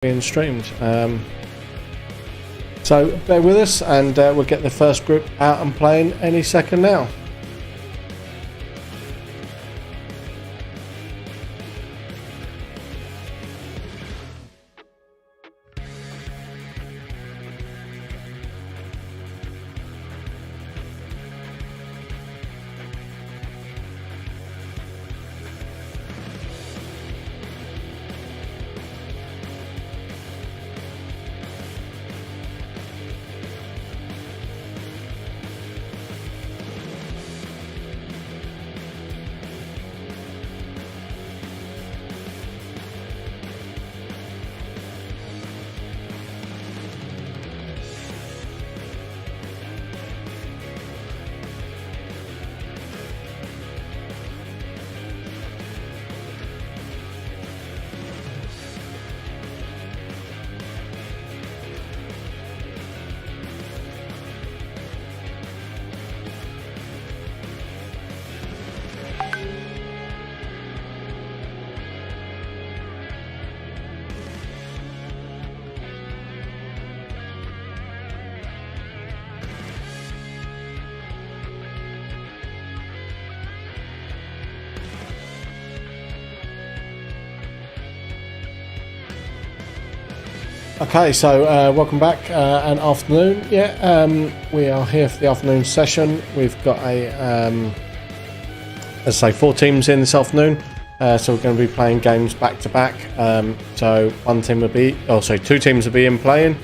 being streamed. So bear with us, and we'll get the first group out and playing any second now. Okay, so welcome back and afternoon. We are here for the afternoon session. We've got let's say 4 teams in this afternoon. So we're going to be playing games back to back. So 2 teams will be in playing,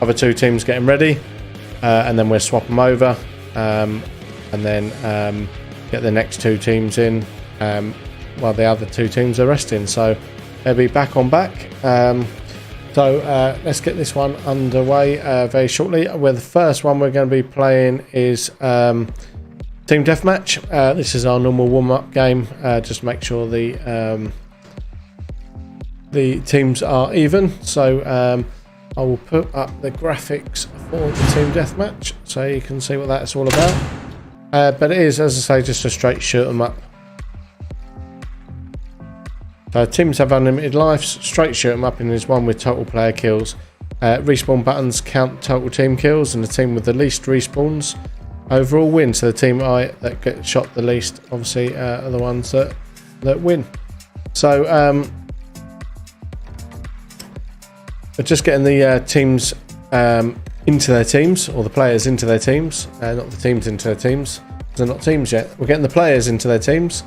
other 2 teams getting ready, and then we'll swap them over, and then get the next 2 teams in while the other 2 teams are resting. So they'll be back on back. So let's get this one underway very shortly. Where the first one we're going to be playing is Team Deathmatch. This is our normal warm-up game. Just make sure the teams are even. So I will put up the graphics for the Team Deathmatch so you can see what that's all about. But it is, as I say, just a straight shoot 'em up. Teams have unlimited lives, straight shoot 'em up, and there's one with total player kills. Respawn buttons count total team kills, and the team with the least respawns overall wins. So the team that get shot the least, obviously, are the ones that win. So we're just getting the teams into their teams, or the players into their teams, not the teams into their teams. They're not teams yet. We're getting the players into their teams.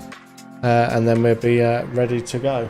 And then we'll be ready to go.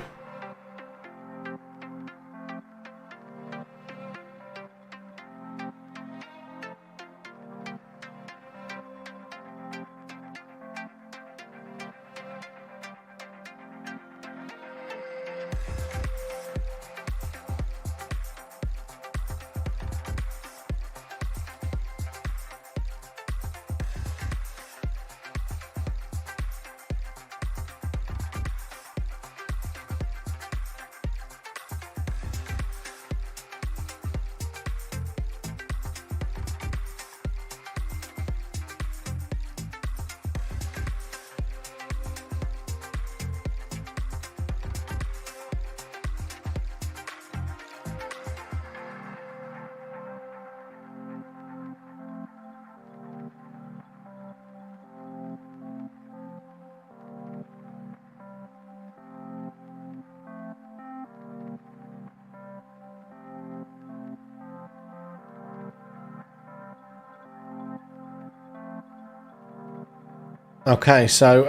Okay, so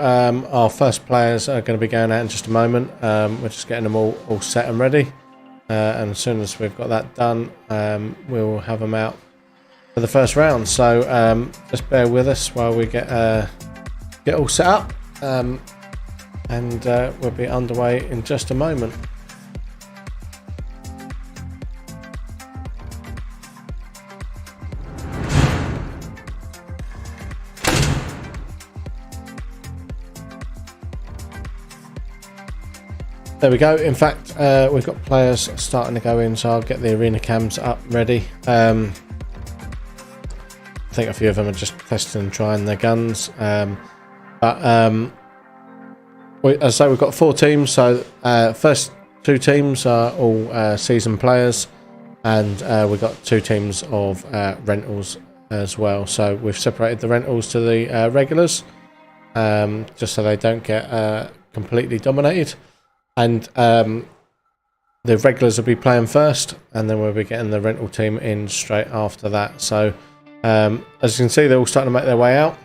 our first players are going to be going out in just a moment. We're just getting them all set and ready, and as soon as we've got that done, we'll have them out for the first round. So just bear with us while we get all set up, and we'll be underway in just a moment. There we go. In fact, we've got players starting to go in, so I'll get the arena cams up ready. I think a few of them are just testing and trying their guns. As I say, we've got 4 teams. So first 2 teams are all seasoned players, and we've got 2 teams of rentals as well. So we've separated the rentals to the regulars, just so they don't get completely dominated. And the regulars will be playing first, and then we'll be getting the rental team in straight after that. So as you can see, they're all starting to make their way out.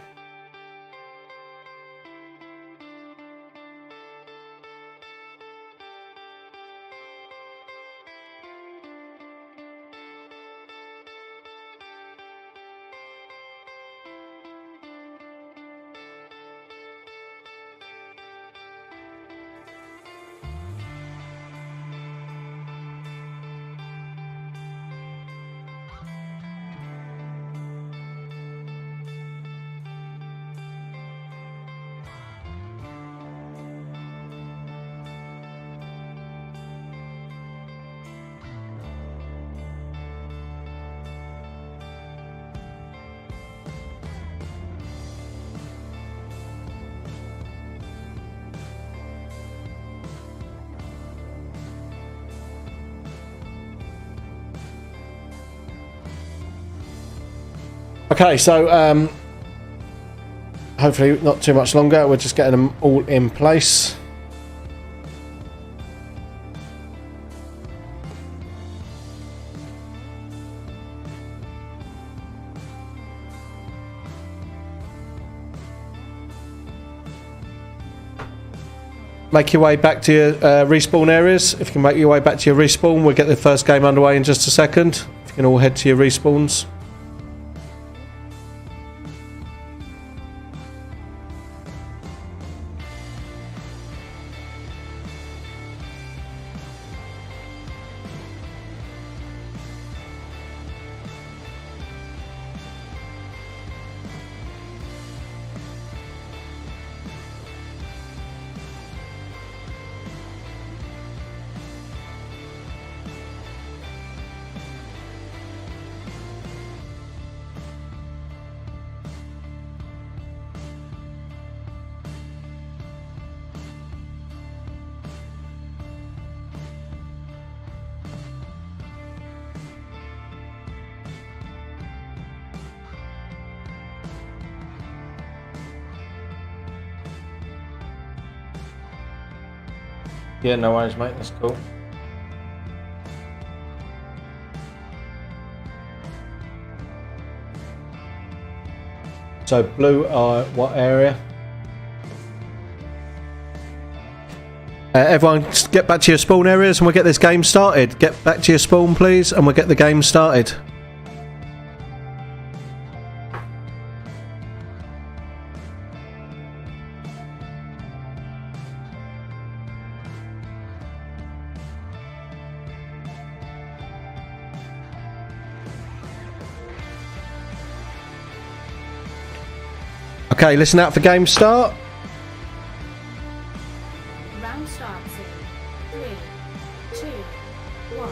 Okay, so hopefully not too much longer. We're just getting them all in place. Make your way back to your respawn areas. If you can make your way back to your respawn, we'll get the first game underway in just a second. If you can all head to your respawns. Yeah, no worries, mate. That's cool. So blue are what area? Everyone just get back to your spawn areas and we'll get this game started. Get back to your spawn, please, and we'll get the game started. Okay, listen out for game start. Round starts in 3, 2, 1.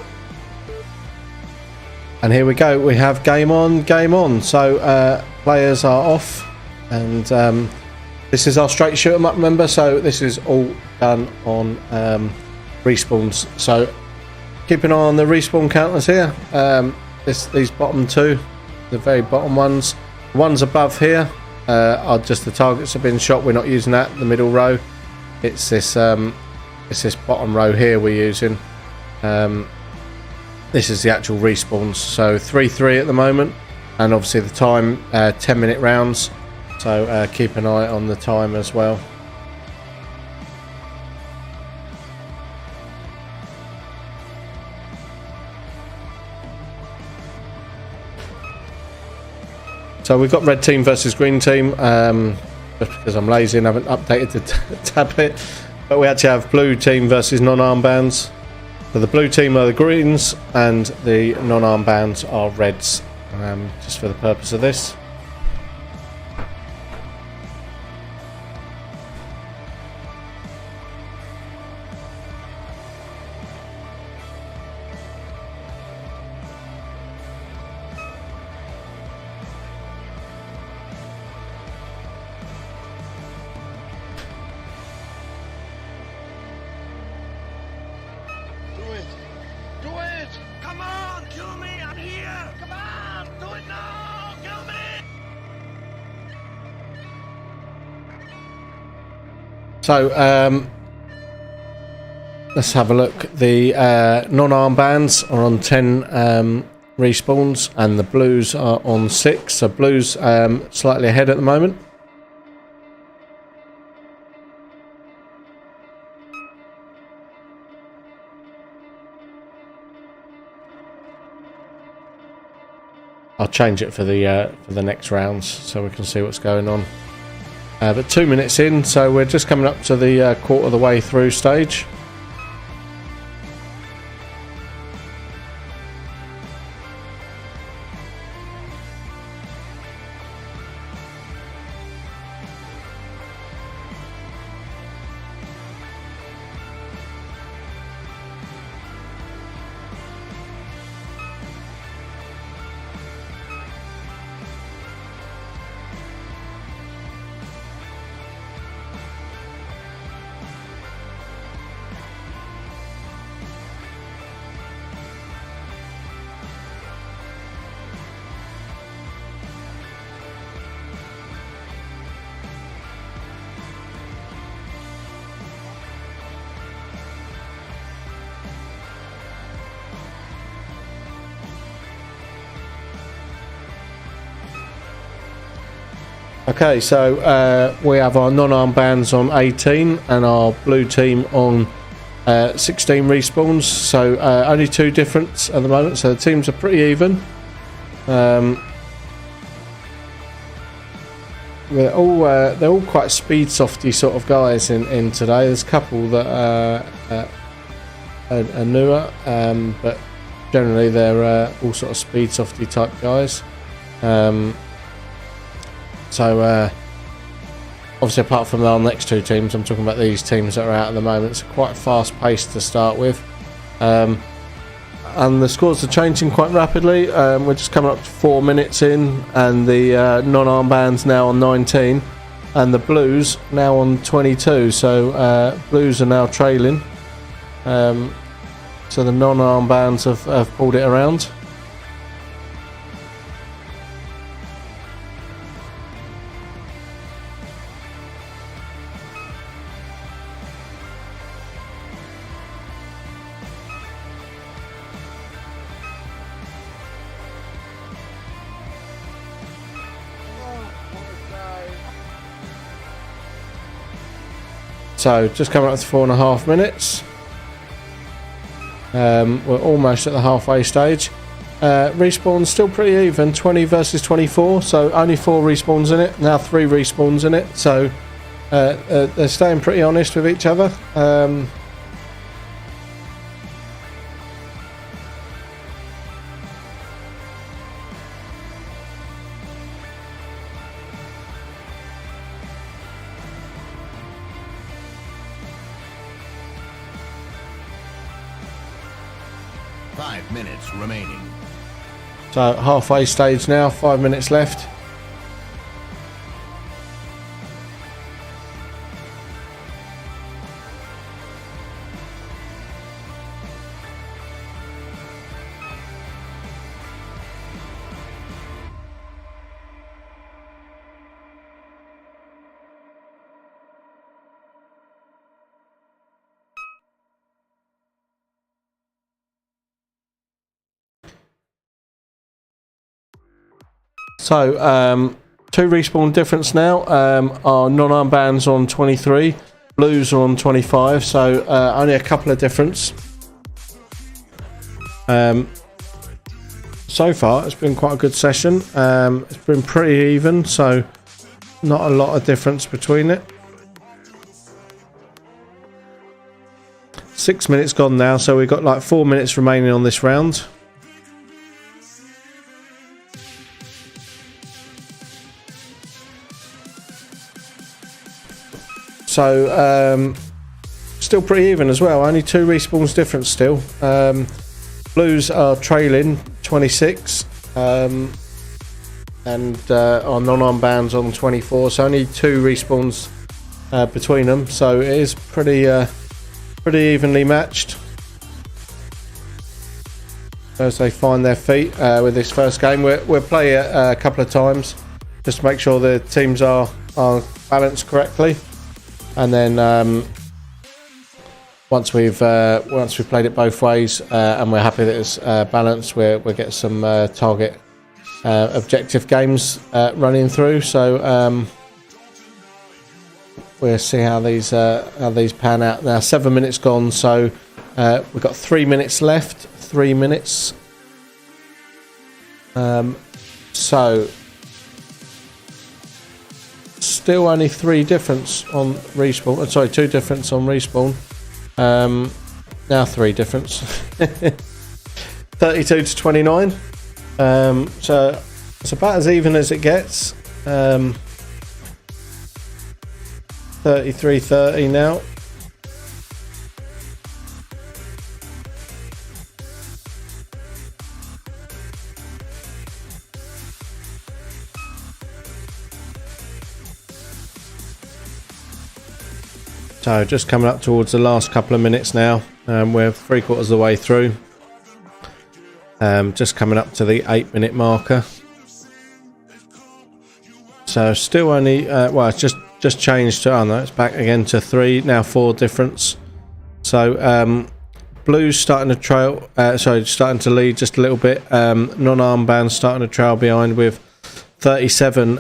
And here we go. We have game on, game on. So players are off, and this is our straight shoot 'em up, remember? So this is all done on respawns. So keep an eye on the respawn counters here. These bottom 2, the very bottom ones. The ones above here are just the targets have been shot. We're not using that. The middle row, it's this bottom row here we're using. This is the actual respawns. So 3-3 at the moment, and obviously the time 10-minute rounds. So keep an eye on the time as well. So we've got red team versus green team, just because I'm lazy and haven't updated the tab bit. But we actually have blue team versus non-armbands. So the blue team are the greens and the non-armbands are reds, just for the purpose of this. So let's have a look. The non-armbands are on 10 respawns, and the blues are on 6. So blues slightly ahead at the moment. I'll change it for the next rounds so we can see what's going on. But 2 minutes in, so we're just coming up to the quarter of the way through stage. Okay, so we have our non-armbands on 18 and our blue team on 16 respawns. So only 2 difference at the moment. So the teams are pretty even. They're all quite speed softy sort of guys in today. There's a couple that are newer, but generally they're all sort of speed softy type guys. So obviously apart from our next 2 teams, I'm talking about these teams that are out at the moment. It's quite fast paced to start with, and the scores are changing quite rapidly. We're just coming up to 4 minutes in, and the non-armbands now on 19 and the blues now on 22. So blues are now trailing, so the non-armbands have pulled it around. So just coming up to 4.5 minutes. We're almost at the halfway stage. Respawns still pretty even, 20 versus 24. So only 4 respawns in it. Now 3 respawns in it. So they're staying pretty honest with each other. 5 minutes remaining. So halfway stage now, 5 minutes left. So, 2 respawn difference now. Our non-armbands on 23, blues are on 25, so only a couple of difference. So far, it's been quite a good session. It's been pretty even, so not a lot of difference between it. 6 minutes gone now, so we've got like 4 minutes remaining on this round. So still pretty even as well, only 2 respawns difference still. Blues are trailing 26 and our non-armbands on 24, so only 2 respawns between them, so it is pretty evenly matched as they find their feet with this first game. We'll play it a couple of times just to make sure the teams are balanced correctly. and then once we've played it both ways and we're happy that it's balanced, we'll get some target objective games running through. So we'll see how these pan out. Now 7 minutes gone, so we've got 3 minutes left. 3 minutes. So still only 3 difference on respawn. Sorry, 2 difference on respawn. Now 3 difference. 32 to 29. So it's about as even as it gets. 33-30 now. So just coming up towards the last couple of minutes now. We're 3/4 of the way through. Just coming up to the 8-minute marker. So still only well, it's just changed to, oh no, it's back again to 3, now 4 difference. So blue's starting to trail, starting to lead just a little bit. Non-armbands starting to trail behind with 37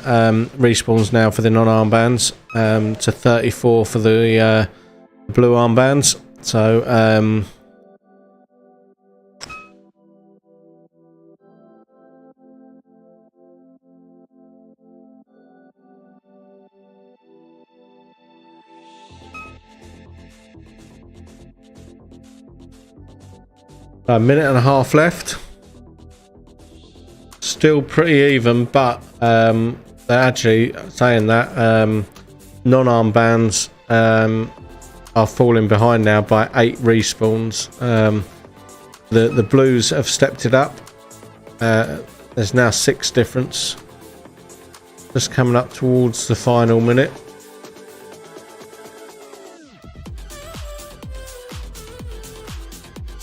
respawns now for the non-armbands, to 34 for the blue armbands. So a minute and a half left. Still pretty even, but they're actually saying that non-armbands are falling behind now by 8 respawns. The blues have stepped it up. There's now 6 difference. Just coming up towards the final minute.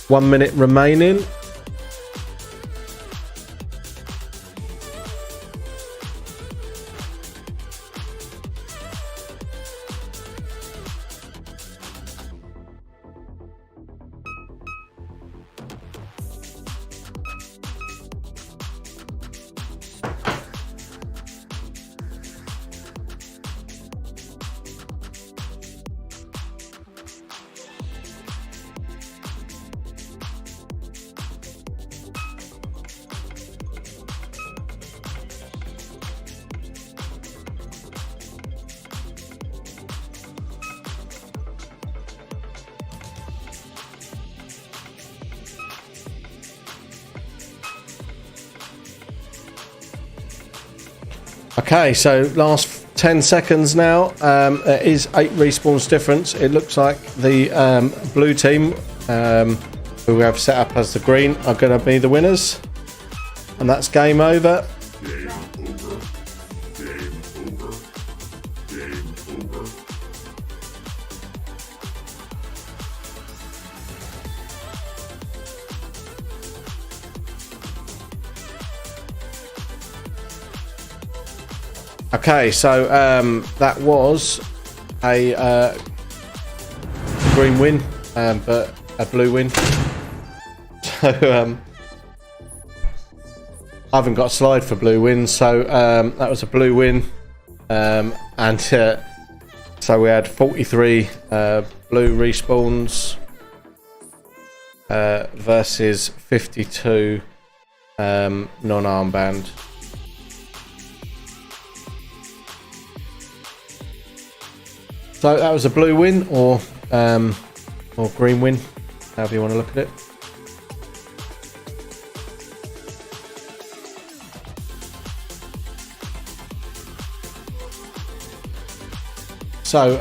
One minute remaining. Okay, so last 10 seconds now. It is 8 respawns difference. It looks like the blue team, who we have set up as the green, are going to be the winners. And that's game over. Game over. Game over. Game over. Okay, so that was a green win, but a blue win. So I haven't got a slide for blue wins, so that was a blue win, and so we had 43 blue respawns versus 52 non-armband. So that was a blue win, or green win, however you want to look at it. So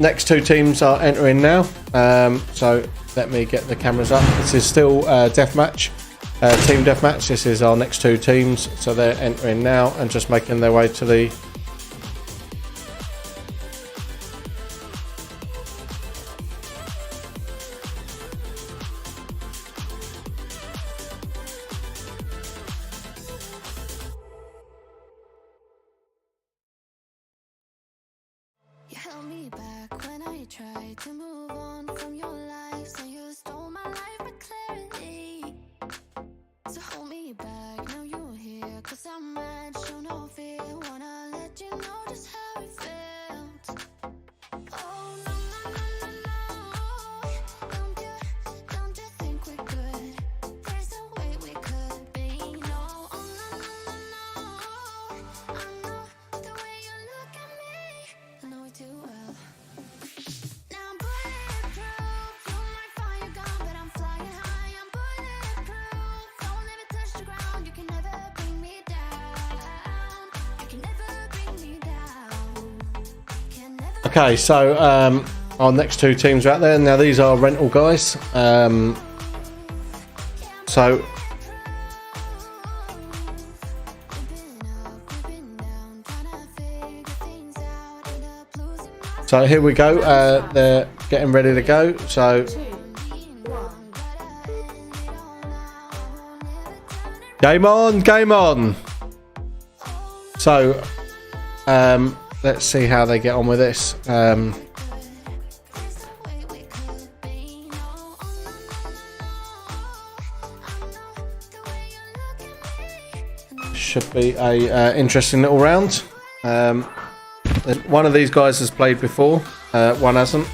next 2 teams are entering now. So let me get the cameras up. This is still deathmatch, team deathmatch. This is our next 2 teams. So they're entering now and just making their way to the. held me back when I tried to move on from your life. So you stole my life for clarity. So hold me back, now you're here. Cause I'm mad, show no fear. Wanna let you know just how it felt. Oh no, no, no, no, no. Don't you think we're good? There's no way we could be. No, oh no, no, no, no. I know the way you look at me. I know it too well. Now I'm bulletproof. You might find you're gone, but I'm flying high. I'm bulletproof. Don't let me touch the ground. You can never bring me down. You can never bring me down. Can never. Okay, so our next two teams are out there. Now these are rental guys. So So here we go. They're getting ready to go. So 2, 1. game on, game on. So let's see how they get on with this. Should be a interesting little round. One of these guys has played before, one hasn't.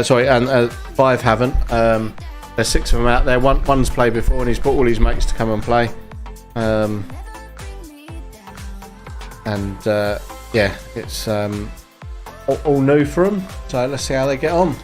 Sorry, and 5 haven't. There's 6 of them out there. One's played before, and he's brought all his mates to come and play. Yeah, it's all new for them. So let's see how they get on.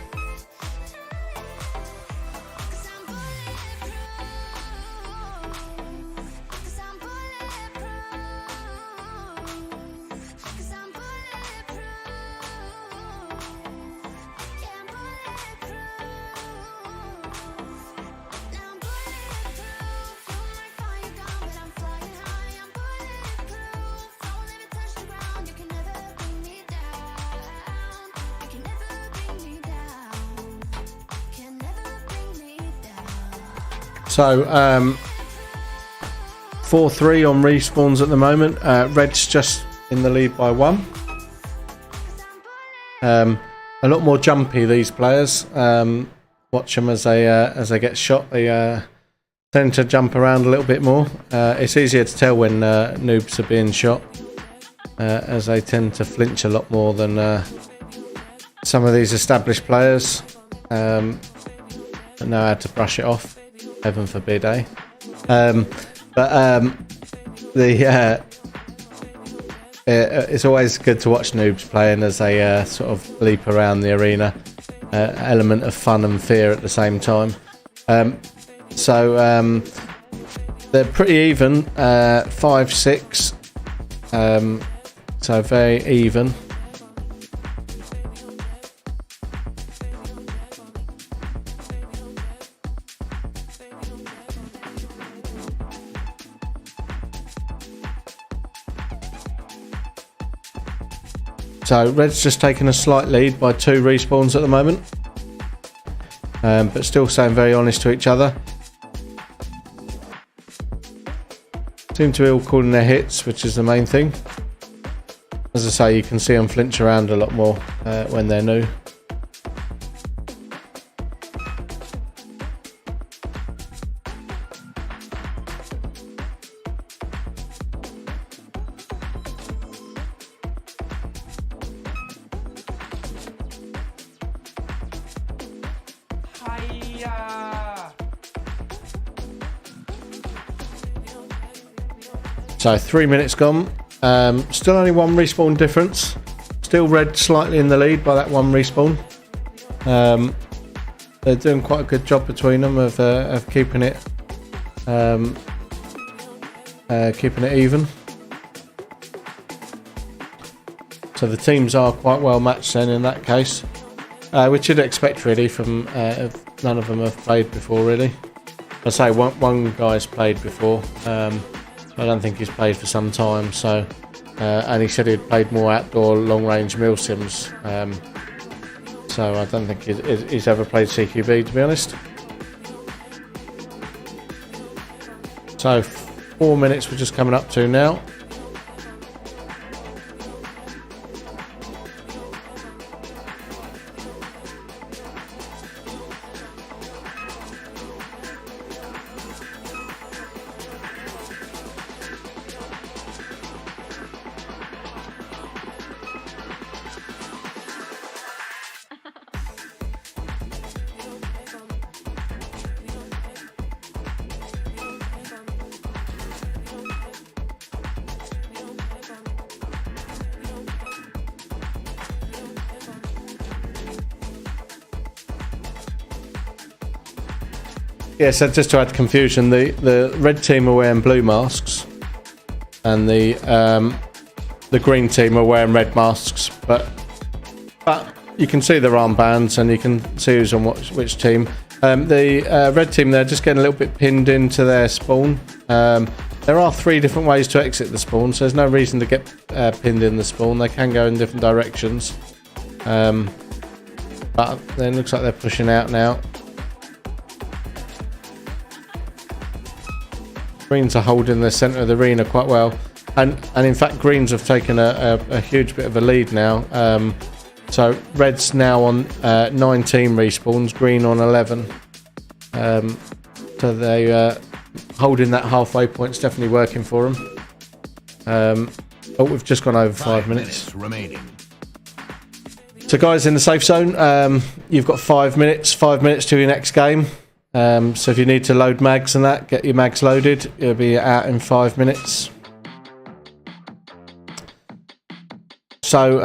So 4-3 on respawns at the moment. Red's just in the lead by 1. A lot more jumpy, these players. Watch them as they get shot. They tend to jump around a little bit more. It's easier to tell when noobs are being shot, as they tend to flinch a lot more than some of these established players. Know how to brush it off. Heaven forbid, eh? It's always good to watch noobs playing as they sort of leap around the arena. Element of fun and fear at the same time. They're pretty even, 5-6. So very even. So Red's just taken a slight lead by 2 respawns at the moment, but still staying very honest to each other. Seem to be all calling their hits, which is the main thing. As I say, you can see them flinch around a lot more when they're new. So 3 minutes gone. Still only 1 respawn difference. Still Red slightly in the lead by that 1 respawn. They're doing quite a good job between them of keeping it even. So the teams are quite well matched then in that case, which you'd expect really from if none of them have played before really. I say one guy's played before. I don't think he's played for some time, so and he said he'd played more outdoor long-range mil sims, so I don't think he's ever played CQB, to be honest. So 4 minutes we're just coming up to now. Yeah, so just to add confusion, the red team are wearing blue masks, and the green team are wearing red masks. But you can see their armbands, and you can see who's on which team. The red team, they're just getting a little bit pinned into their spawn. There are 3 different ways to exit the spawn, so there's no reason to get pinned in the spawn. They can go in different directions. But then it looks like they're pushing out now. Greens are holding the centre of the arena quite well. And in fact, Greens have taken a huge bit of a lead now. So Red's now on 19 respawns, Green on 11. So they holding that halfway point's definitely working for them. Oh, we've just gone over 5 minutes. Remaining. So guys, in the safe zone, you've got 5 minutes. 5 minutes to your next game. So if you need to load mags and that, get your mags loaded. You'll be out in 5 minutes. So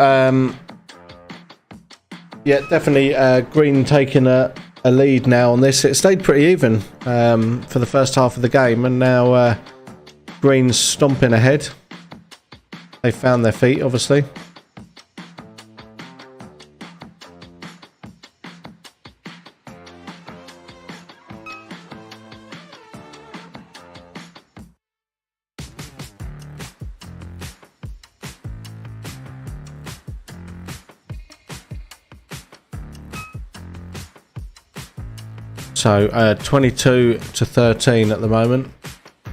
yeah, definitely Green taking a lead now on this. It stayed pretty even for the first half of the game, and now Green's stomping ahead. They found their feet, obviously. So 22-13 at the moment.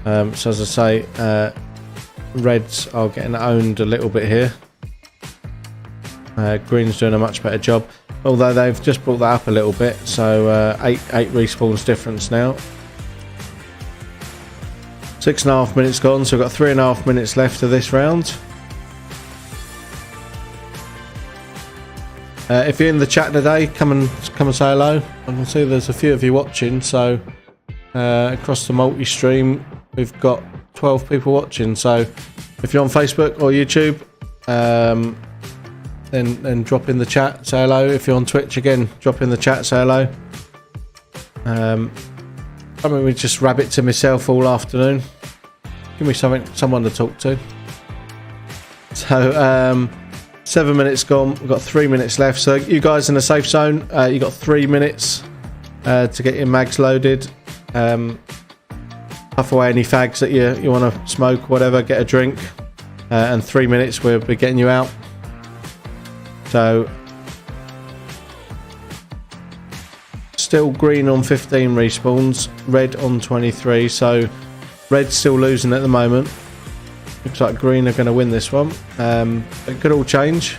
So as I say, Reds are getting owned a little bit here. Green's doing a much better job, although they've just brought that up a little bit. So 8 respawns difference now. 6.5 minutes gone, so we've got 3.5 minutes left of this round. If you're in the chat today, come and say hello. I can see there's a few of you watching. So across the multi-stream, we've got 12 people watching. So if you're on Facebook or YouTube, then drop in the chat, say hello. If you're on Twitch, again, drop in the chat, say hello. I mean, we just rabbit to myself all afternoon. Give me someone to talk to. So 7 minutes gone. We've got 3 minutes left. So you guys in the safe zone, you got 3 minutes to get your mags loaded. Puff away any fags that you want to smoke, whatever. Get a drink, and 3 minutes we'll be getting you out. So still Green on 15 respawns, Red on 23. So Red's still losing at the moment. Looks like Green are going to win this one. It could all change.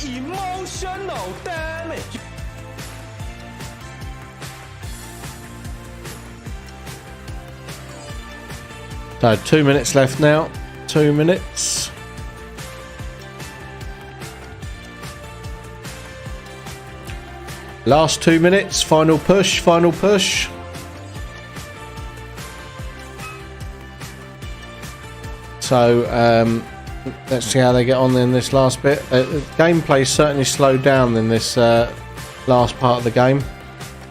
Emotional damage. So 2 minutes left now. 2 minutes. Last 2 minutes, final push, final push. So let's see how they get on in this last bit. Gameplay certainly slowed down in this last part of the game.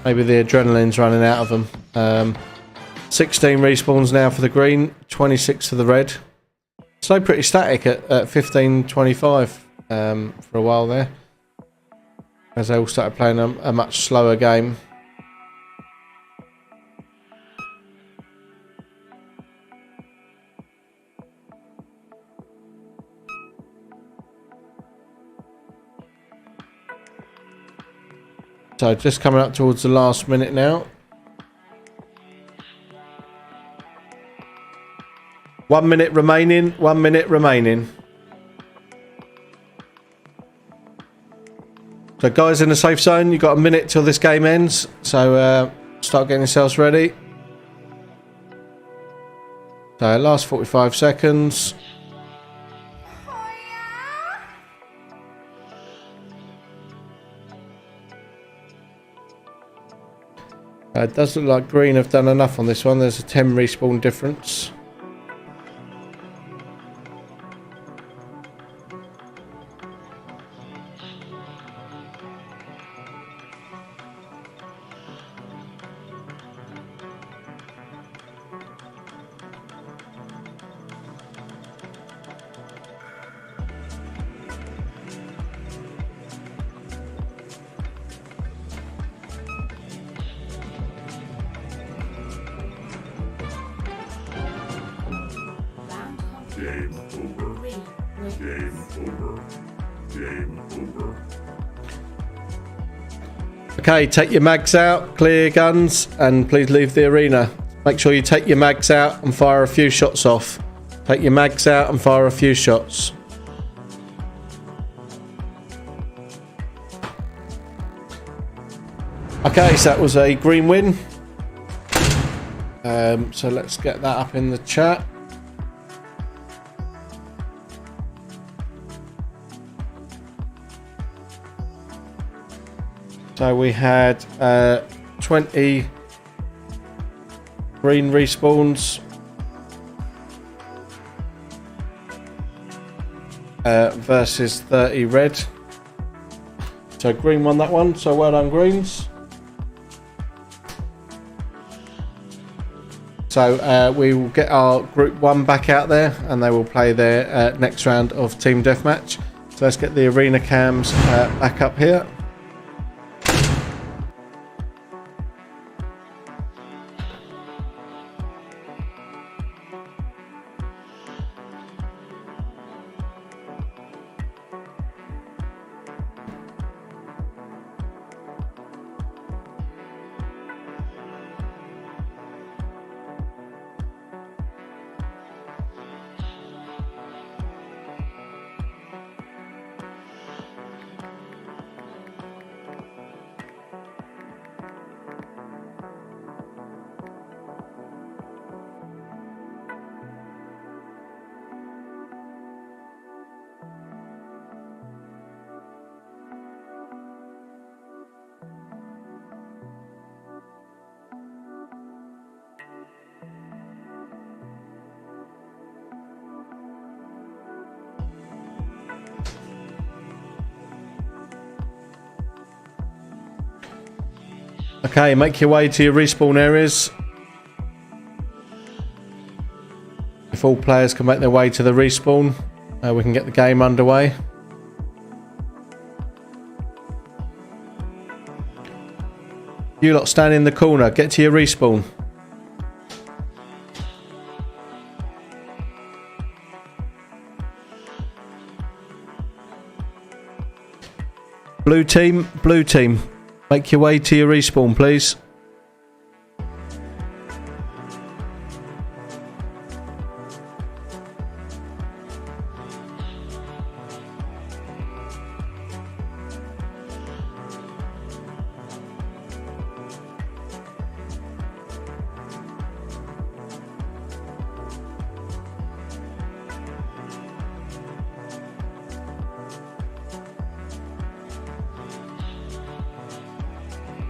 Maybe the adrenaline's running out of them. 16 respawns now for the Green, 26 for the Red. Stayed pretty static at 15-25 for a while there, as they all started playing a much slower game. So just coming up towards the last minute now. 1 minute remaining, 1 minute remaining. So guys in the safe zone, you've got a minute till this game ends. So start getting yourselves ready. So last 45 seconds. It does look like Green have done enough on this one. There's a 10 respawn difference. Game over. 3 wins. Game over. Game over. Okay, take your mags out, clear your guns, and please leave the arena. Make sure you take your mags out and fire a few shots off. Take your mags out and fire a few shots. Okay, so that was a green win. So let's get that up in the chat. So we had 20 green respawns, versus 30 red. So green won that one, so well done Greens. So we will get our group 1 back out there and they will play their next round of team deathmatch. So let's get the arena cams back up here. Okay, make your way to your respawn areas. If all players can make their way to the respawn, we can get the game underway. You lot stand in the corner, get to your respawn. Blue team, make your way to your respawn, please.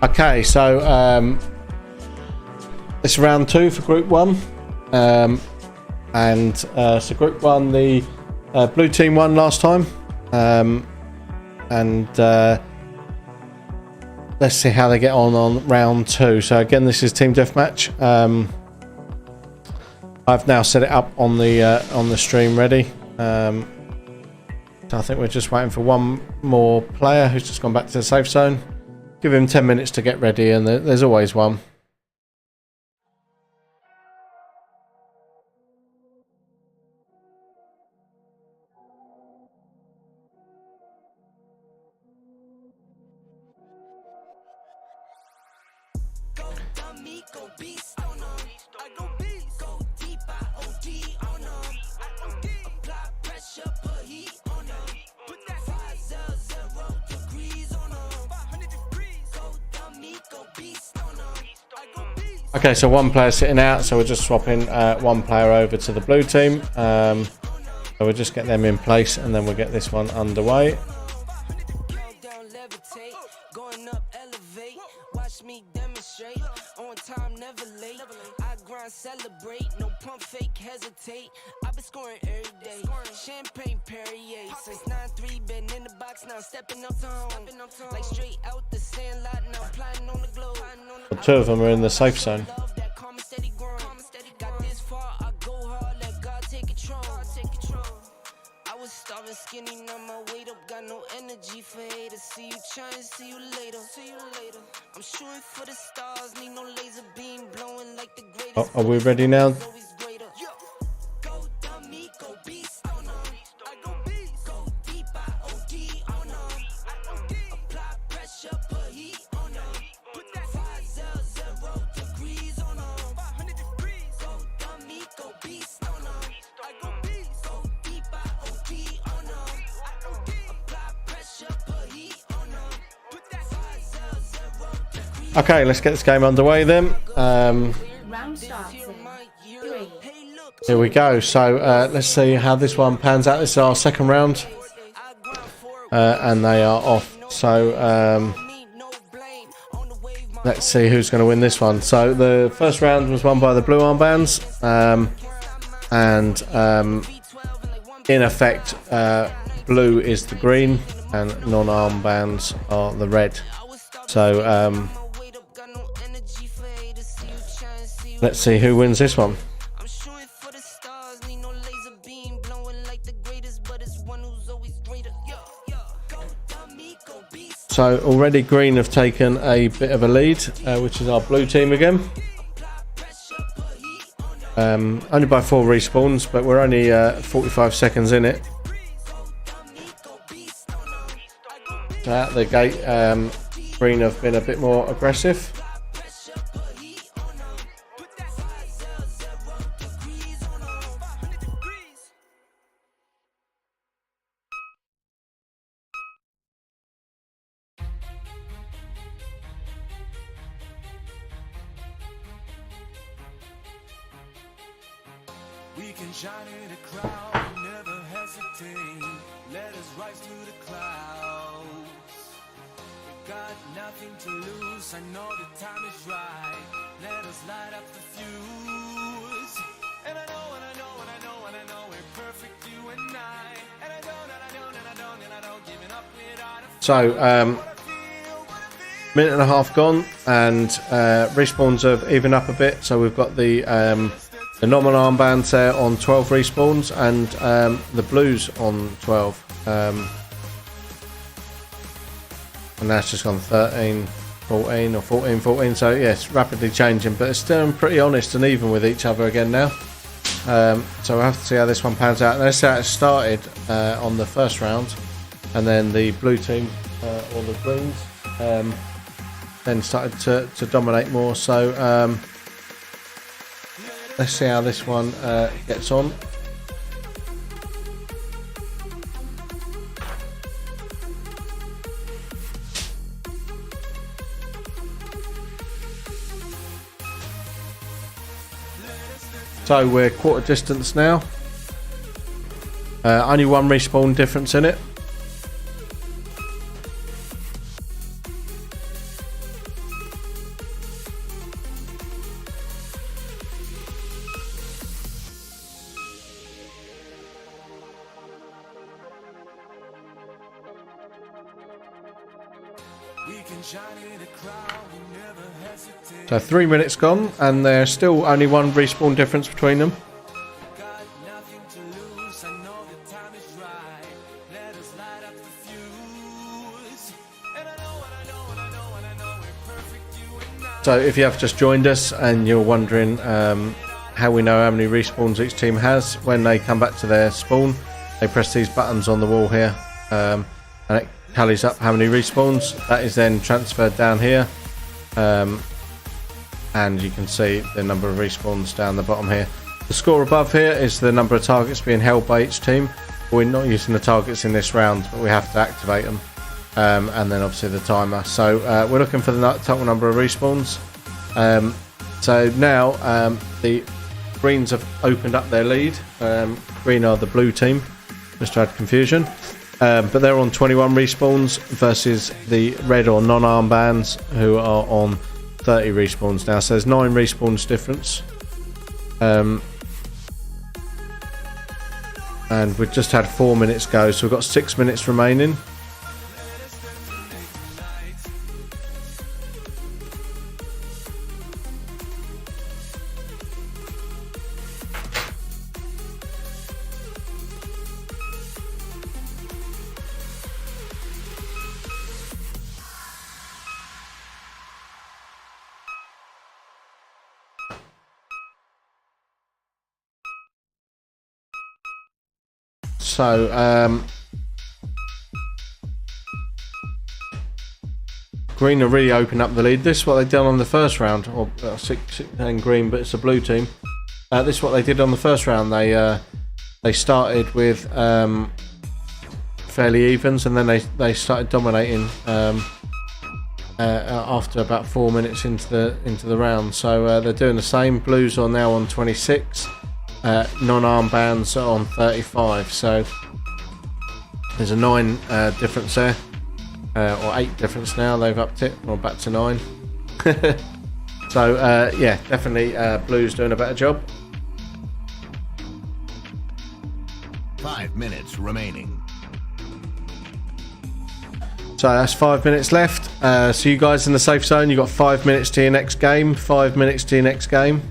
Okay, so it's round 2 for group 1, and so group 1, the blue team won last time, and let's see how they get on round 2. So again, this is team deathmatch. I've now set it up on the stream ready. So I think we're just waiting for one more player who's just gone back to the safe zone. Give him 10 minutes to get ready, and there's always one. Okay, so one player sitting out, so we're just swapping one player over to the blue team. So we'll just get them in place, and then we'll get this one underway. Celebrate, no pump fake, hesitate. I've been scoring every day. Champagne Perrier. Since 9-3, been in the box, now stepping up to home. Like straight out the sand lot, now plotting on the globe. The two of them are in the safe zone. Got this far, I go hard, let God take control. I was starving skinny, now my weight up, got no energy for haters. See you trying, see you later. I'm shooting for the stars, need no laser beam blowing like the greatest. Are we ready now? Go dummy, me, go beast on them. I go beast, go deep, I OD on them. I OD, apply pressure, put heat on them. Put that 500 degrees on them. 500 degrees, go dummy, go beast on them. I go beast, go deep, I OD on them. I OD, apply pressure, put heat on them. Put that 500 degrees. Okay, let's get this game underway then. Round starts in 3, Here we go. So let's see how this one pans out. This is our second round, and they are off. So let's see who's going to win this one. So the first round was won by the blue armbands, and in effect, blue is the green, and non-armbands are the red. So let's see who wins this one. I'm shooting for the stars, need no laser beam, blowing like the greatest, but it's one who's always greater. Go dummy, go beast. So already green have taken a bit of a lead, which is our blue team again. Only by 4 respawns, but we're only 45 seconds in it. So out the gate, green have been a bit more aggressive. We can shine in a crowd, never hesitate. Let us rise to the clouds. We got nothing to lose. I know the time is right. Let us light up the fuse. And I know, and I know, and I know, and I know we're perfect, you and I. And I don't, and I don't, and I don't, and I don't giving up without a So minute and a half gone, and respawns have evened up a bit. So we've got the normal armbands there on 12 respawns, and the blues on 12. And that's just gone 13, 14 or 14, 14. So yes, rapidly changing, but it's still pretty honest and even with each other again now. So we'll have to see how this one pans out. Let's see how it started on the first round, and then the blue team or the greens then started to dominate more. So let's see how this one gets on. So we're quarter distance now. Only 1 respawn difference in it. So 3 minutes gone, and there's still only 1 respawn difference between them. So if you have just joined us and you're wondering how we know how many respawns each team has, when they come back to their spawn, they press these buttons on the wall here, and it tallies up how many respawns. That is then transferred down here, and you can see the number of respawns down the bottom here. The score above here is the number of targets being held by each team. We're not using the targets in this round, but we have to activate them, and then obviously the timer. So we're looking for the total number of respawns. So now the greens have opened up their lead. Green are the blue team, just to add confusion, but they're on 21 respawns versus the red or non-armbands who are on 30 respawns now. So there's 9 respawns difference, and we've just had 4 minutes go, so we've got 6 minutes remaining. So green are really opening up the lead. This is what they done on the first round, or 6 and green, but it's a blue team. This is what they did on the first round. They started with fairly evens, and then they started dominating after about 4 minutes into the round. So they're doing the same. Blues are now on 26. Non-armbands are on 35. So there's a 9 difference there, or 8 difference now. They've upped it, or back to 9. So yeah, definitely Blues doing a better job. 5 minutes remaining. So that's 5 minutes left. So you guys in the safe zone, you got 5 minutes to your next game. 5 minutes to your next game.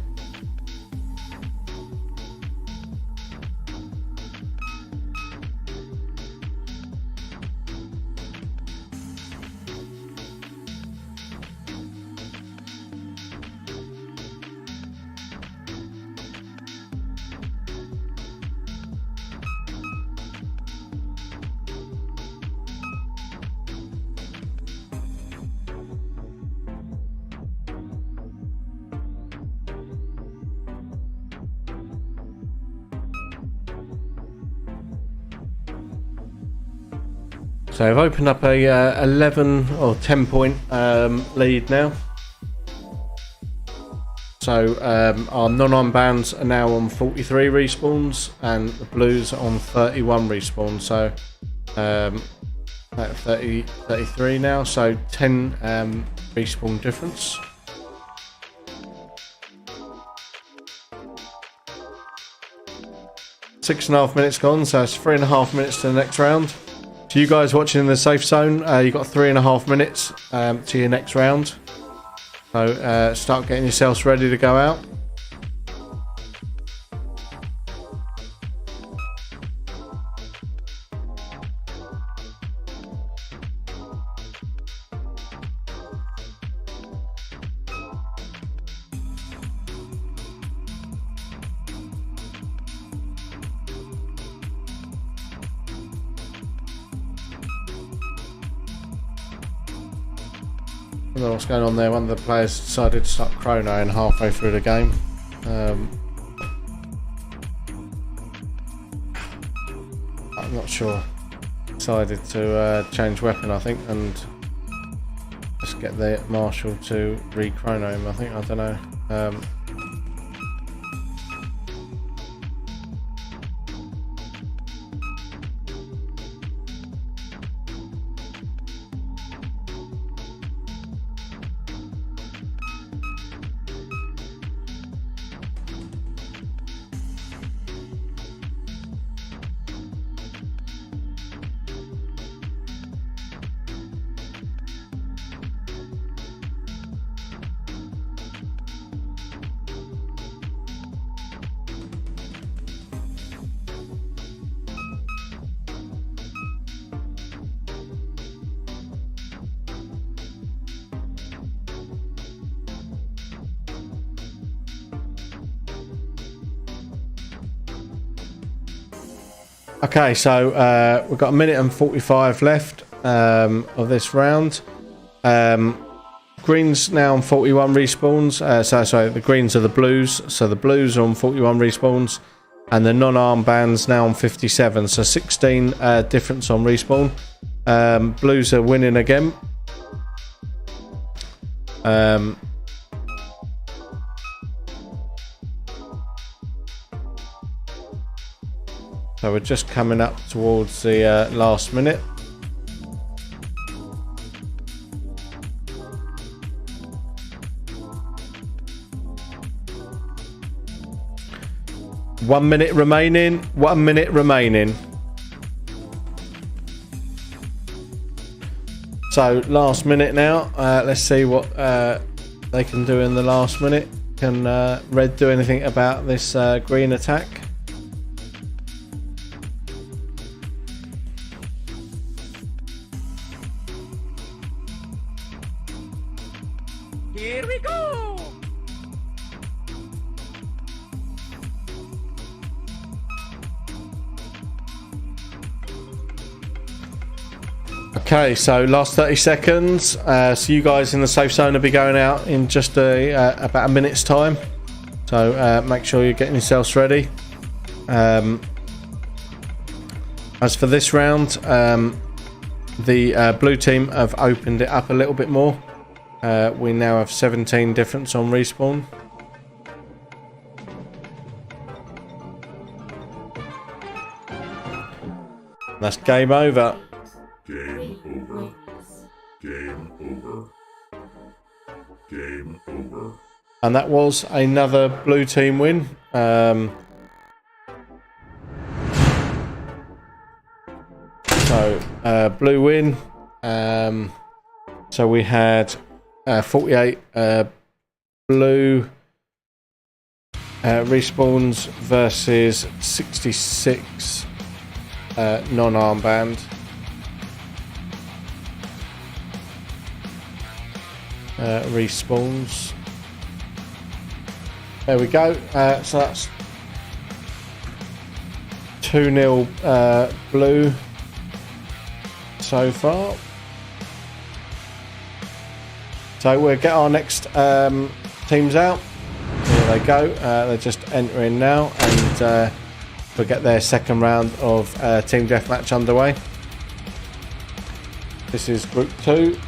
So I've opened up a 11 or 10 point lead now. So our non-armbands are now on 43 respawns, and the Blues are on 31 respawns. So 33 now, so 10 respawn difference. Six and a half minutes gone, so it's 3.5 minutes to the next round. So you guys watching in the safe zone, you've got 3.5 minutes to your next round. So start getting yourselves ready to go out. I don't know what's going on there. One of the players decided to start chronoing halfway through the game. I'm not sure. Decided to change weapon, I think, and just get the marshal to re-chrono him, I think. I don't know. Okay, so we've got 1 minute and 45 left of this round. Greens now on 41 respawns. So the greens are the Blues. So the Blues are on 41 respawns, and the non-armbands now on 57. So 16 difference on respawn. Blues are winning again. So we're just coming up towards the last minute. One minute remaining. 1 minute remaining. So last minute now. Let's see what they can do in the last minute. Can Red do anything about this green attack? Here we go! Okay, so last 30 seconds. So you guys in the safe zone will be going out in just about a minute's time. So make sure you're getting yourselves ready. As for this round, the blue team have opened it up a little bit more. We now have 17 difference on respawn. That's game over. Game over. Game over. Game over. And that was another blue team win. Blue win. So we had 48 blue respawns versus 66 non-armband. Respawns. There we go. So that's 2-0 blue so far. So we'll get our next teams out. Here they go. They're just entering now, and we'll get their second round of team deathmatch underway. This is group 2,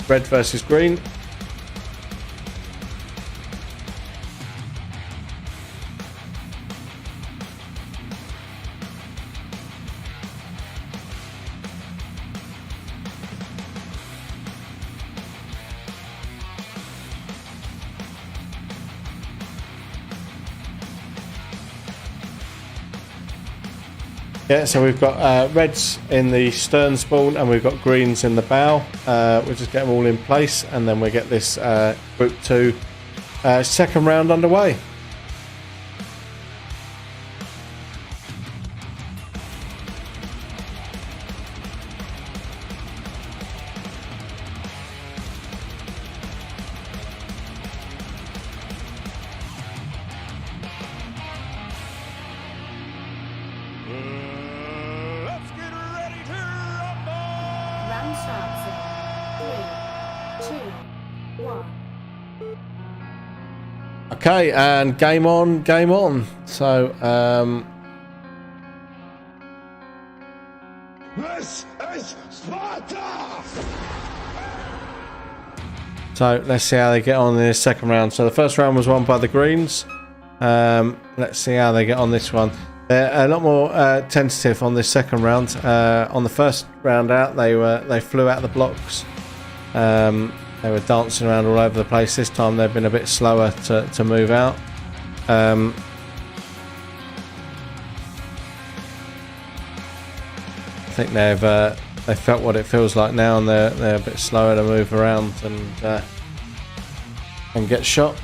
red versus green. Yeah, so we've got reds in the stern spawn and we've got greens in the bow. We'll just get them all in place and then we'll get this group 2 second round underway. Round starts in 3, 2, 1. Okay, and game on, game on. So, This is Sparta! so let's see how they get on in this second round. So the first round was won by the greens. Let's see how they get on this one. They're a lot more tentative on this second round. On the first round out, they flew out the blocks. They were dancing around all over the place. This time they've been a bit slower to move out. I think they felt what it feels like now, and they're a bit slower to move around and get shot.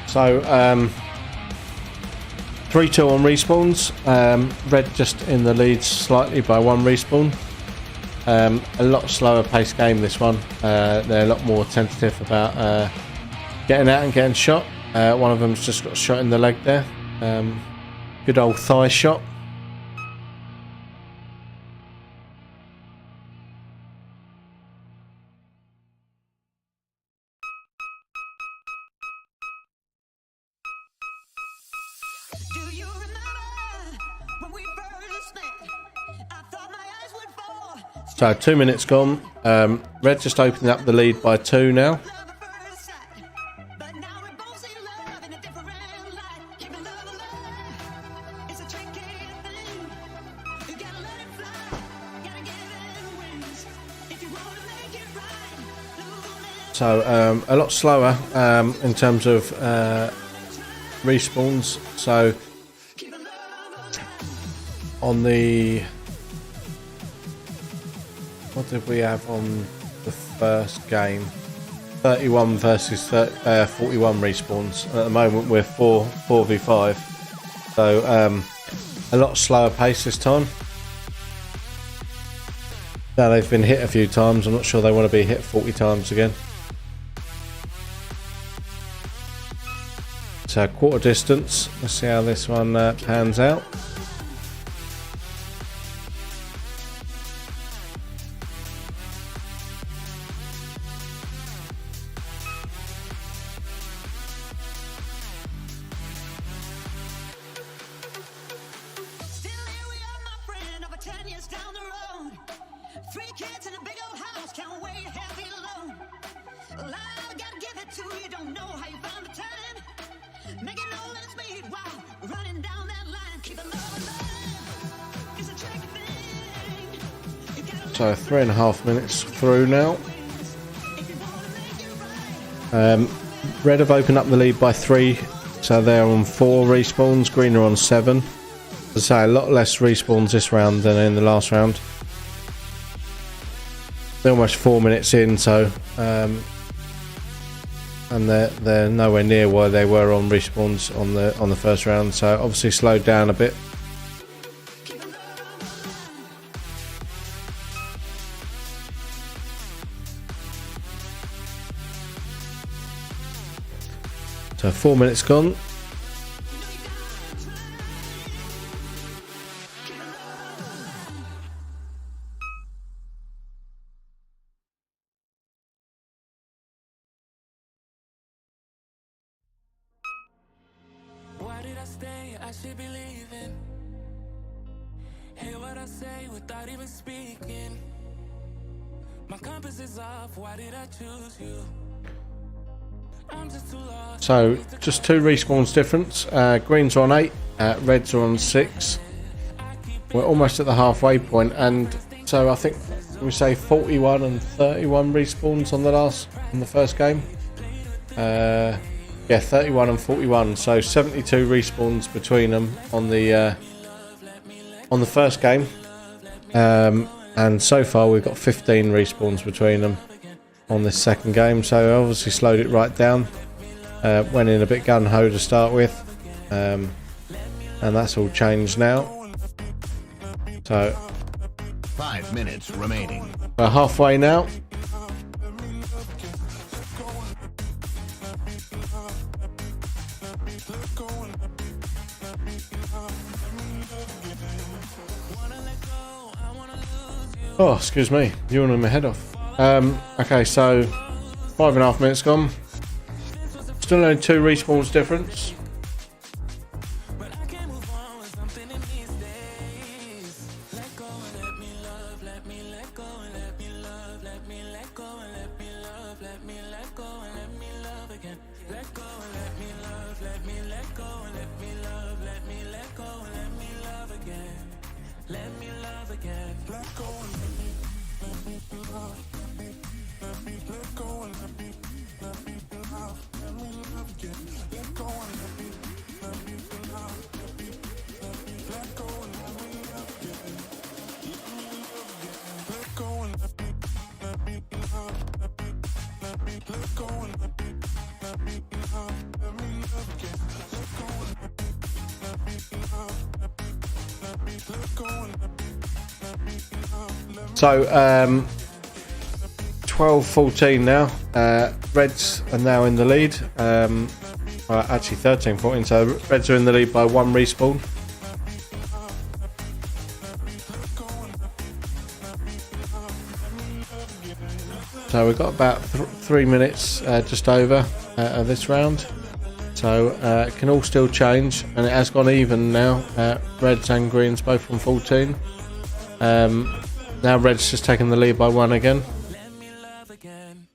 So 3-2 on respawns. Red just in the lead slightly by 1 respawn. A lot slower paced game this one. They're a lot more tentative about getting out and getting shot. One of them's just got shot in the leg there. Good old thigh shot. Do you remember when we first met? I thought my eyes would fall. So 2 minutes gone. Red just opening up the lead by 2 now. Love at first sight. But now we both see love in a different light. Give me love. It's a tricky thing. You gotta let it fly. Gotta give it wings. If you wanna make it right. So a lot slower in terms of respawns. So on the What did we have on the first game? 31 versus 41 respawns. At the moment we're 4v5. So a lot slower pace this time. Now they've been hit a few times. I'm not sure they want to be hit 40 times again. So quarter distance. Let's see how this one pans out. Still here we are, my friend, over 10 years down the road. 3 kids in a big old house, can't weigh a heavy load. Well, I gotta give it to you, don't know how you found the time. Making all ends meet, wow, running down that line. Keep it alive, it's a tricky thing. You gotta So 3.5 minutes through now. Red have opened up the lead by 3, so they're on 4 respawns. Green are on 7. As I say, a lot less respawns this round than in the last round. They're almost 4 minutes in, so and they're nowhere near where they were on respawns on the first round. So obviously slowed down a bit. So 4 minutes gone. Why did I stay? I should be leaving. Hear what I say without even speaking. My compass is off. Why did I choose you? I'm just too lost. So just 2 respawns difference. Greens are on 8, reds are on 6. We're almost at the halfway point, and so I think we say 41 and 31 respawns on the first game. Yeah, 31 and 41, so 72 respawns between them on the first game. And so far we've got 15 respawns between them on this second game, so I obviously slowed it right down. Went in a bit gun-ho to start with, and that's all changed now. So 5 minutes remaining. we're halfway now. Oh, excuse me, you wanted my head off. Okay, so 5.5 minutes gone. Still only 2 respawns difference. But I can't move on with something in these days. Let go and let me love. Let me let go and let me love. Let me let go and let me love. Let me let go and let me love again. Let go and let me love. Let me let go and let me love. Let me let go and let me love again. Let me love again. Let go and let me love. Let me let go and let me love. Let me love again. Let go and let me love. Let me let go and let me love again. Let go and let me love. Let me let go and let me love. Let me love again. Let go and let me love. Let me let go and let me love. So 12-14 now. Reds are now in the lead. Well, actually 13-14, so Reds are in the lead by 1 respawn. So we've got about 3 minutes just over of this round. So it can all still change, and it has gone even now. Reds and Greens both on 14. Now Red's just taking the lead by 1 again. Let me love again.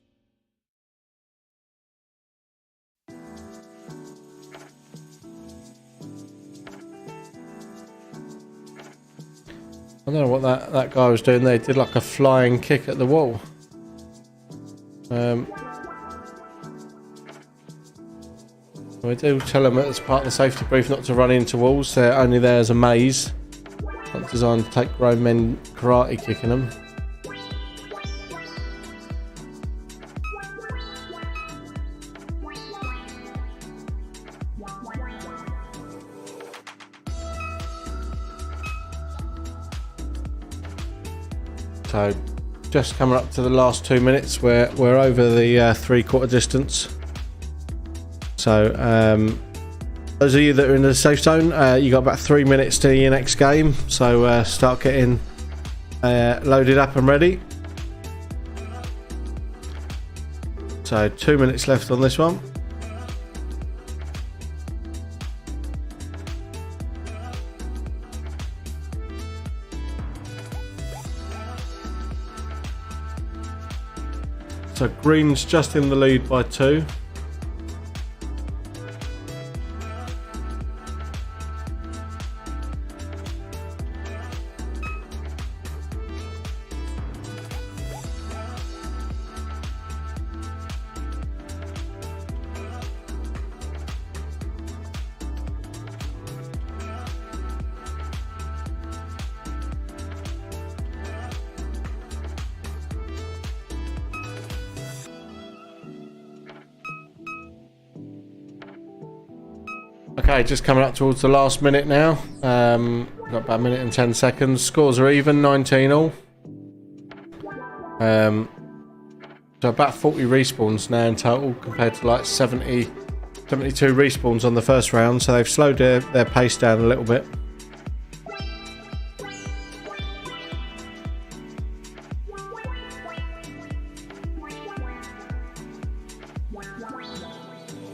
I don't know what that guy was doing there. He did like a flying kick at the wall. We do tell them as part of the safety brief not to run into walls. They're only there as a maze. Not designed to take grown men karate kicking them. So just coming up to the last 2 minutes. We're over the 3/4 distance. So those of you that are in the safe zone, you got about 3 minutes to your next game. So start getting loaded up and ready. So 2 minutes left on this one. So green's just in the lead by 2. Okay, just coming up towards the last minute now. Got about a minute and 10 seconds. Scores are even, 19 all. So about 40 respawns now in total compared to like 72 respawns on the first round. So they've slowed their pace down a little bit.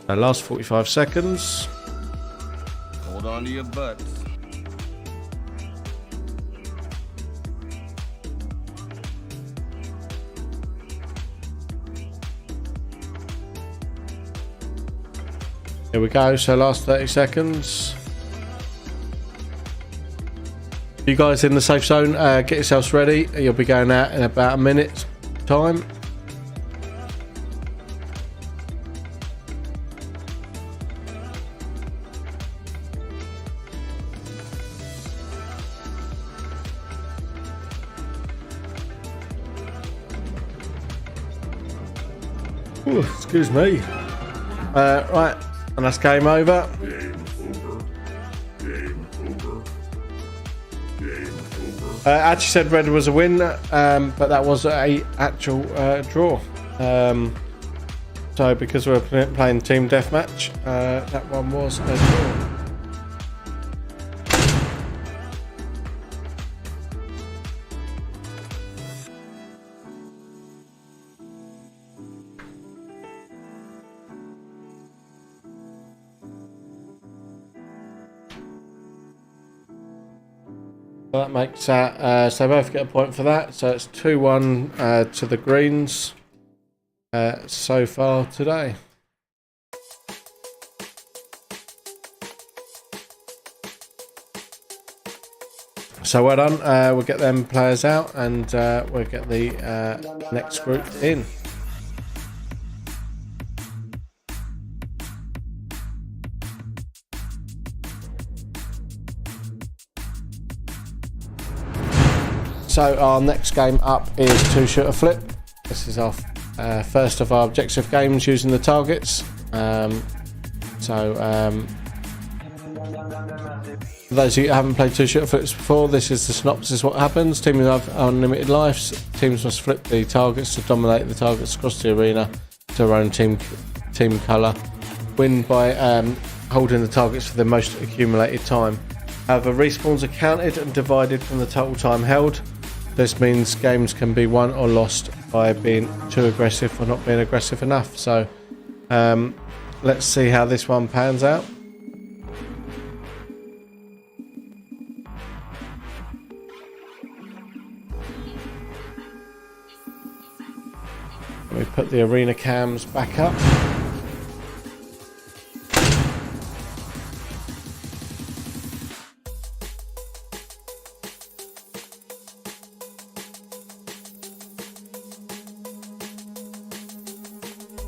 So last 45 seconds. Hold on to your butts. Here we go, so last 30 seconds. You guys in the safe zone, get yourselves ready. You'll be going out in about a minute's time. Ooh, excuse me. Right, and that's game over. Game over. Game over. Game over. Actually said red was a win, but that was a actual draw. So because we're playing team deathmatch, that one was a draw. So that makes that, so both get a point for that. So it's 2-1 to the Greens so far today. So well done. We'll get them players out and we'll get the next group in. So our next game up is 2-shooter flip. This is our first of our objective games using the targets. For those of you who haven't played 2-shooter flips before, this is the synopsis. What happens: teams have unlimited lives. Teams must flip the targets to dominate the targets across the arena to their own team colour. Win by holding the targets for the most accumulated time. However, respawns are counted and divided from the total time held. This means games can be won or lost by being too aggressive or not being aggressive enough. So let's see how this one pans out. Let me put the arena cams back up.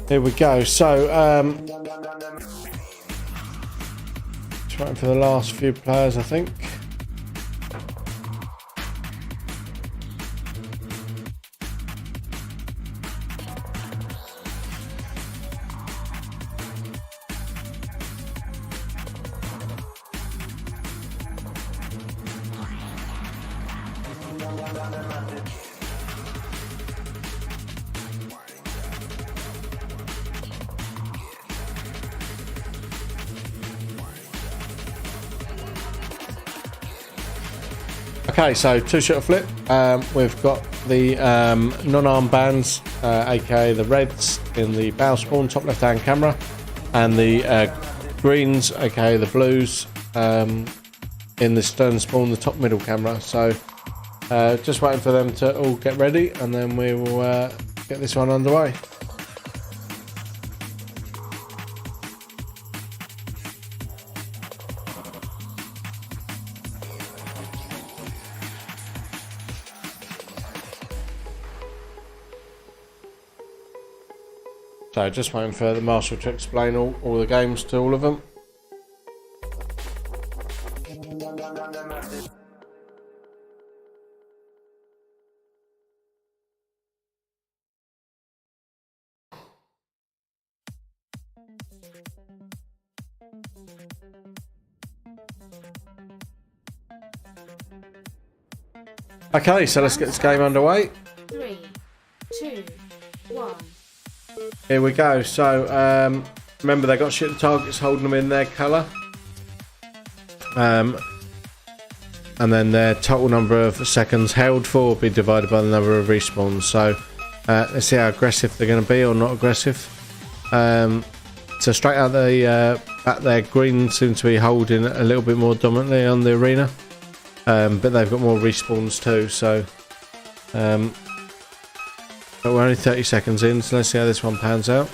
Here we go. So, just waiting for the last few players, I think. Okay, so two-shooter flip. We've got the non-arm bands, aka the reds, in the bow spawn, top left-hand camera, and the greens, aka the blues, in the stern spawn, the top middle camera. So just waiting for them to all get ready, and then we will get this one underway. So just waiting for the marshal to explain all the games to all of them. Okay, so let's get this game underway. 3, 2, 1. Here we go. So remember, they got shooting targets holding them in their colour, and then their total number of seconds held for will be divided by the number of respawns. So let's see how aggressive they're going to be or not aggressive. So straight out the back there, green seems to be holding a little bit more dominantly on the arena, but they've got more respawns too. So but we're only 30 seconds in, so let's see how this one pans out.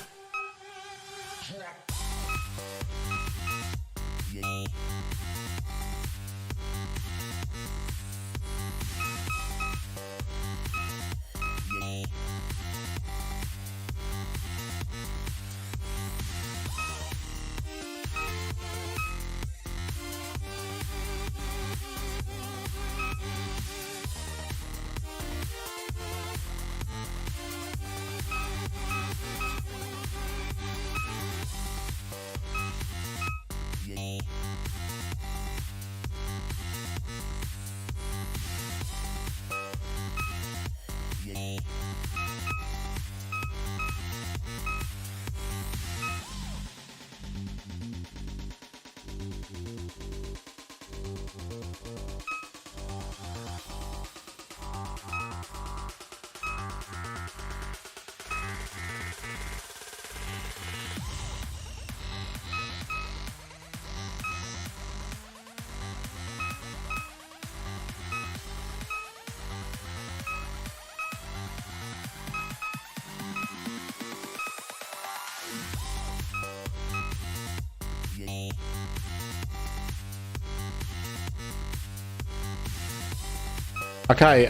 Okay,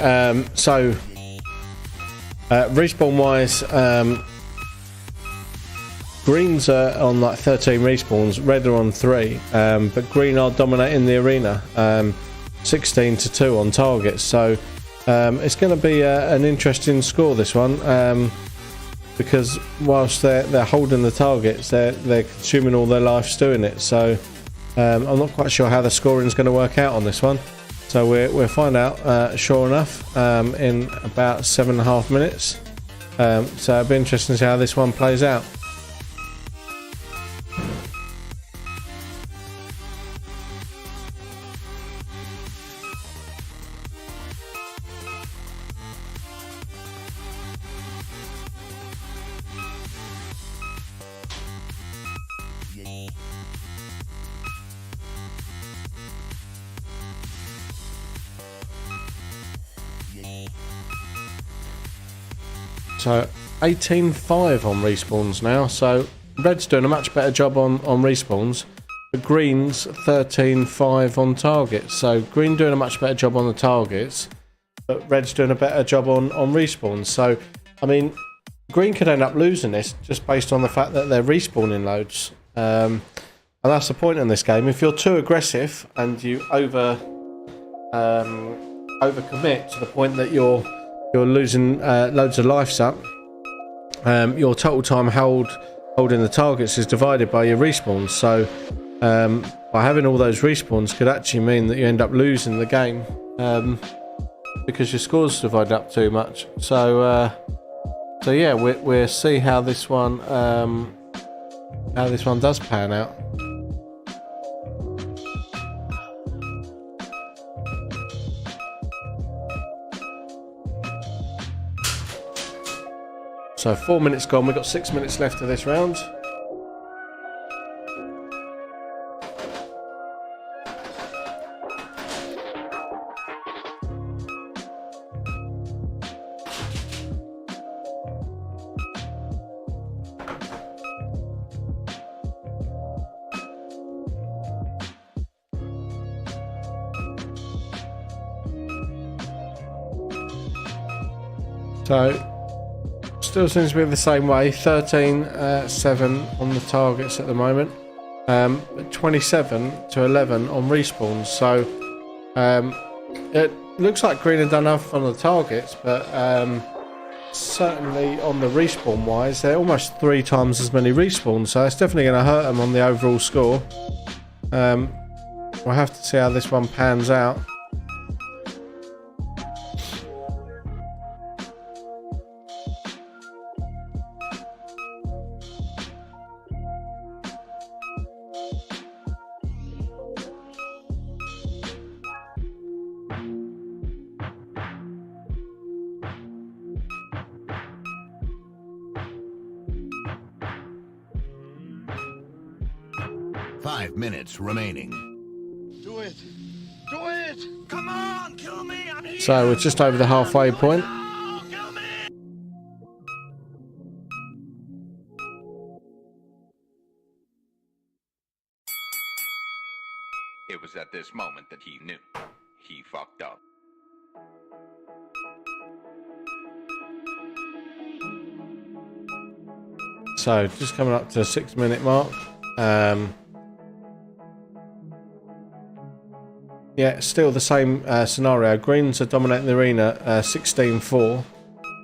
so respawn wise, greens are on like 13 respawns, red are on 3, but green are dominating the arena, 16 to 2 on targets. So it's going to be an interesting score, this one, because whilst they're holding the targets, they're consuming all their lives doing it. So I'm not quite sure how the scoring is going to work out on this one. So we'll find out, sure enough, in about 7.5 minutes. So it'll be interesting to see how this one plays out. So 18.5 on respawns now, so red's doing a much better job on respawns, but green's 13.5 on targets. So green doing a much better job on the targets, but red's doing a better job on respawns. So I mean, green could end up losing this just based on the fact that they're respawning loads, and that's the point in this game. If you're too aggressive and you overcommit to the point that you're losing loads of lives up, your total time holding the targets is divided by your respawns. So by having all those respawns could actually mean that you end up losing the game, because your scores divided up too much. So yeah, we'll see how this one does pan out. So 4 minutes gone. We've got 6 minutes left of this round. So, still seems to be the same way. 13-7 on the targets at the moment. 27 to 11 on respawns. So, it looks like green have done enough on the targets, but certainly on the respawn wise, they're almost 3 times as many respawns. So, it's definitely going to hurt them on the overall score. We'll have to see how this one pans out. Five minutes remaining. Do it! Do it! Come on, kill me! I'm here! So we're just over the halfway point. Oh, kill me! It was at this moment that he knew. He fucked up. So just coming up to the 6 minute mark. Yeah, still the same scenario. Greens are dominating the arena 16-4.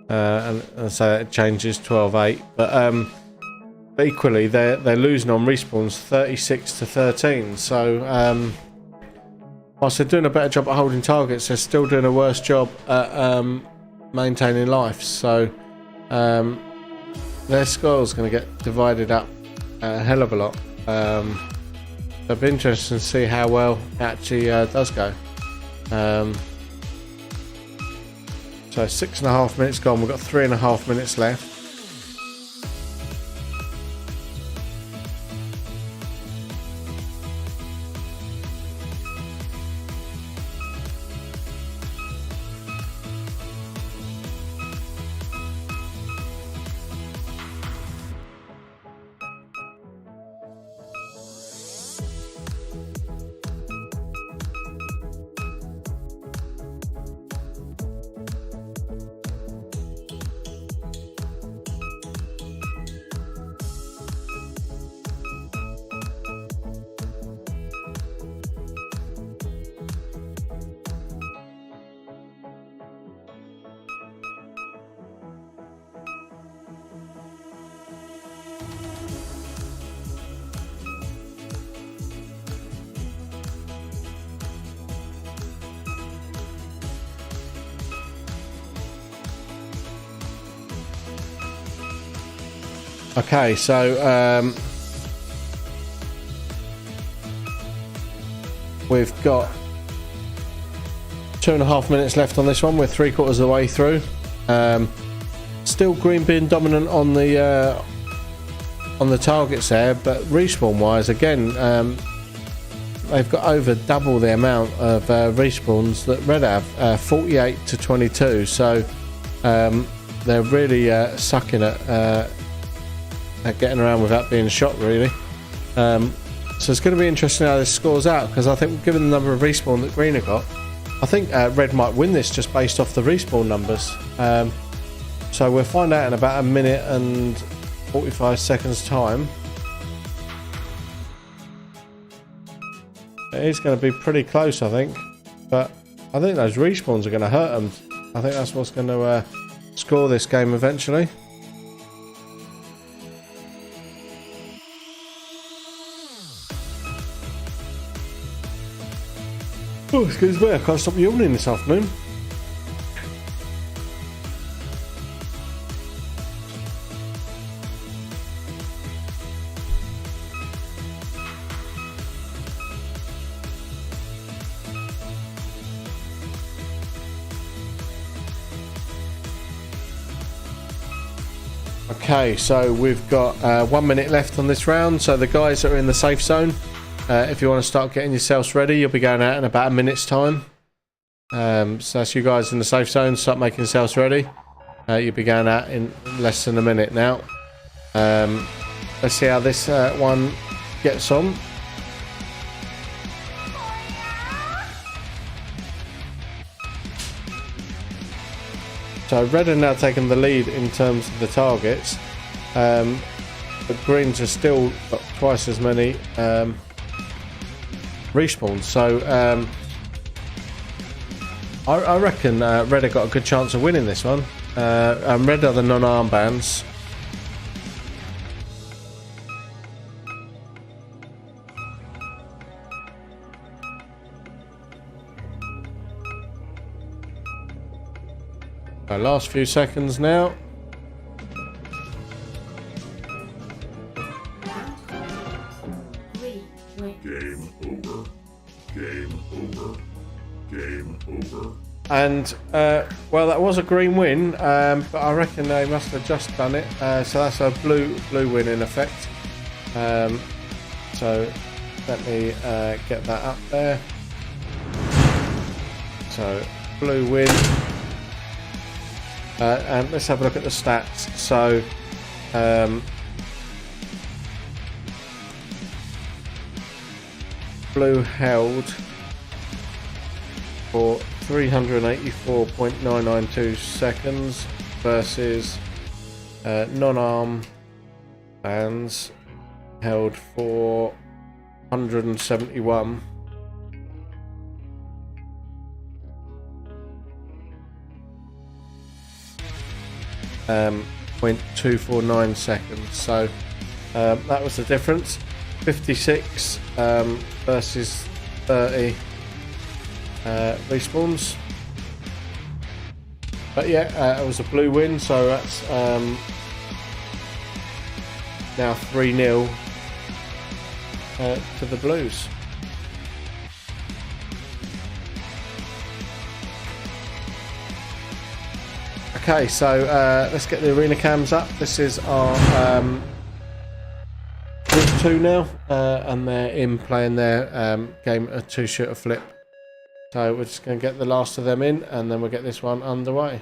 And so it changes 12-8. But equally, they're losing on respawns 36 to 13. So whilst they're doing a better job at holding targets, they're still doing a worse job at maintaining life. So their score is going to get divided up a hell of a lot. It'll be interesting to see how well it actually does go. So 6.5 minutes gone. We've got 3.5 minutes left. Okay, so we've got 2.5 minutes left on this one. We're 3/4 of the way through. Still green being dominant on the targets there, but respawn wise, again, they've got over double the amount of respawns that red have, 48 to 22. So they're really sucking at getting around without being shot, really. So it's going to be interesting how this scores out, because I think given the number of respawn that green have got, I think red might win this just based off the respawn numbers. So we'll find out in about 1 minute and 45 seconds time. It is going to be pretty close, I think, but I think those respawns are going to hurt them. I think that's what's going to score this game eventually. Oh, excuse me, I can't stop yawning this afternoon. Okay, so we've got 1 minute left on this round. So the guys that are in the safe zone, if you want to start getting yourselves ready, you'll be going out in about a minute's time. So that's you guys in the safe zone. Start making yourselves ready. You'll be going out in less than a minute now. Let's see how this one gets on. So red are now taking the lead in terms of the targets. But greens are still got twice as many respawns. So I reckon red have got a good chance of winning this one. Red are the non-armbands. Last few seconds now. Game over. Game over. Game over. And well, that was a green win, but I reckon they must have just done it. So that's a blue win in effect. So let me get that up there. So blue win. And let's have a look at the stats. So blue held for 384.992 seconds versus non-arm bands held for 171. .249 seconds. So that was the difference. 56 versus 30 respawns. But yeah, it was a blue win, so that's now 3-0 to the Blues. Okay, so let's get the arena cams up. This is our group 2 now, and they're in playing their game of 2-shooter flip. So we're just going to get the last of them in, and then we'll get this one underway.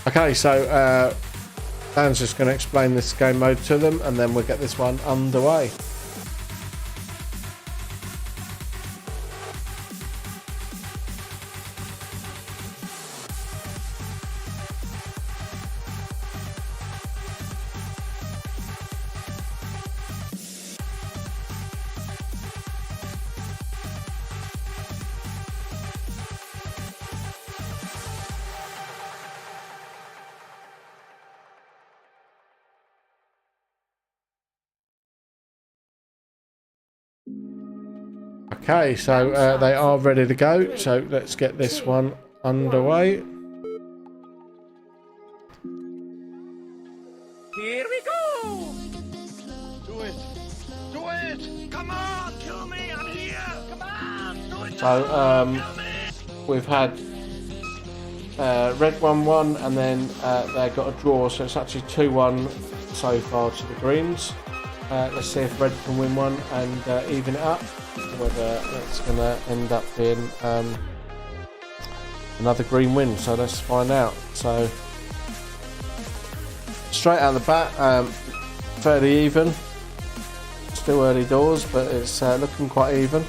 Okay, so Dan's just going to explain this game mode to them, and then we'll get this one underway. Okay, so they are ready to go, so let's get this one underway. Here we go! Do it! Do it! Come on, kill me! I'm here! Come on! Do it! So we've had red won one, and then they got a draw, so it's actually 2-1 so far to the greens. Let's see if red can win one and even it up, whether it's going to end up being another green win. So let's find out. So straight out the bat, fairly even. Still early doors, but it's looking quite even.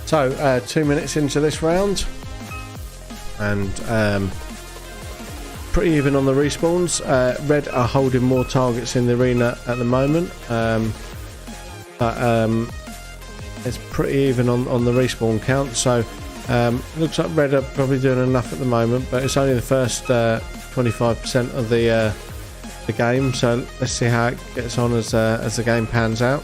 So 2 minutes into this round, and pretty even on the respawns. Red are holding more targets in the arena at the moment, but it's pretty even on the respawn count. So looks like red are probably doing enough at the moment, but it's only the first 25% of the game. So let's see how it gets on as the game pans out.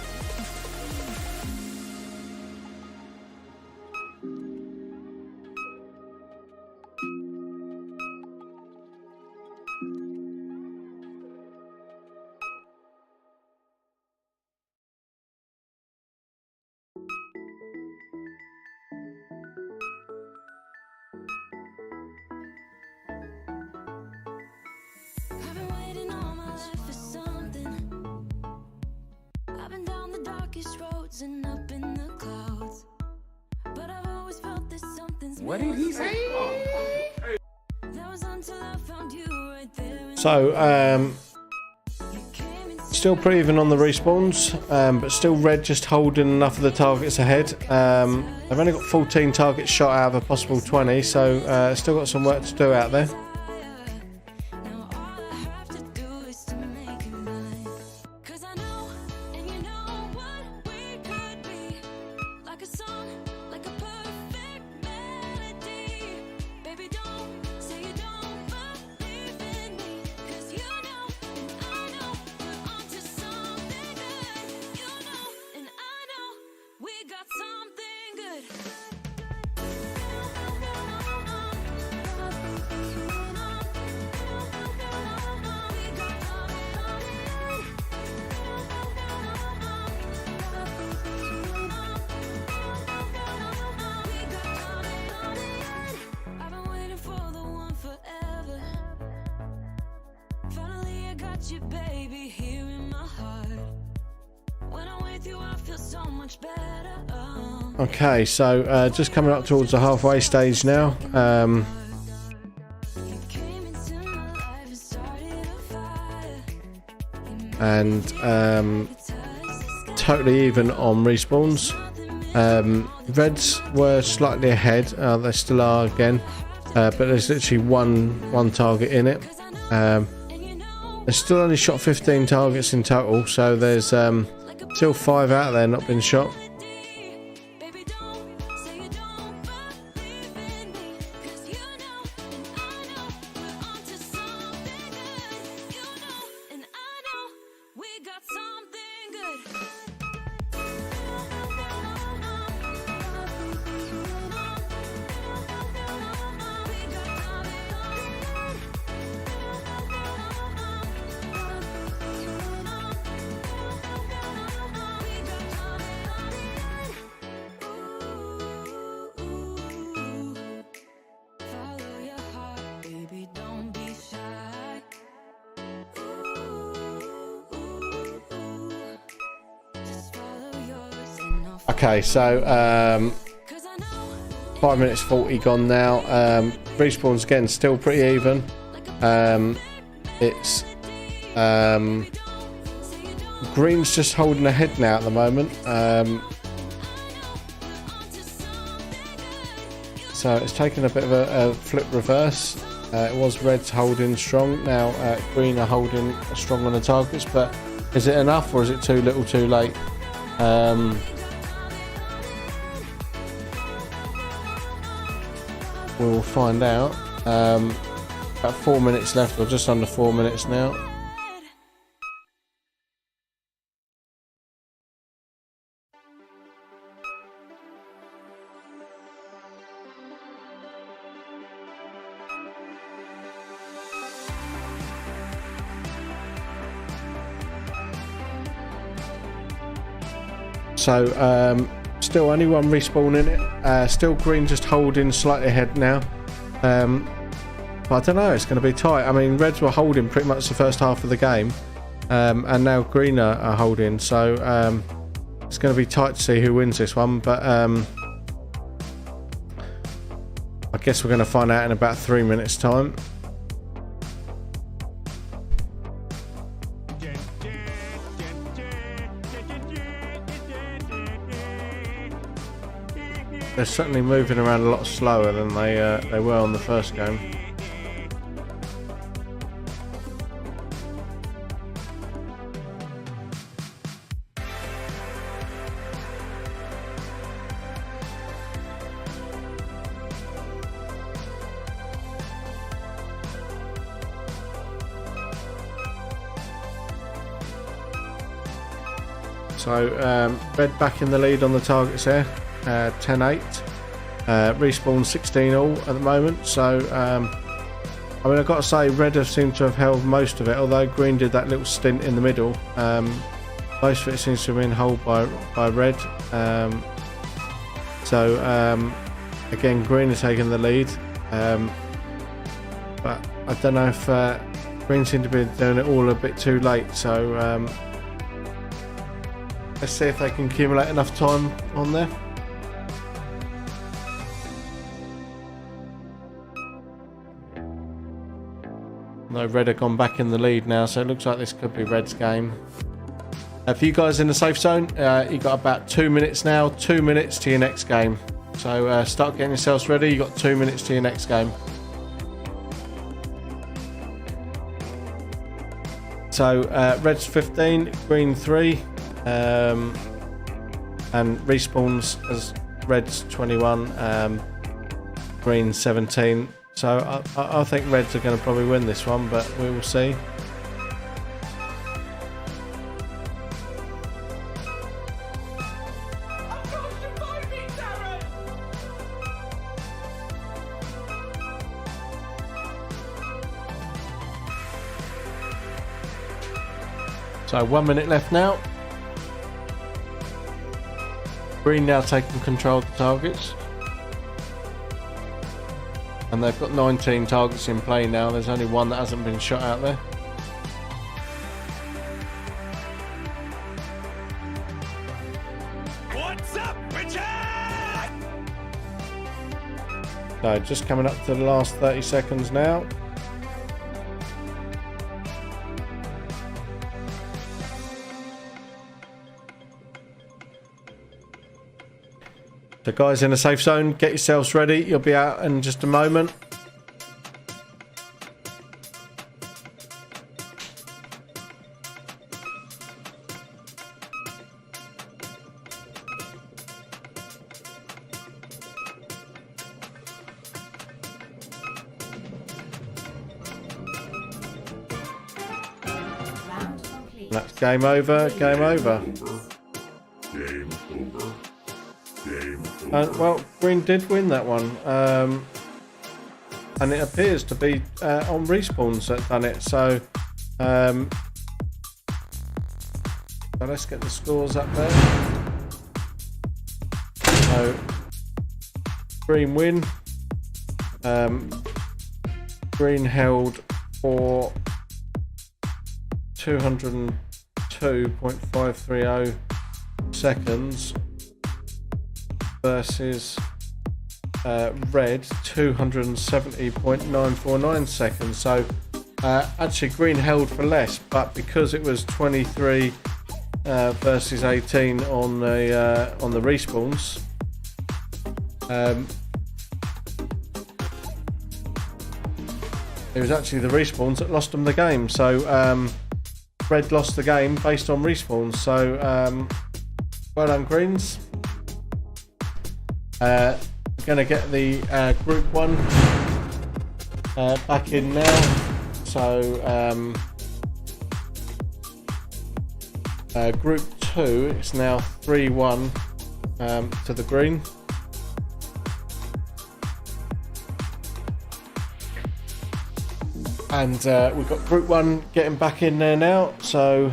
I've been waiting all my life for something. I've been down the darkest roads and up in the clouds, but I've always felt that something's What did he say? That was until I found you right there. So still pretty even on the respawns, but still red just holding enough of the targets ahead. They've only got 14 targets shot out of a possible 20, so still got some work to do out there. You, baby, here in my heart. When I'm with you, I feel so much better. Okay, so just coming up towards the halfway stage now. And totally even on respawns. Reds were slightly ahead. They still are again, but there's literally one target in it. There's still only shot 15 targets in total, so there's still 5 out there not been shot. Okay, so 5 minutes 40 gone now. Respawns again, still pretty even. It's green's just holding ahead now at the moment. So it's taken a bit of a flip reverse. It was red's holding strong. Now green are holding strong on the targets, but is it enough or is it too little too late? We'll find out. About 4 minutes left, or just under 4 minutes now. So still only one respawn in it. Still green just holding slightly ahead now. But I don't know, it's going to be tight. I mean, reds were holding pretty much the first half of the game, and now green are holding. So it's going to be tight to see who wins this one. But I guess we're going to find out in about 3 minutes' time. They're certainly moving around a lot slower than they were on the first game. So red back in the lead on the targets there. 10-8, respawn 16 all at the moment. So I mean, I've got to say red have seemed to have held most of it, although green did that little stint in the middle. Most of it seems to have been held by red. So again, green is taking the lead, but I don't know if green seem to be doing it all a bit too late. So let's see if they can accumulate enough time on there. No, red have gone back in the lead now, so it looks like this could be red's game. For you guys in the safe zone, you've got about 2 minutes now. 2 minutes to your next game. So start getting yourselves ready. You've got 2 minutes to your next game. So red's 15, green 3, and respawns as red's 21, green 17. So I think reds are going to probably win this one, but we will see. So 1 minute left now. Green now taking control of the targets. And they've got 19 targets in play now. There's only one that hasn't been shot out there. What's up, bitches? So just coming up to the last 30 seconds now. So guys in the safe zone, get yourselves ready. You'll be out in just a moment. Round complete. That's game over, game over. Game over. Game over. Well, green did win that one. And it appears to be on respawns that done it. So, so let's get the scores up there. So green win. Green held for 202.530 seconds. versus red 270.949 seconds. So actually green held for less, but because it was 23 versus 18 on the respawns, it was actually the respawns that lost them the game. So red lost the game based on respawns. So well done, greens. We're going to get the group 1 back in now. So group 2, it's now 3-1 to the green. And we've got group 1 getting back in there now. So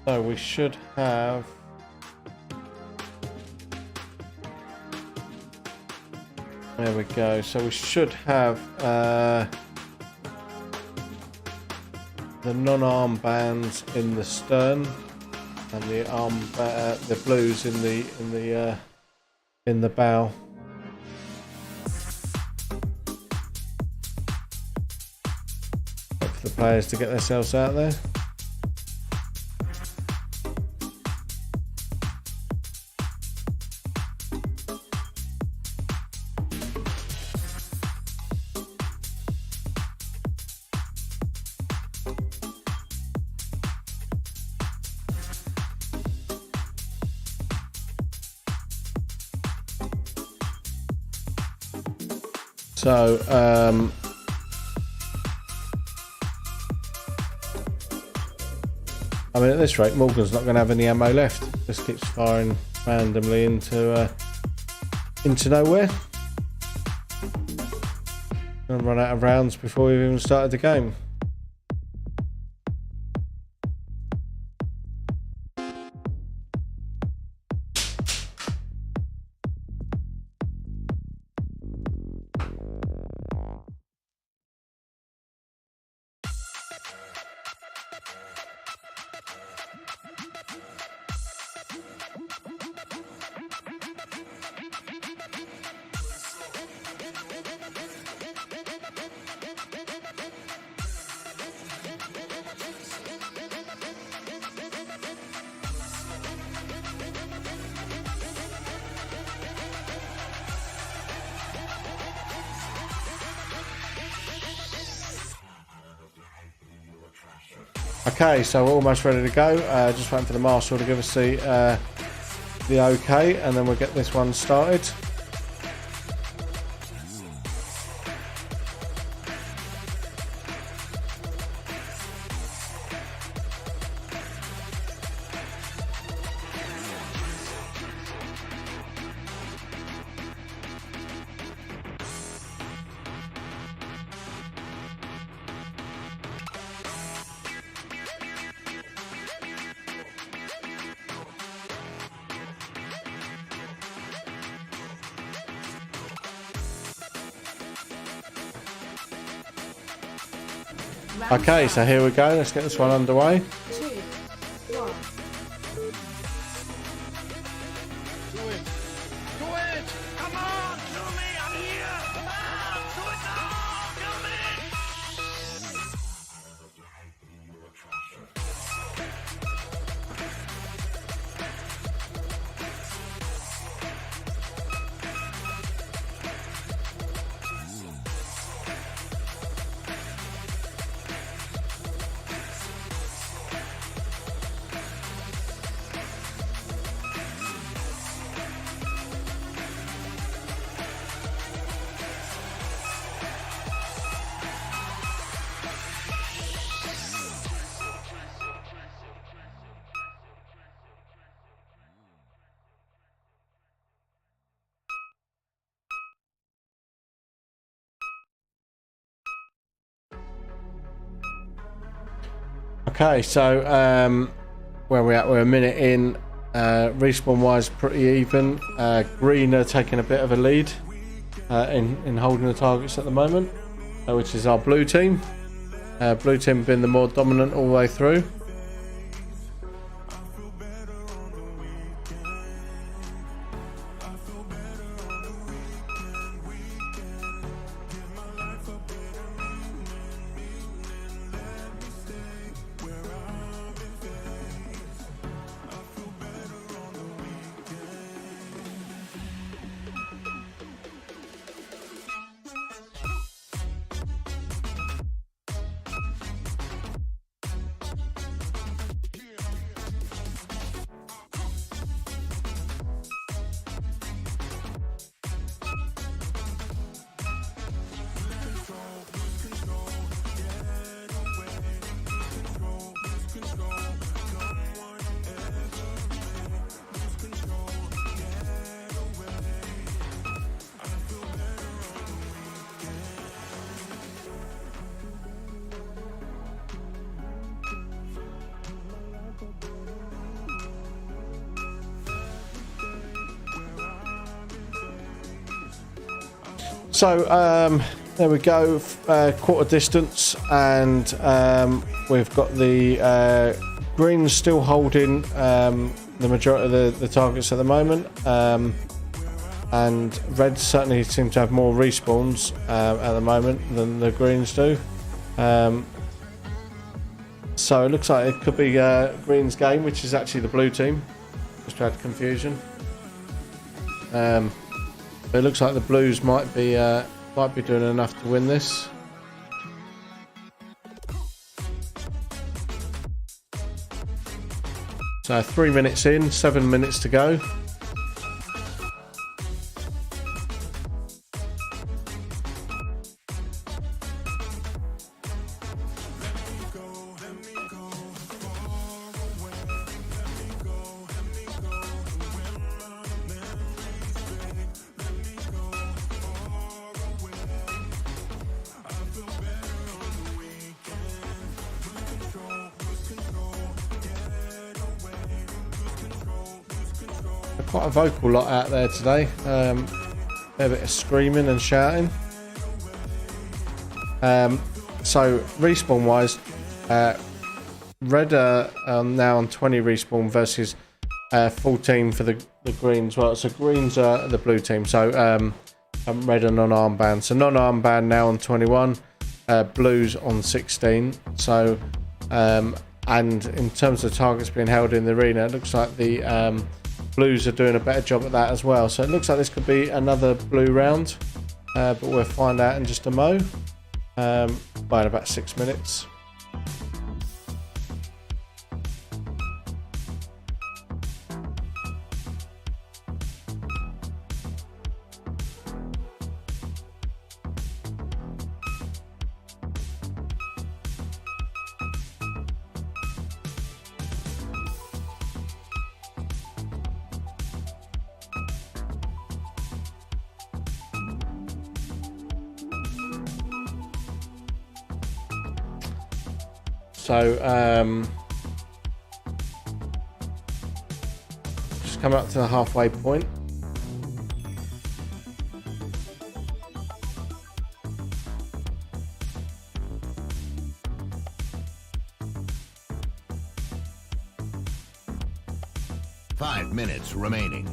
we should have there we go. So we should have the non-arm bands in the stern and the the blues in the bow. Wait for the players to get themselves out there. So I mean, at this rate, Morgan's not going to have any ammo left. Just keeps firing randomly into nowhere. Gonna run out of rounds before we've even started the game. Okay, so we're almost ready to go. Just waiting for the marshal to give us the okay, and then we'll get this one started. Okay, so here we go. Let's get this one underway. 2, 1. Come on, kill me, I'm here! Come on, do it now, kill me! Okay, so where are we at? We're a minute in. Respawn wise, pretty even. Green are taking a bit of a lead in holding the targets at the moment. which is our blue team. Blue team been the more dominant all the way through. So there we go, quarter distance, and we've got the greens still holding the majority of the targets at the moment, and reds certainly seem to have more respawns at the moment than the greens do. So it looks like it could be green's game, which is actually the blue team. Just to add confusion. It looks like the blues might be doing enough to win this. So 3 minutes in, 7 minutes to go. Quite a vocal lot out there today. A bit of screaming and shouting. So respawn wise, red are now on 20 respawn versus full team for the greens. Well, so greens are the blue team. So red are non-armband. So non-armband now on 21, blues on 16. So and in terms of targets being held in the arena, it looks like the blues are doing a better job at that as well. So it looks like this could be another blue round, but we'll find out in just a mo. By in about 6 minutes. So just come up to the halfway point. Five minutes remaining.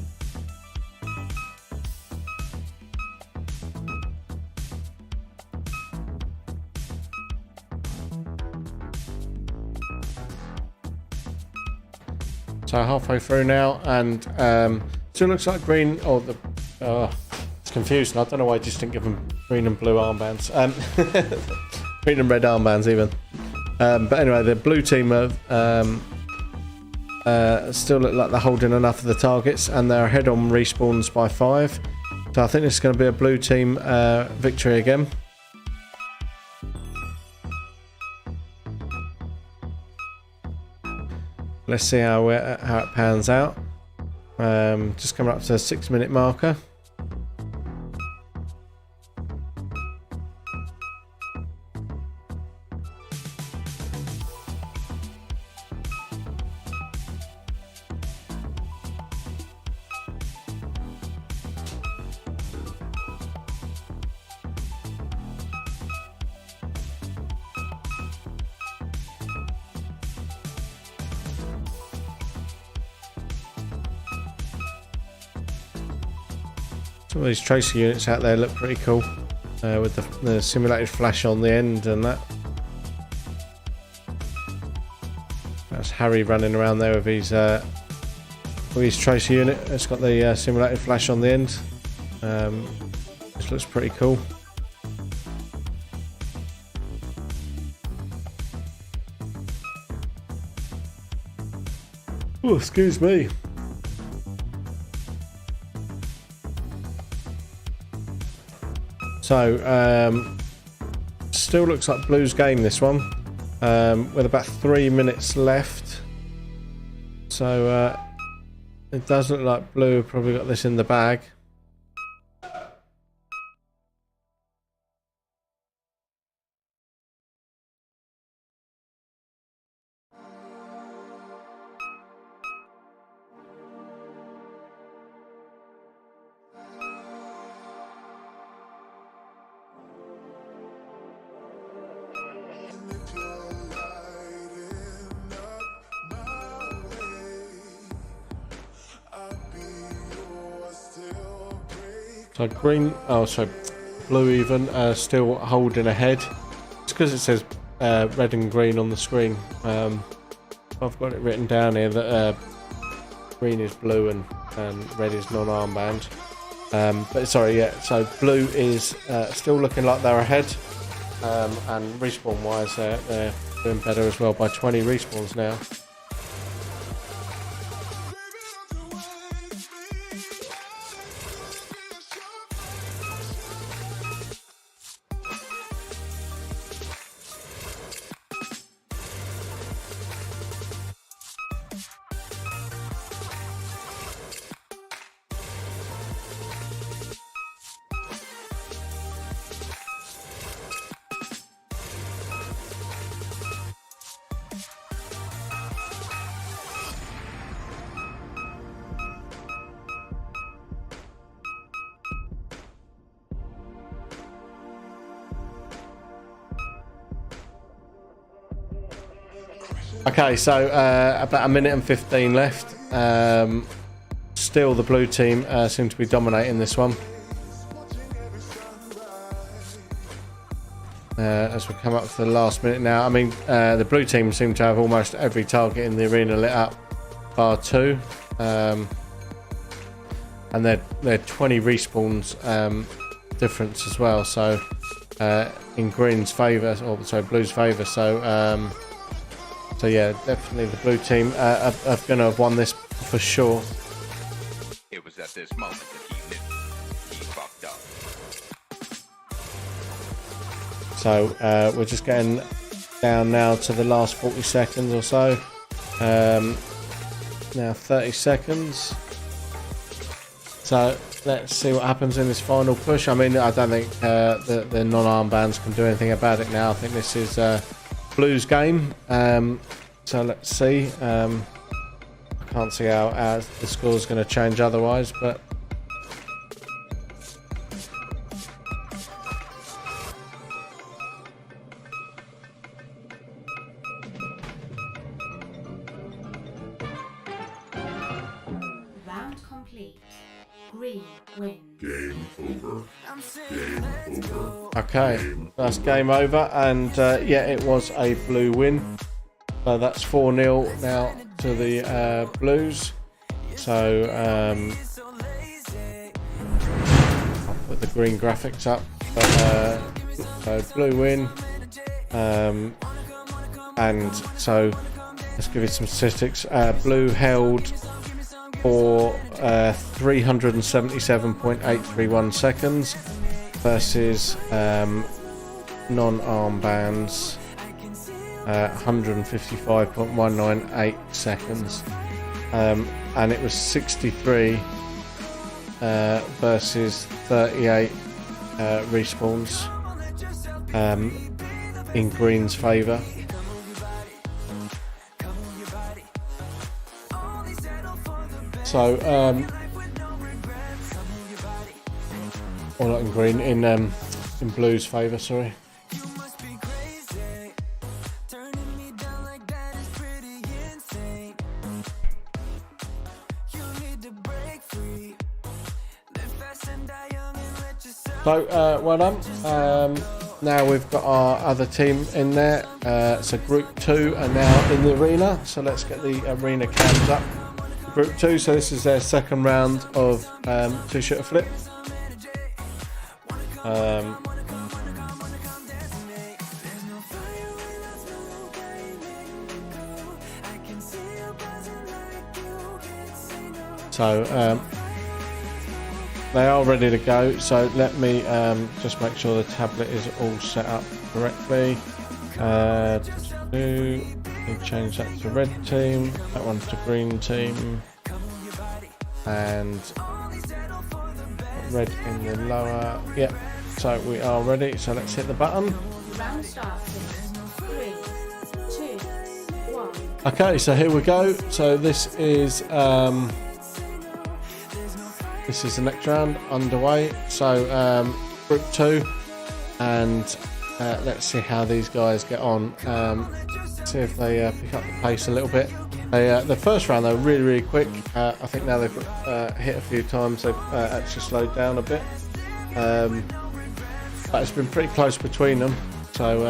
So halfway through now, and still looks like green. Oh, it's confusing. I don't know why I just didn't give them green and blue armbands. Green and red armbands even. But anyway, the blue team are still look like they're holding enough of the targets, and they're ahead on respawns by 5. So I think this is going to be a blue team victory again. Let's see how it pans out. Just coming up to the 6-minute marker. Some of these tracer units out there look pretty cool with the simulated flash on the end and that. That's Harry running around there with his tracer unit. It's got the simulated flash on the end. This looks pretty cool. Oh, excuse me. So, still looks like Blue's game, this one, with about 3 minutes left. So, it does look like Blue have probably got this in the bag. So green, oh sorry, Blue even still holding ahead. It's because it says red and green on the screen. I've got it written down here that green is Blue and red is non-armband. But sorry, yeah. So Blue is still looking like they're ahead, and respawn wise, they're doing better as well by 20 respawns now. Okay, so about 1 minute and 15 left. Still the Blue team seem to be dominating this one. As we come up to the last minute now. I mean, the Blue team seem to have almost every target in the arena lit up, bar 2. And they're 20 respawns difference as well. So in Green's favour, or sorry, Blue's favour. So yeah, definitely the Blue team are going to have won this for sure. It was at this moment that he knew he fucked up. So we're just getting down now to the last 40 seconds or so. Now 30 seconds. So let's see what happens in this final push. I mean, I don't think the non-armbands can do anything about it now. I think this is Blue's game. So let's see. I can't see how the score is going to change otherwise, but Round complete. Green win. Game over. Game over. okay, that's game over, and yeah, it was a Blue win. So that's 4-0 now to the Blues. So I'll put the green graphics up. But, so Blue win, and so let's give you some statistics. Blue held for 377.831 seconds versus non-armbands 155.198 seconds, and it was 63 versus 38 respawns in Green's favour. So or not in Green, in Blue's favour, sorry. And I So well done. Now we've got our other team in there. So Group 2 are now in the arena. So let's get the arena cams up. Group 2, so this is their second round of two-shooter flip. So they are ready to go, so let me just make sure the tablet is all set up correctly. Change that to red team, that one's to green team, and red in the lower. Yep, so we are ready, so let's hit the button. Round starts in 3, 2, 1. Okay, so here we go. So this is the next round underway. So Group 2, and let's see how these guys get on. See if they pick up the pace a little bit. The first round they were really quick. I think now they've hit a few times, they've actually slowed down a bit. But it's been pretty close between them. So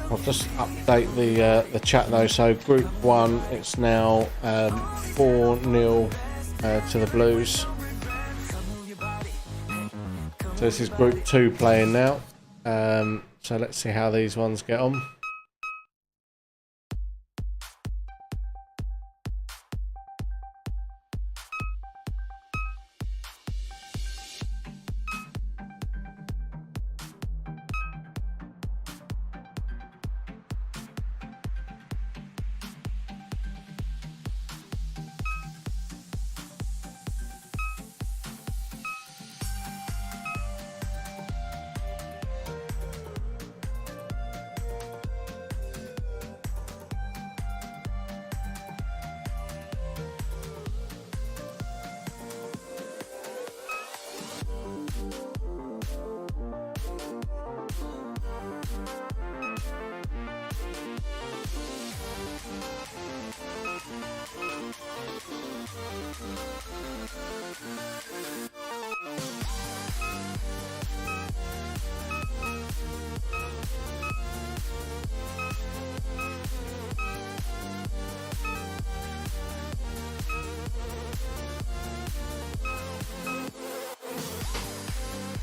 I'll just update the chat though. So Group 1, it's now 4-0 to the Blues. So this is Group 2 playing now. So let's see how these ones get on.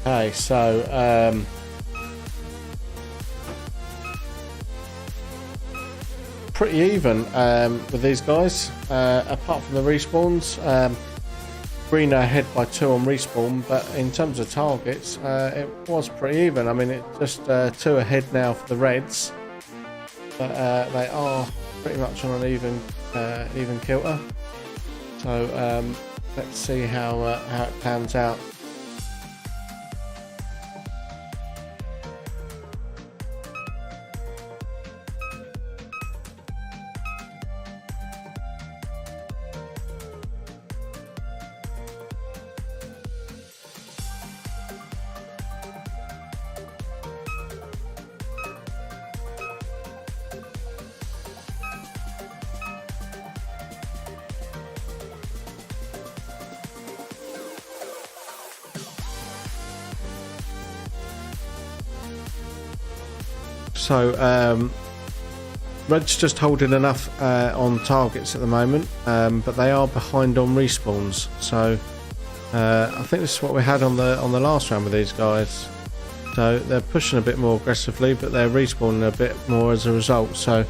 Okay, so pretty even with these guys, apart from the respawns. Green are ahead by 2 on respawn, but in terms of targets, it was pretty even. I mean, it's just 2 ahead now for the Reds, but they are pretty much on an even kilter. So let's see how it pans out. So Red's just holding enough on targets at the moment, but they are behind on respawns. So I think this is what we had on the last round with these guys. So they're pushing a bit more aggressively, but they're respawning a bit more as a result. So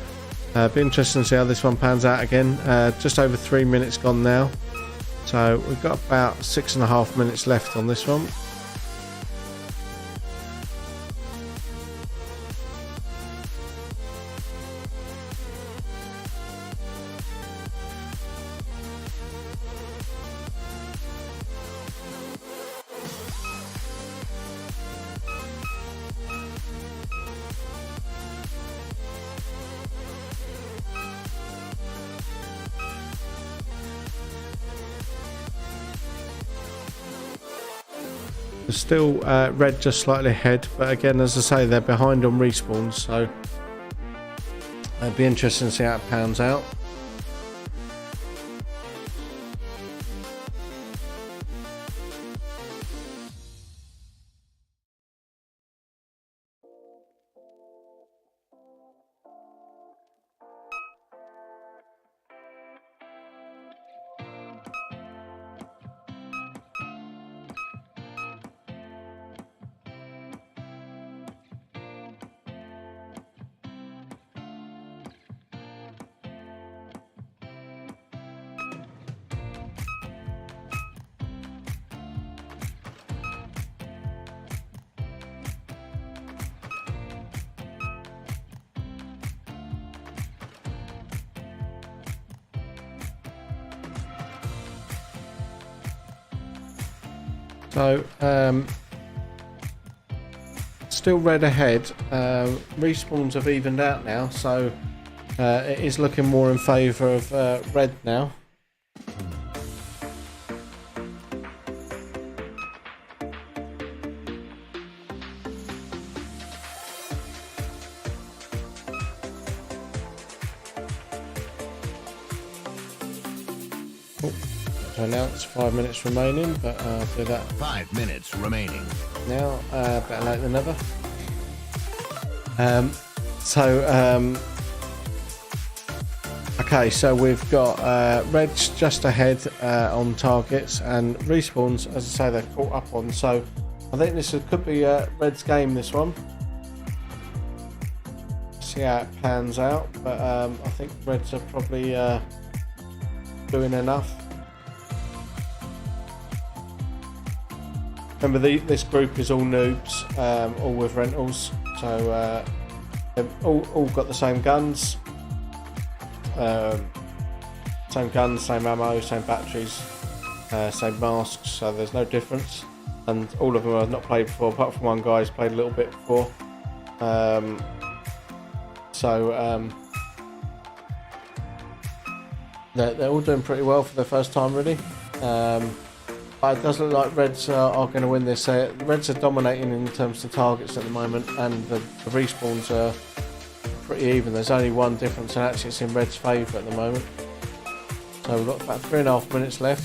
be interesting to see how this one pans out again. Just over 3 minutes gone now. So we've got about 6.5 minutes left on this one. Still Red just slightly ahead, but again, as I say, they're behind on respawns, so it'd be interesting to see how it pans out. So, still red ahead. Respawns have evened out now, so it is looking more in favour of red now. To announce 5 minutes remaining, but I'll do that 5 minutes remaining. now. Better late than never. Okay, so we've got reds just ahead on targets, and respawns, as I say, they're caught up on. So I think this could be red's game, this one. See how it pans out, but I think reds are probably doing enough. Remember, this group is all noobs, all with rentals, so they've all got the same guns, same ammo, same batteries, same masks, so there's no difference. And all of them have not played before, apart from one guy who's played a little bit before. They're all doing pretty well for their first time, really. But it does look like reds are going to win this. Reds are dominating in terms of targets at the moment, and the respawns are pretty even. There's only one difference, and actually it's in red's favour at the moment. So we've got about 3.5 minutes left.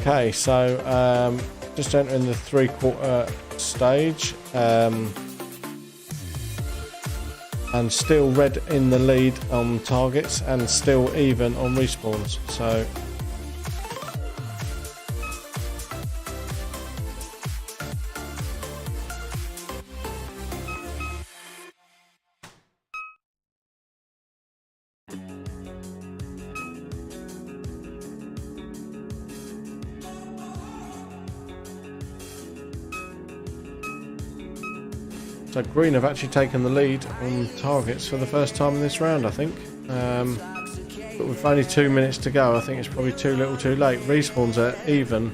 Okay, so just entering the 3/4 stage, and still red in the lead on targets, and still even on respawns. So So green have actually taken the lead on targets for the first time in this round, I think. But with only 2 minutes to go, I think it's probably too little too late. Respawns are even.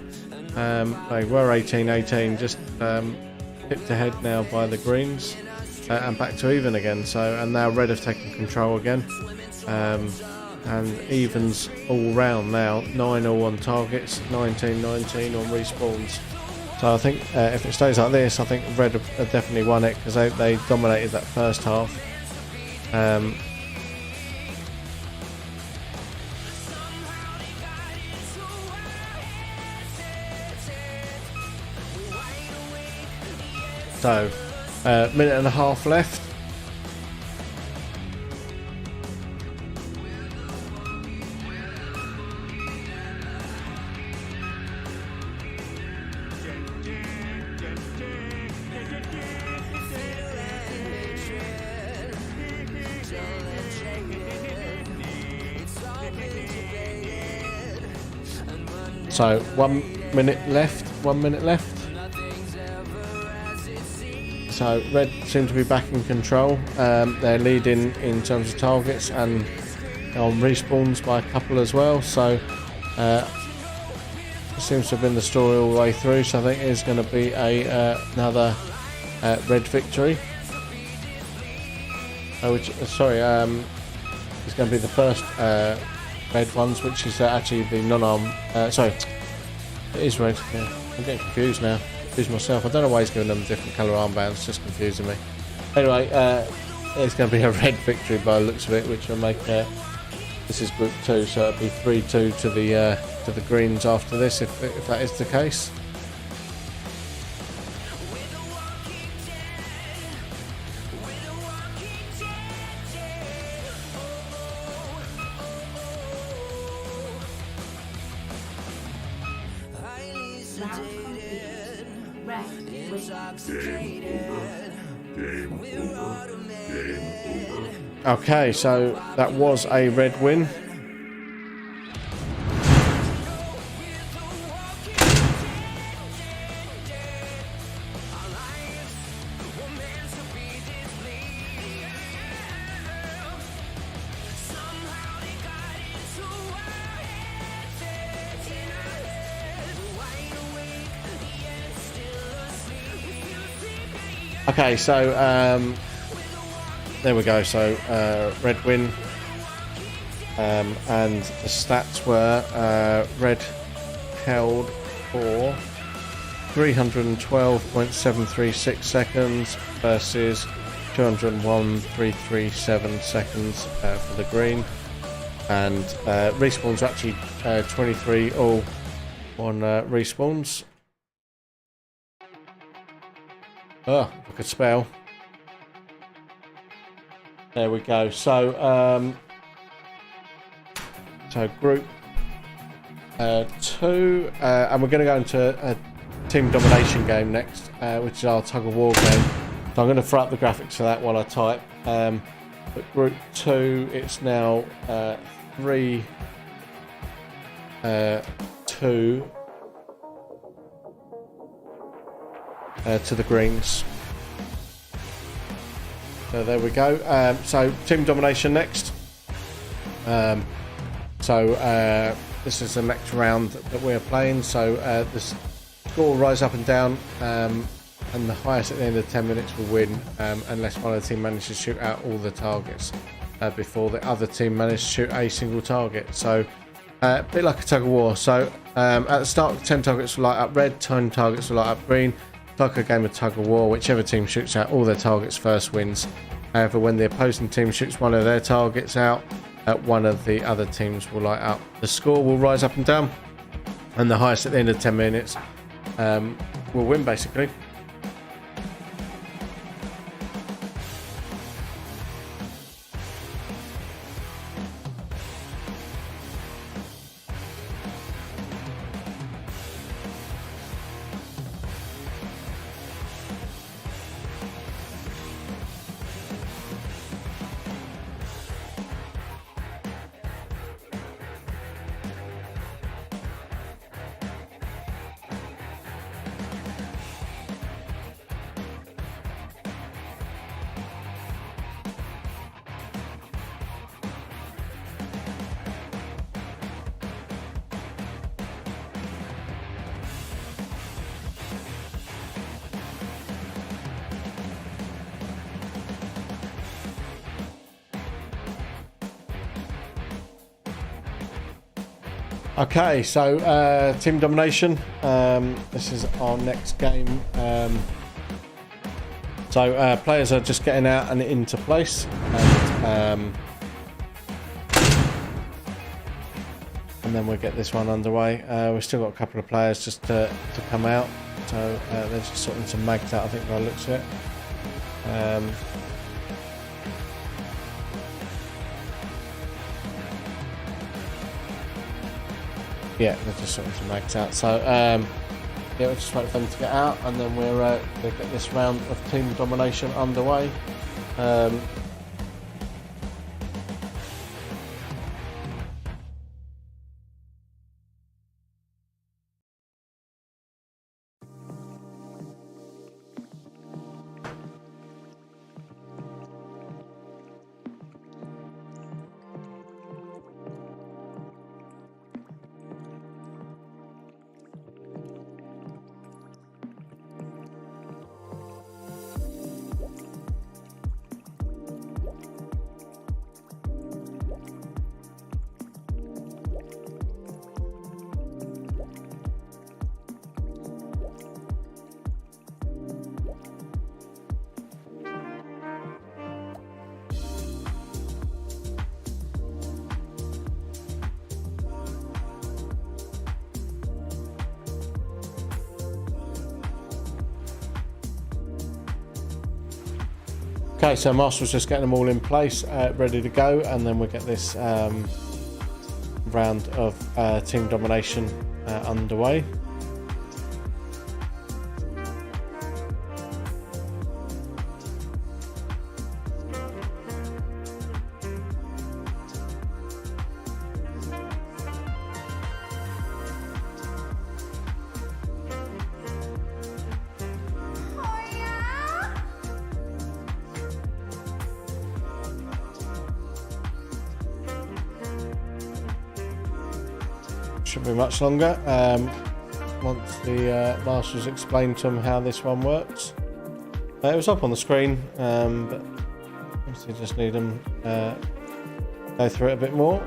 They were 18-18, just tipped ahead now by the greens, and back to even again. So, and now red have taken control again. And evens all round now. 9 all on targets, 19-19 on respawns. So I think if it stays like this, I think red have definitely won it, because they dominated that first half. So, minute and a half left. So 1 minute left. 1 minute left. So red seem to be back in control. They're leading in terms of targets and on respawns by a couple as well. So it seems to have been the story all the way through. So I think it's going to be another red victory. It's going to be the first red ones, which is actually the non-arm. Sorry, it is red. Yeah, I'm getting confused now. Confused myself. I don't know why he's giving them different colour armbands. It's just confusing me. Anyway, it's going to be a red victory by the looks of it, which will make. This is group 2, so it'll be 3-2 to the greens after this, if that is the case. Round complete. Red wins. Game over. Game over. Okay, so that was a red win. Okay, so there we go. So red win, and the stats were red held for 312.736 seconds versus 201.337 seconds for the green, and respawns are actually 23 all on respawns. Oh, if I could spell. There we go. So, group 2, and we're going to go into a team domination game next, which is our tug of war game. So I'm going to throw up the graphics for that while I type. But group 2, it's now 3-2. To the greens. So there we go. So team domination next. This is the next round that we're playing. So the score will rise up and down, and the highest at the end of 10 minutes will win, unless one of the team manages to shoot out all the targets before the other team manages to shoot a single target. So a bit like a tug of war. So at the start, 10 targets will light up red, 10 targets will light up green. Like a game of tug of war, whichever team shoots out all their targets first wins. However, when the opposing team shoots one of their targets out, one of the other teams will light up. The score will rise up and down, and the highest at the end of 10 minutes will win, basically. Okay, so team domination. This is our next game. Players are just getting out and into place, and then we'll get this one underway. We've still got a couple of players just to come out, so they're just sorting some mags out, I think, by the looks of it. Yeah, they're just sorting some mags out. So, yeah, we'll just wait for them to get out, and then we're going to get this round of team domination underway. Okay, so Marshall's just getting them all in place, ready to go, and then we'll get this round of team domination underway. shouldn't be much longer. Once the marshals explained to them how this one works. It was up on the screen, but obviously just need them go through it a bit more.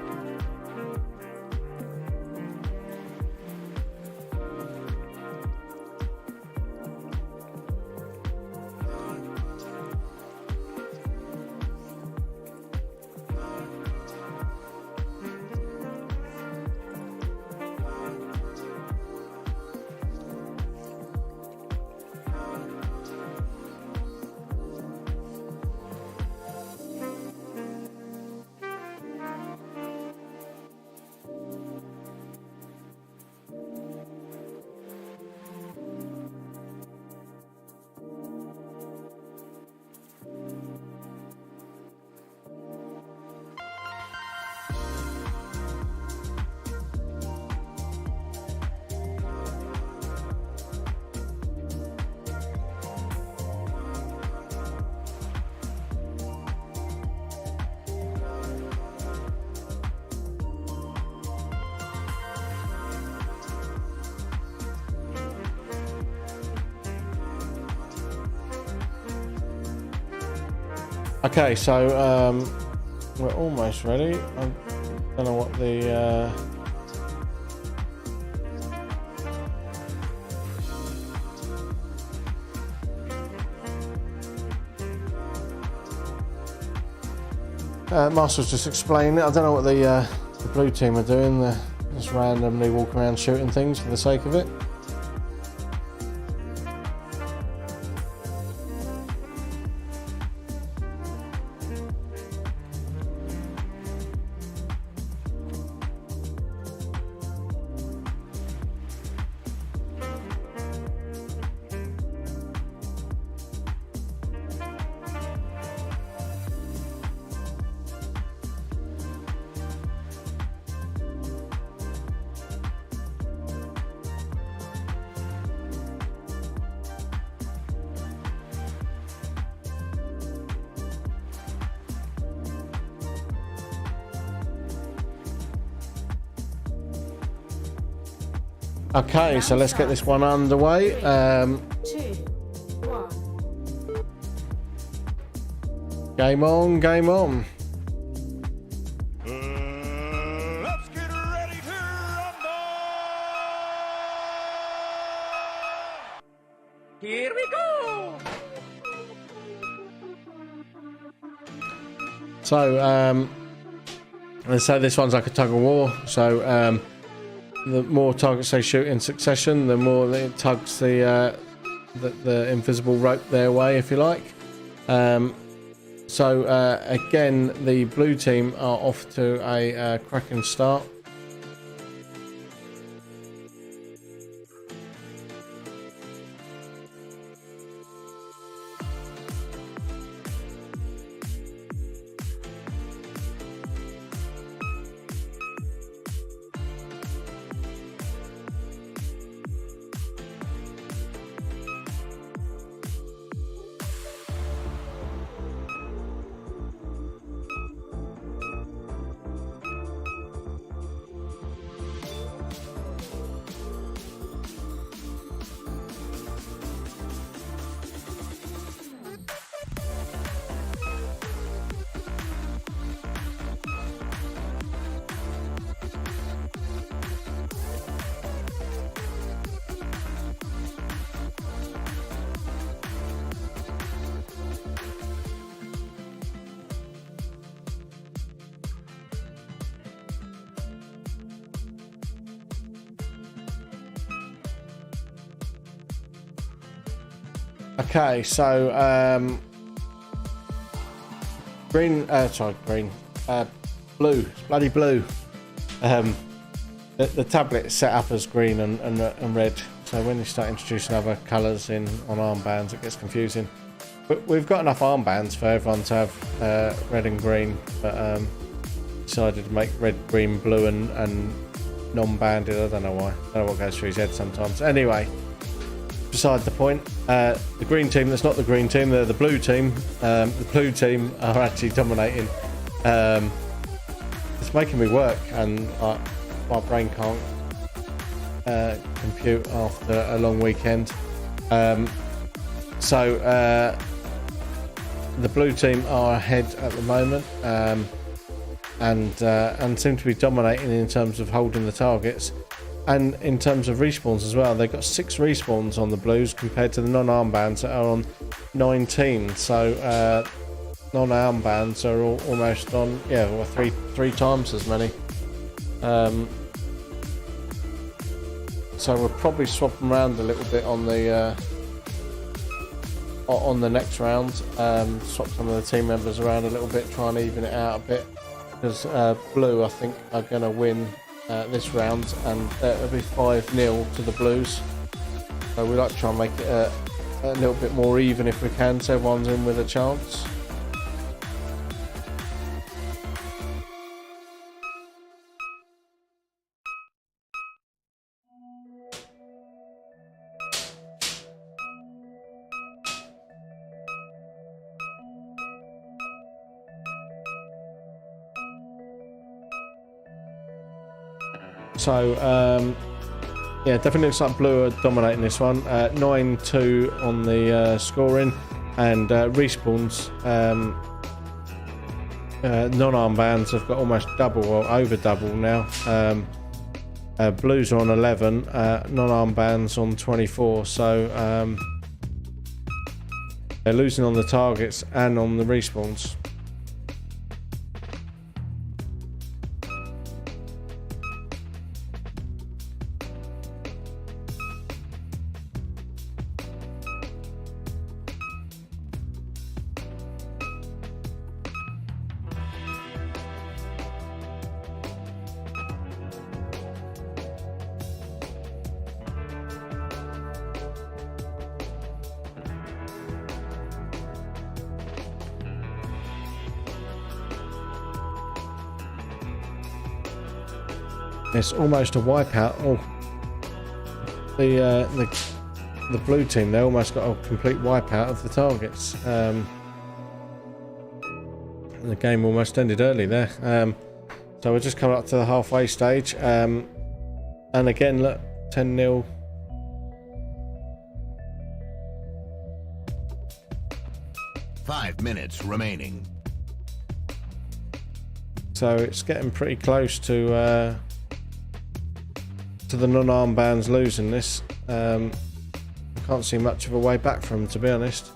Okay, so we're almost ready. I don't know what the Master's just explained it. I don't know what the blue team are doing. They're just randomly walking around shooting things for the sake of it. Okay, so let's get this one underway. 2, 1. Game on, game on. Let's get ready to rumble! Here we go! So, let's say this one's like a tug of war. So, the more targets they shoot in succession, the more it tugs the invisible rope their way, if you like. So again, the blue team are off to a cracking start. Okay, so blue, it's bloody blue. The tablet is set up as green and red, so when you start introducing other colours in on armbands, it gets confusing. But we've got enough armbands for everyone to have red and green, but decided to make red, green, blue and non-banded. I don't know why. I don't know what goes through his head sometimes. Anyway, beside the point, the green team, that's not the green team, they're the blue team. The blue team are actually dominating. It's making me work, and my brain can't compute after a long weekend. So the blue team are ahead at the moment, and seem to be dominating in terms of holding the targets, and in terms of respawns as well. They've got 6 respawns on the blues compared to the non-armbands that are on 19. So non-armbands are almost on three times as many. So we'll probably swap them around a little bit on the next round. Swap some of the team members around a little bit, try and even it out a bit, because blue I think are going to win this round, and it'll be 5-0 to the blues. So we like to try and make it a little bit more even if we can, so everyone's in with a chance. So yeah, definitely looks like blue are dominating this one. 9-2 on the scoring, and respawns. Non-armbands have got almost double or over double now. Blues are on 11, non-armbands on 24. So they're losing on the targets and on the respawns. It's almost a wipeout. Oh, the blue team, they almost got a complete wipeout of the targets. The game almost ended early there. So we're just coming up to the halfway stage. And again, look, 10-0. Five minutes remaining. So it's getting pretty close to the non-armbands losing this. I can't see much of a way back from them, to be honest.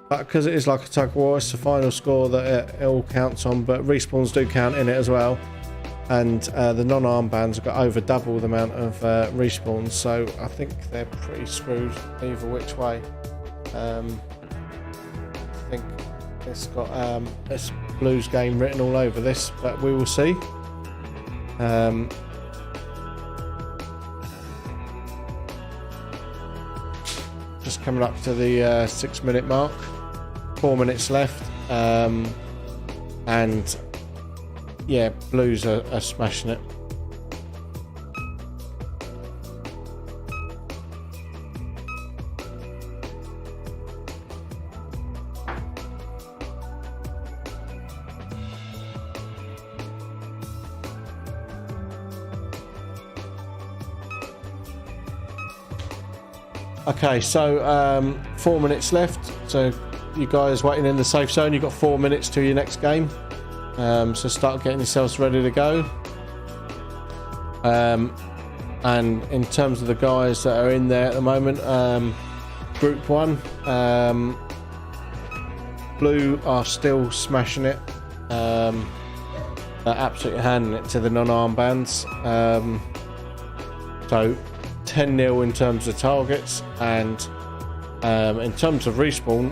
But because it is like a tug of war, it's the final score that it all counts on, but respawns do count in it as well. And the non-armbands have got over double the amount of respawns, so I think they're pretty screwed either which way. I think it's got this Blues game written all over this, but we will see. Just coming up to the 6-minute mark, 4 minutes left, and yeah, Blues are smashing it. Okay, so 4 minutes left. So you guys waiting in the safe zone, you've got 4 minutes to your next game. So start getting yourselves ready to go. And in terms of the guys that are in there at the moment, Group 1, Blue are still smashing it. They're absolutely handing it to the non-armbands. So 10-0 in terms of targets, and in terms of respawn,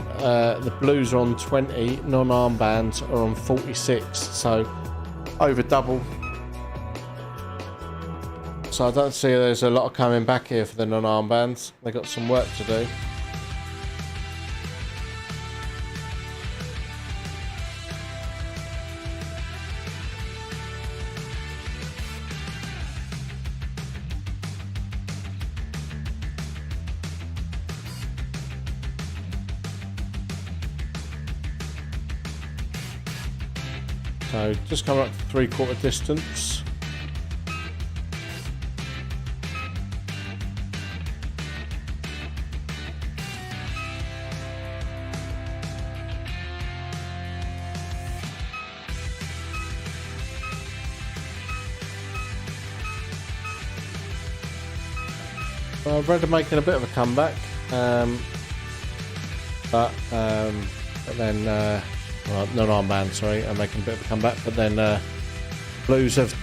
the Blues are on 20, non-armbands are on 46, so over double. So I don't see there's a lot of coming back here for the non-armbands. They've got some work to do. So just coming up to 3/4 distance. Well, Red are making a bit of a comeback, but then well, non-armband, sorry, are making a bit of a comeback, but then Blues have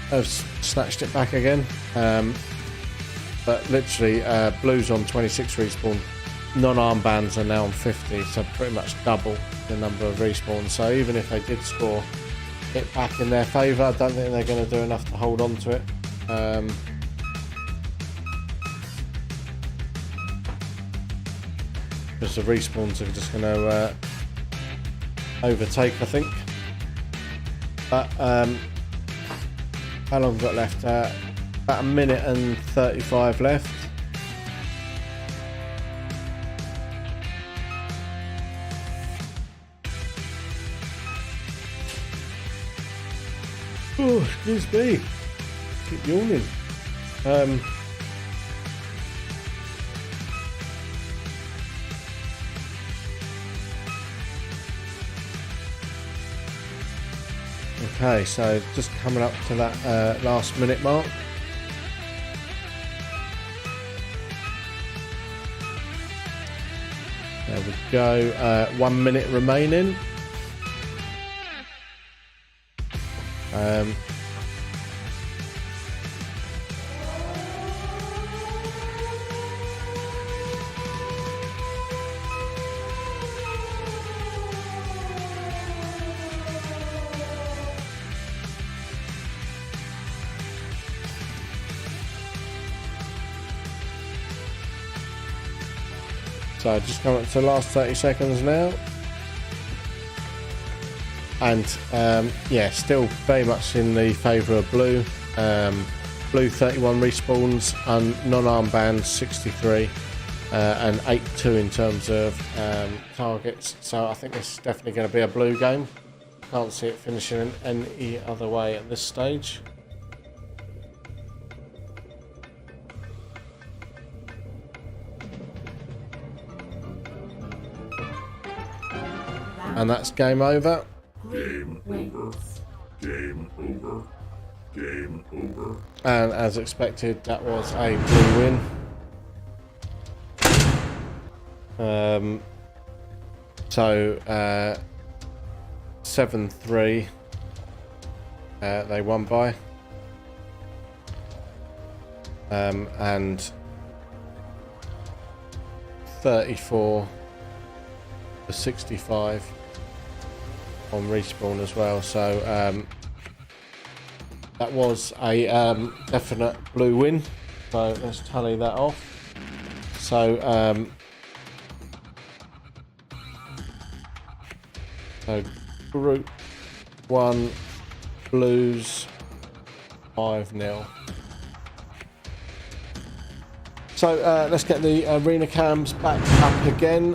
snatched it back again. But literally, Blues on 26 respawn, non-armbands are now on 50, so pretty much double the number of respawns. So even if they did score it back in their favour, I don't think they're going to do enough to hold on to it. Because the respawns are just going to overtake, I think. But how long have we got left? About 1 minute and 35 left. Oh, excuse me. Keep yawning. Okay, so just coming up to that last minute mark. There we go. 1 minute remaining. So just coming up to the last 30 seconds now. And yeah, still very much in the favour of Blue. Blue 31 respawns, non-armbands 63, and 8-2 in terms of targets. So I think this is definitely going to be a Blue game. Can't see it finishing any other way at this stage. And that's game over. Green wins. Game over. Game over. And as expected, that was a Blue win. So 7-3 they won by. And 34-65 on respawn as well. So that was a definite Blue win. So let's tally that off. So group 1 Blues 5-0. So let's get the arena cams back up again.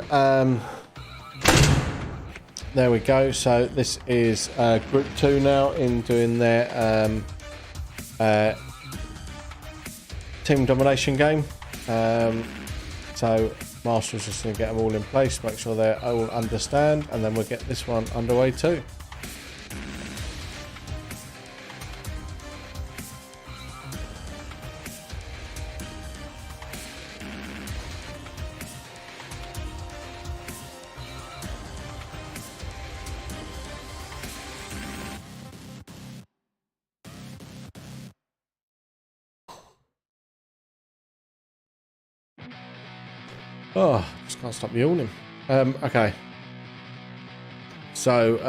There we go. So this is group 2 now in doing their team domination game. So Marshall's just going to get them all in place, make sure they all understand, and then we'll get this one underway too. Oh, just can't stop yawning. Okay. So,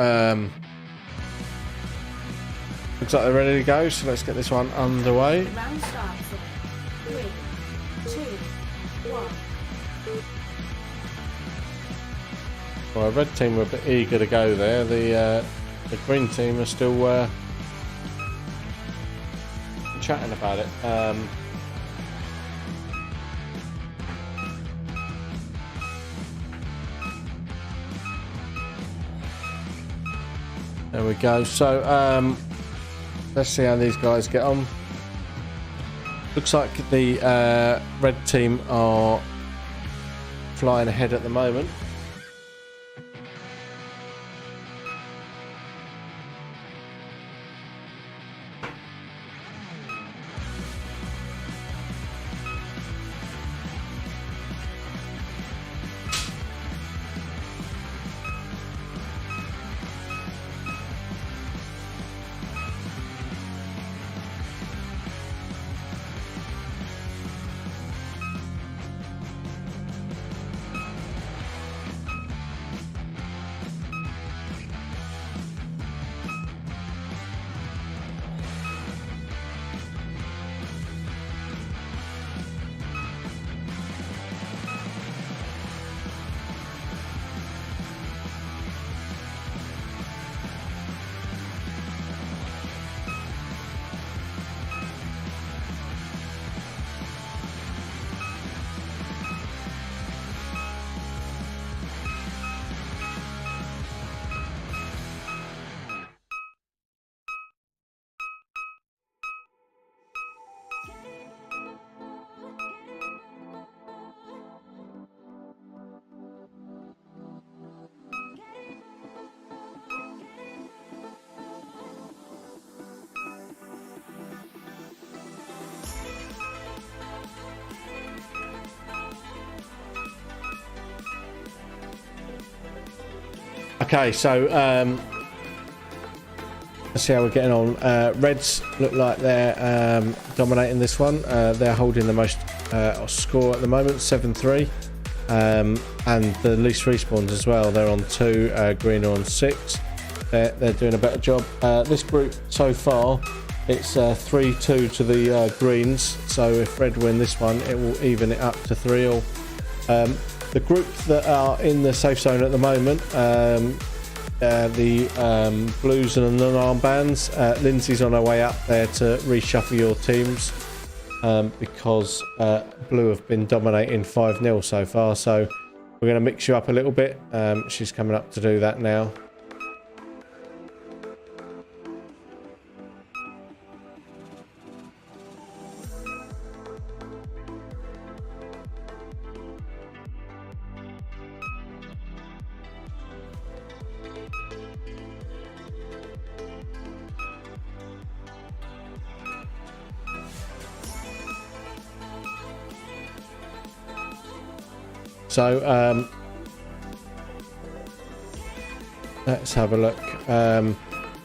looks like they're ready to go, so let's get this one underway. Round starts in 3, 2, 1. Well, the red team were a bit eager to go there. The green team are still chatting about it. There we go. So let's see how these guys get on. Looks like the red team are flying ahead at the moment. Okay, so let's see how we're getting on. Reds look like they're dominating this one. They're holding the most score at the moment, 7-3. And the least respawns as well. They're on 2, green are on 6. They're doing a better job. This group so far, it's 3-2 to the greens. So if red win this one, it will even it up to 3-all. The group that are in the safe zone at the moment, the blues and the non-armbands, Lindsay's on her way up there to reshuffle your teams because blue have been dominating 5-0 so far. So we're going to mix you up a little bit. She's coming up to do that now. So let's have a look.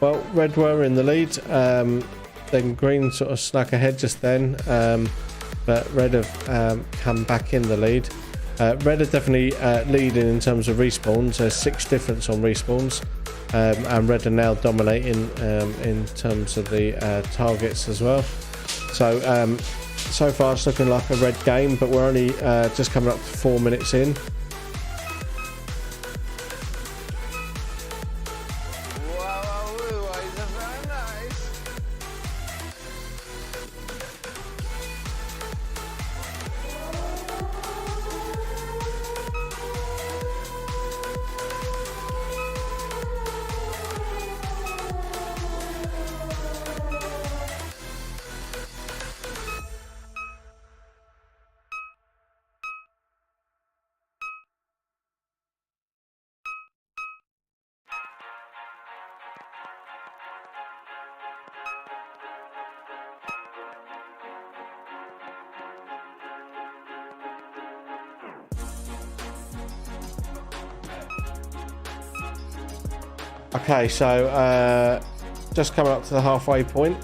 Well, red were in the lead, then green sort of snuck ahead just then, but red have come back in the lead. Red are definitely leading in terms of respawns. There's 6 difference on respawns, and red are now dominating in terms of the targets as well. So far it's looking like a red game, but we're only just coming up to 4 minutes in. Okay, so just coming up to the halfway point.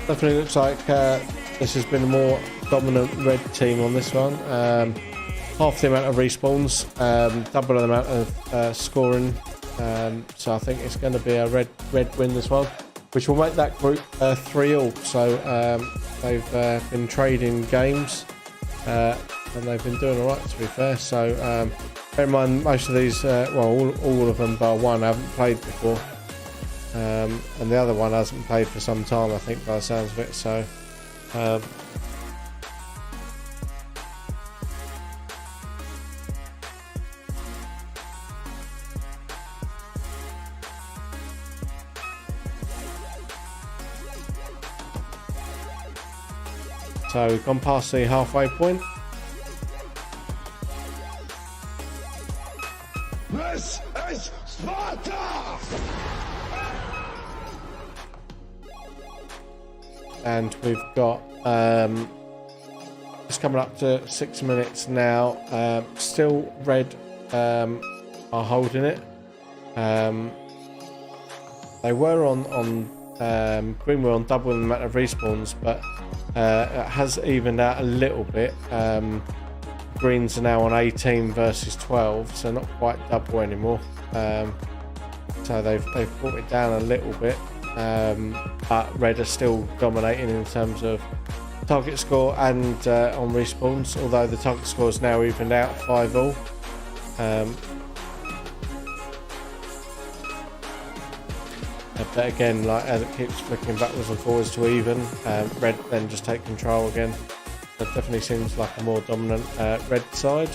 Definitely looks like this has been a more dominant red team on this one. Half the amount of respawns, double the amount of scoring. So I think it's going to be a red win this one, which will make that group 3-all. So they've been trading games. And they've been doing alright, to be fair. So bear in mind, most of these, well, all of them bar one haven't played before, and the other one hasn't played for some time, I think, by the sounds of it. So we've gone past the halfway point. This is Sparta! And we've got it's coming up to 6 minutes now. Still red are holding it. They were on green were on double the amount of respawns, but it has evened out a little bit. Greens are now on 18 versus 12, so not quite double anymore. So they've brought it down a little bit, but red are still dominating in terms of target score and on respawns, although the target score is now evened out 5-all. But again, like as it keeps flicking backwards and forwards to even, red then just take control again. That definitely seems like a more dominant red side.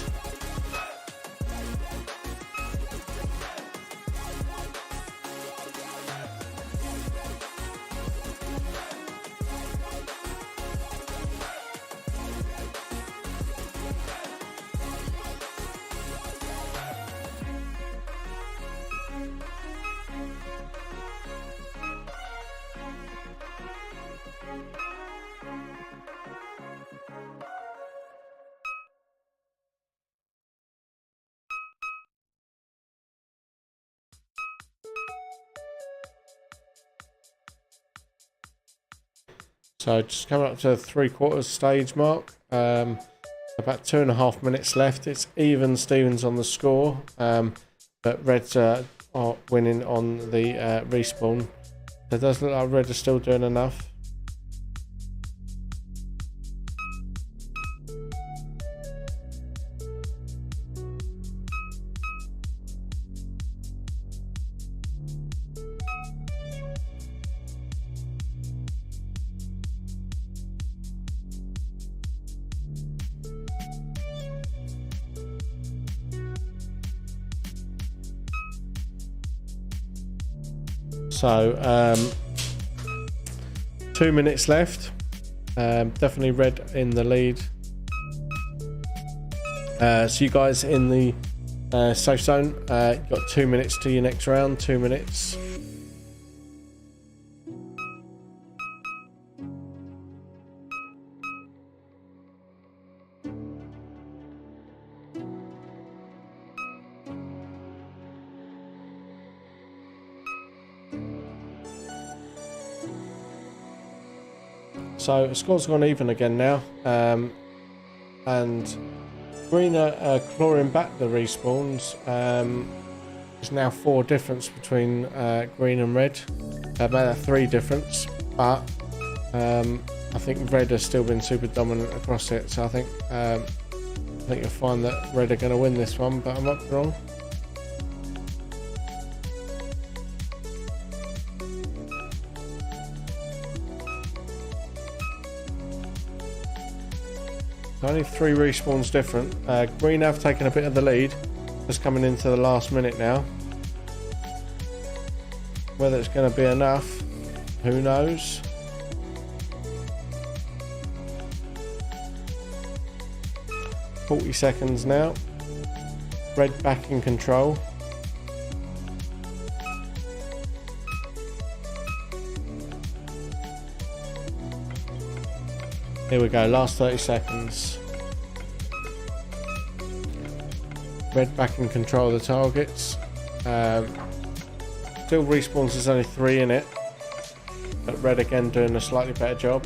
So just coming up to the 3/4 stage mark. About 2.5 minutes left. It's even Stevens on the score, but Reds are winning on the respawn. So it does look like Red are still doing enough. So 2 minutes left. Definitely Red in the lead. So you guys in the safe zone, you've got 2 minutes to your next round. 2 minutes. So the score's gone even again now, and Green are clawing back the respawns. There's now 4 difference between Green and Red. Made that 3 difference, but I think Red has still been super dominant across it. So I think you'll find that Red are going to win this one, but I might be wrong. Only 3 respawns different. Green have taken a bit of the lead. Just coming into the last minute now. Whether it's going to be enough, who knows? .40 seconds now. Red back in control. Here we go, last 30 seconds. Red back in control of the targets. Still respawns, there's only 3 in it. But Red again doing a slightly better job.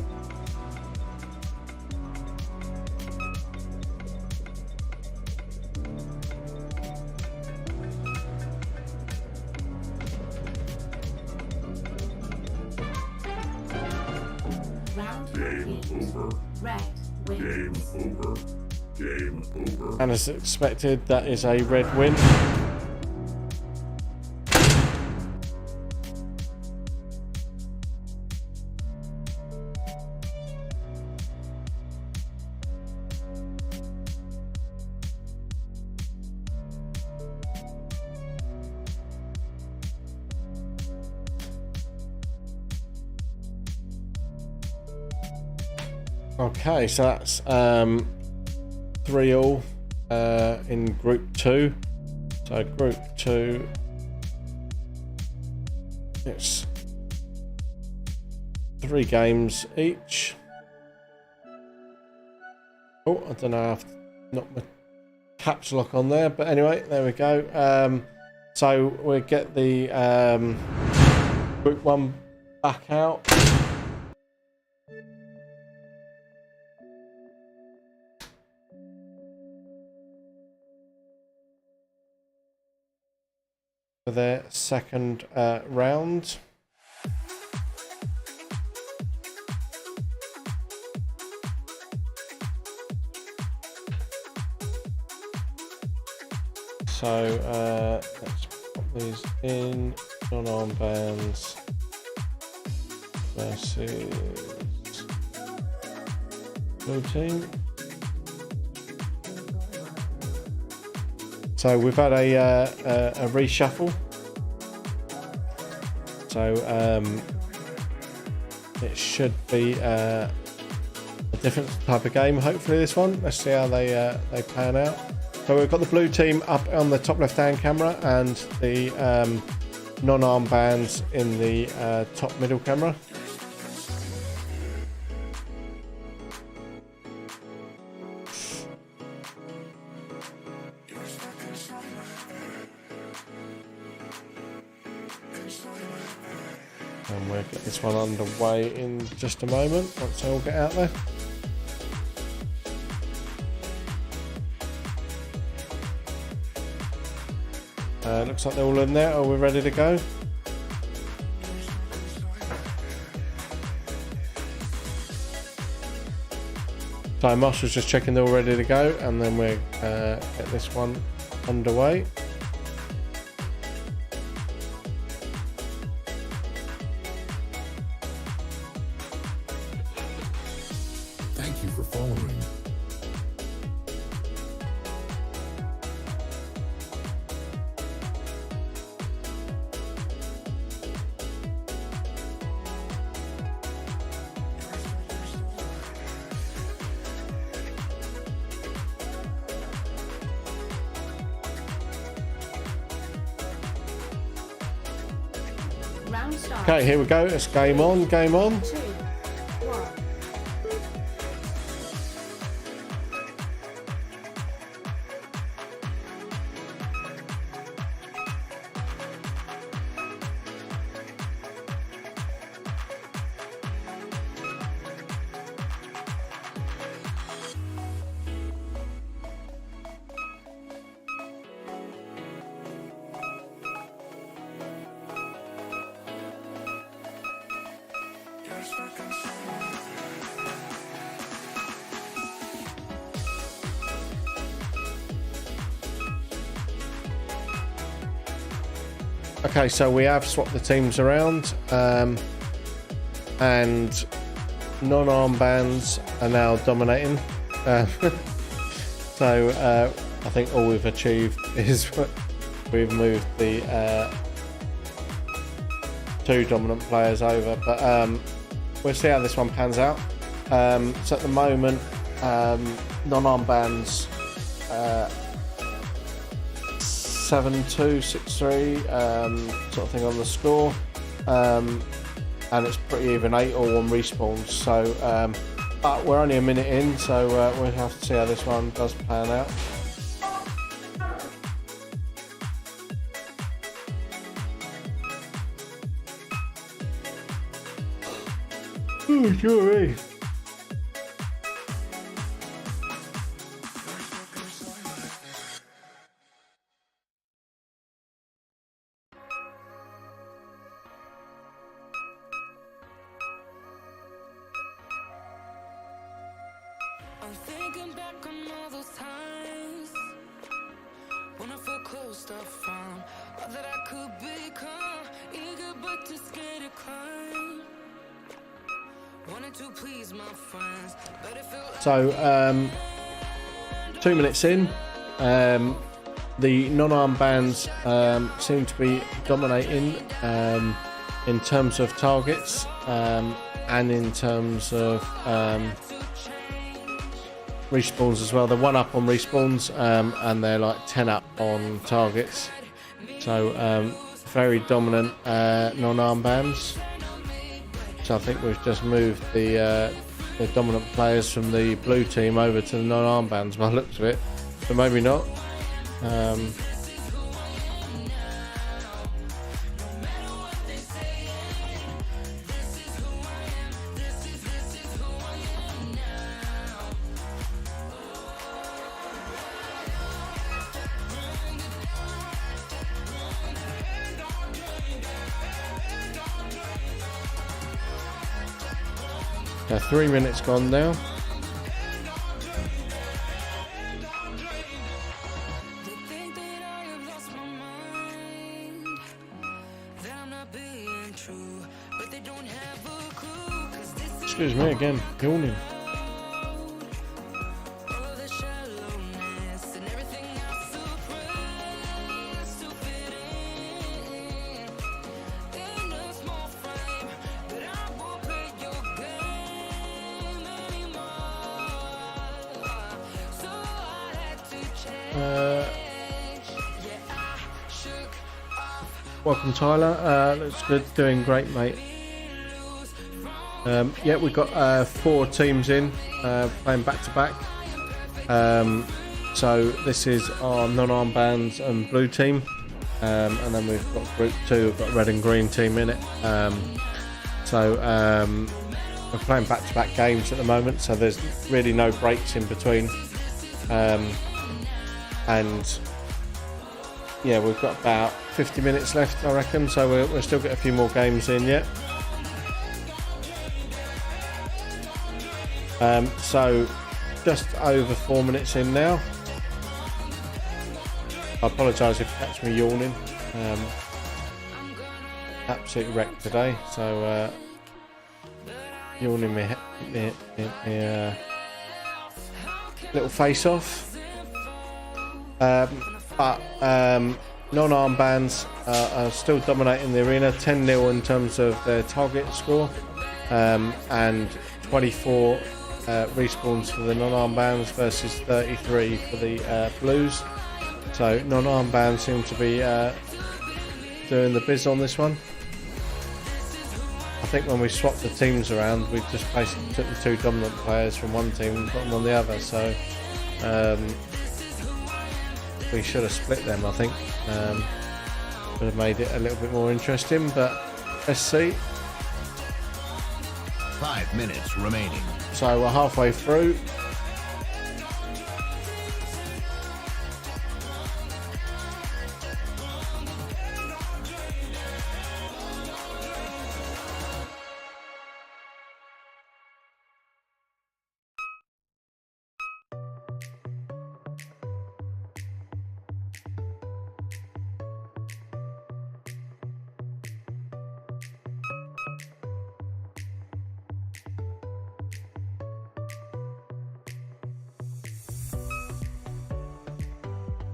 And as expected, that is a Red win. Okay, so that's 3-all in Group 2. So Group 2, it's 3 games each. Oh, I don't know, I've knocked my caps lock on there, but anyway, there we go. So we'll get the Group 1 back out. For their second round. So let's pop these in. Non-armbands versus blue team. So we've had a reshuffle. So it should be a different type of game. Hopefully this one. Let's see how they pan out. So we've got the blue team up on the top left-hand camera and the non-armbands in the top middle camera. And we'll get this one on underway in just a moment once they all get out there. Looks like they're all in there. Are we ready to go? So Moss was just checking they're all ready to go, and then we'll get this one underway. Thank you for following. Round start. Okay, here we go. It's game on, game on. 2, 1. Okay, so we have swapped the teams around, and non-armbands are now dominating. So I think all we've achieved is we've moved the 2 dominant players over, but we'll see how this one pans out. So at the moment, non-armbands 7-2, 6-3 sort of thing on the score, and it's pretty even 8-all on respawns. So, but we're only a minute in, so we'll have to see how this one does pan out. Oh, sorry. I'm thinking back on all those times when I felt close to found all that I could become, eager but too scared to climb. Wanted to please my friends, but it felt So 2 minutes in, the non-armbands seem to be dominating in terms of targets and in terms of respawns as well. They're 1 up on respawns and they're like 10 up on targets. So very dominant non-armbands. So I think we've just moved the dominant players from the blue team over to the non-armbands by the looks of it, but maybe not. Yeah, 3 minutes gone now. Excuse me again, yawning. Welcome, Tyler. Looks good. Doing great, mate. Yeah, we've got 4 teams in playing back to back. So this is our non-armbands and blue team, and then we've got group 2. We've got red and green team in it. So we're playing back-to-back games at the moment, so there's really no breaks in between. And yeah, we've got about 50 minutes left, I reckon, so we'll still get a few more games in yet. So just over 4 minutes in now. I apologise if you catch me yawning. Absolutely wrecked today, so yawning me little face off. But non-armbands are still dominating the arena, 10-0 in terms of their target score, and 24 respawns for the non-armbands versus 33 for the blues. So non-armbands seem to be doing the biz on this one. I think when we swapped the teams around, we just basically took the two dominant players from one team and put them on the other, so we should have split them, I think. Would have made it a little bit more interesting, but let's see. 5 minutes remaining. So we're halfway through.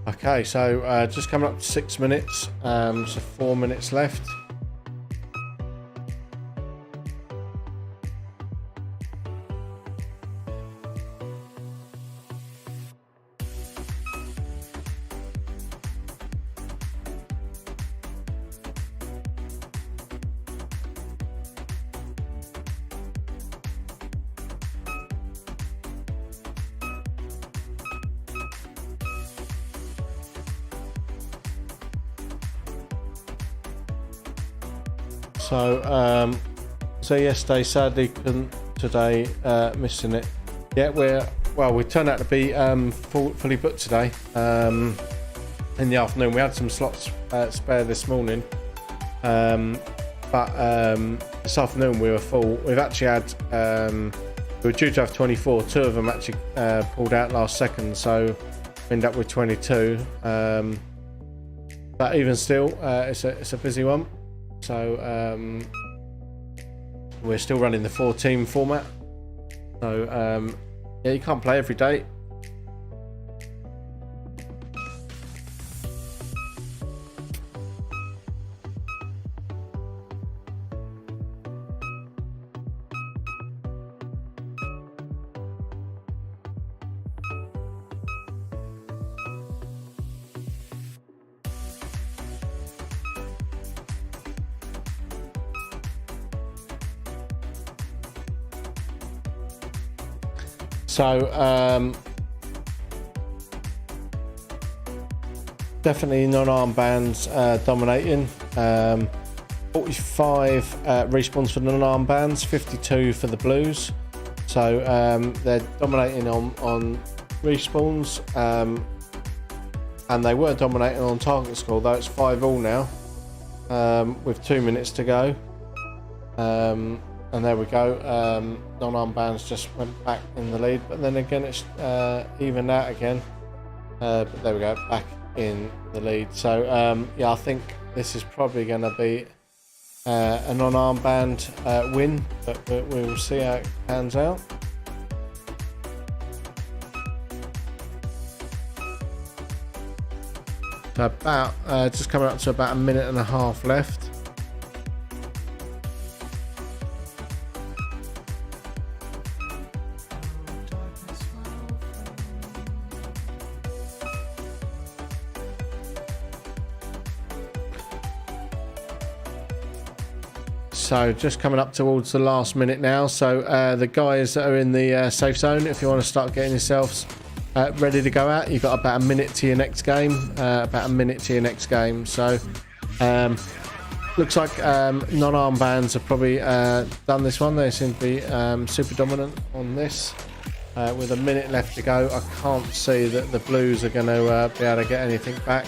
Okay, so just coming up to 6 minutes, so 4 minutes left. So yesterday, sadly couldn't today, missing it. Yeah, we turned out to be fully booked today. In the afternoon, we had some slots spare this morning, but this afternoon we were full. We've actually had we were due to have 24. Two of them actually pulled out last second, so we ended up with 22. But even still, it's a busy one. So we're still running the 4-team format. So yeah, you can't play every day. So definitely non-armbands dominating. 45 respawns for the non-armbands, 52 for the blues. So they're dominating on respawns, and they were dominating on target score, though it's 5-all now, with 2 minutes to go. And there we go. Non-armbands just went back in the lead, but then again it's evened out again. But there we go, back in the lead. So yeah, I think this is probably going to be a non-armband win, but we will see how it pans out. So about just coming up to about 1.5 minutes left. So just coming up towards the last minute now. So the guys that are in the safe zone, if you want to start getting yourselves ready to go out, you've got about 1 minute to your next game. So looks like non-armbands have probably done this one. They seem to be super dominant on this. With a minute left to go, I can't see that the Blues are going to be able to get anything back.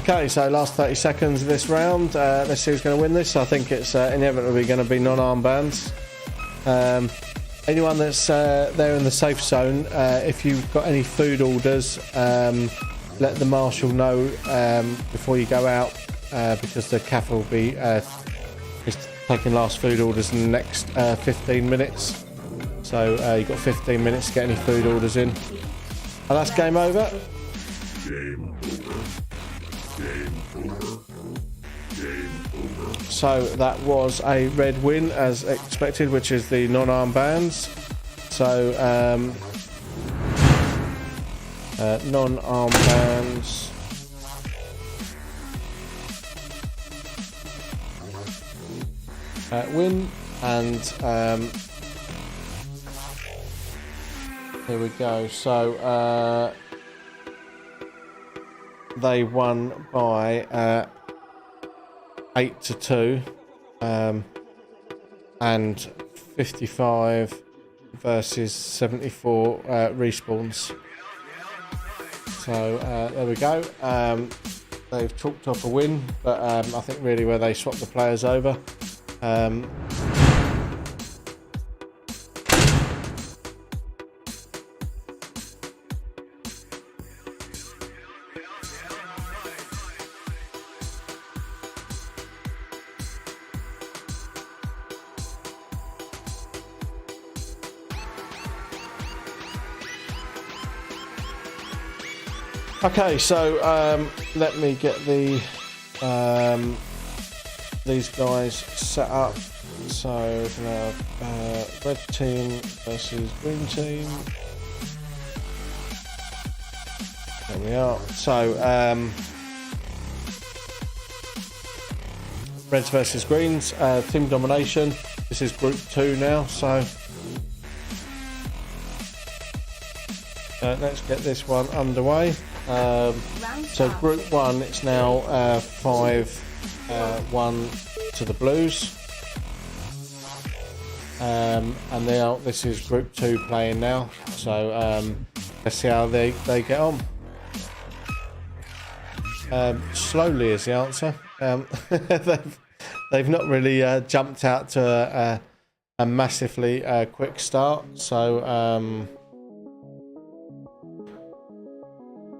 Okay, so last 30 seconds of this round. Let's see who's going to win this. I think it's inevitably going to be non-armbands. Anyone that's there in the safe zone, if you've got any food orders, let the marshal know before you go out, because the cafe will be just taking last food orders in the next 15 minutes. So you've got 15 minutes to get any food orders in. And that's game over. So that was a red win as expected, which is the non-armbands. So non-armbands win, and here we go. So they won by 8-2, and 55 versus 74 respawns. So there we go. They've chalked off a win, but I think really where they swapped the players over. Okay, so let me get the these guys set up. So we're gonna have red team versus green team. There we are. So reds versus greens, team domination. This is group 2 now, so let's get this one underway. So group 1, it's now 5-1 to the Blues, and now this is group 2 playing now. So let's see how they get on. Slowly is the answer. They've not really jumped out to a massively quick start. So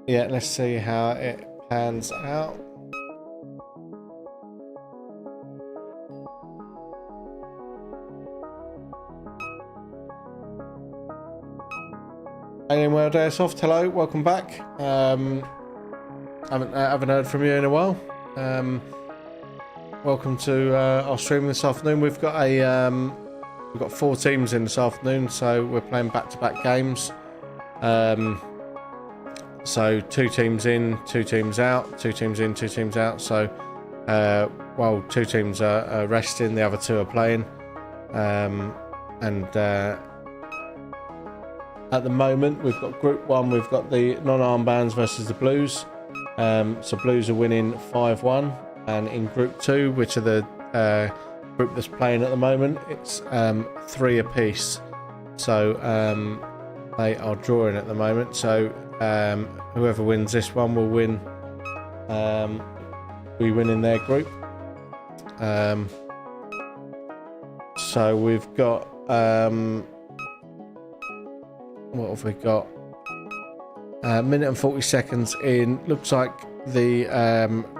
yeah, let's see how it pans out. Alien World Airsoft, hello, welcome back. Haven't heard from you in a while. Welcome to our stream this afternoon. We've got 4 teams in this afternoon, so we're playing back-to-back games. So 2 teams in, 2 teams out, 2 teams in, 2 teams out. So while 2 teams are resting, the other 2 are playing. At the moment, we've got Group 1, we've got the non-armbands versus the Blues. So Blues are winning 5-1. And in Group 2, which are the group that's playing at the moment, it's 3 apiece. So they are drawing at the moment. So whoever wins this one will win. We win in their group. So we've got what have we got? Minute and 40 seconds in. Looks like the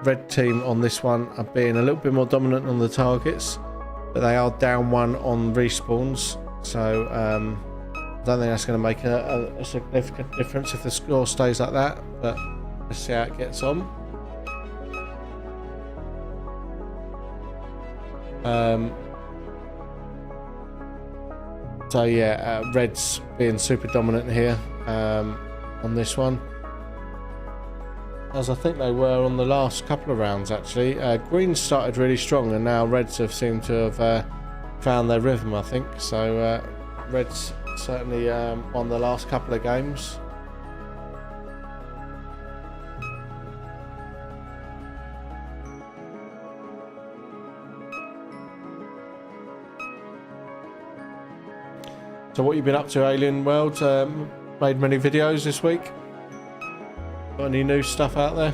red team on this one are being a little bit more dominant on the targets, but they are down 1 on respawns. So I don't think that's going to make a significant difference if the score stays like that, but let's see how it gets on. So yeah, Reds being super dominant here on this one, as I think they were on the last couple of rounds actually. Greens started really strong, and now Reds have seemed to have found their rhythm, I think. So Reds certainly won the last couple of games. So what you been up to, Alien World? Made many videos this week? Got any new stuff out there?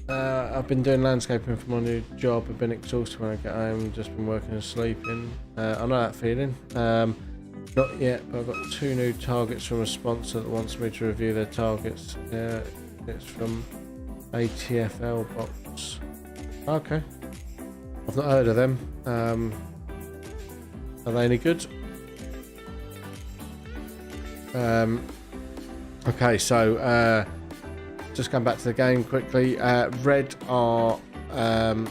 I've been doing landscaping for my new job. I've been exhausted when I get home, just been working and sleeping. I know that feeling. Not yet, but I've got 2 new targets from a sponsor that wants me to review their targets. It's from ATFL Box. Okay. I've not heard of them. Are they any good? Okay, so just going back to the game quickly. Red are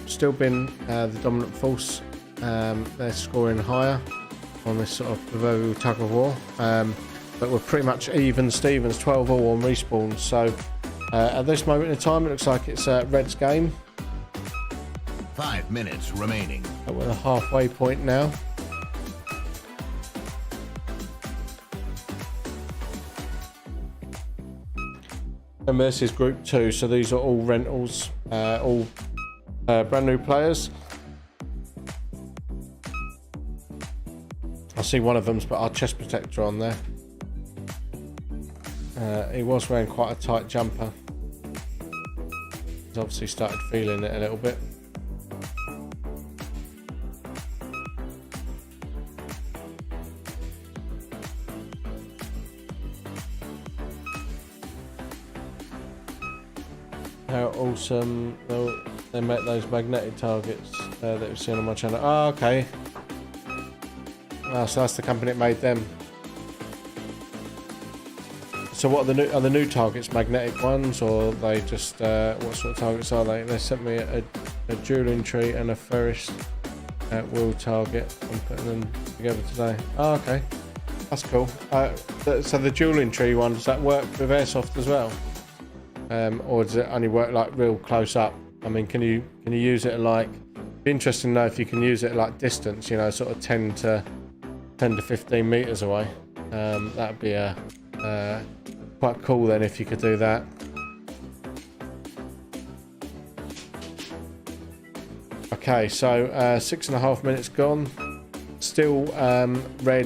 still been the dominant force. They're scoring higher on this sort of proverbial tug of war, but we're pretty much even Stevens, 12 all on respawns. So at this moment in time, it looks like it's Red's game. 5 minutes remaining. We're at the halfway point now. And this is Group 2, so these are all rentals, all brand new players. I see one of them's put our chest protector on there. He was wearing quite a tight jumper. He's obviously started feeling it a little bit. How awesome they make those magnetic targets that we've seen on my channel. Oh, okay. Oh, so that's the company that made them. So what are the new targets magnetic ones, or are they just what sort of targets are they? They sent me a dueling tree and a ferris wheel target. I'm putting them together today. Oh, okay, that's cool. So the dueling tree one, does that work with Airsoft as well? Or does it only work like real close up? I mean, can you use it at like? Be interesting to know if you can use it at like distance, you know, sort of 10 to 15 meters away. That'd be quite cool then if you could do that. Okay, so 6.5 minutes gone. Still Red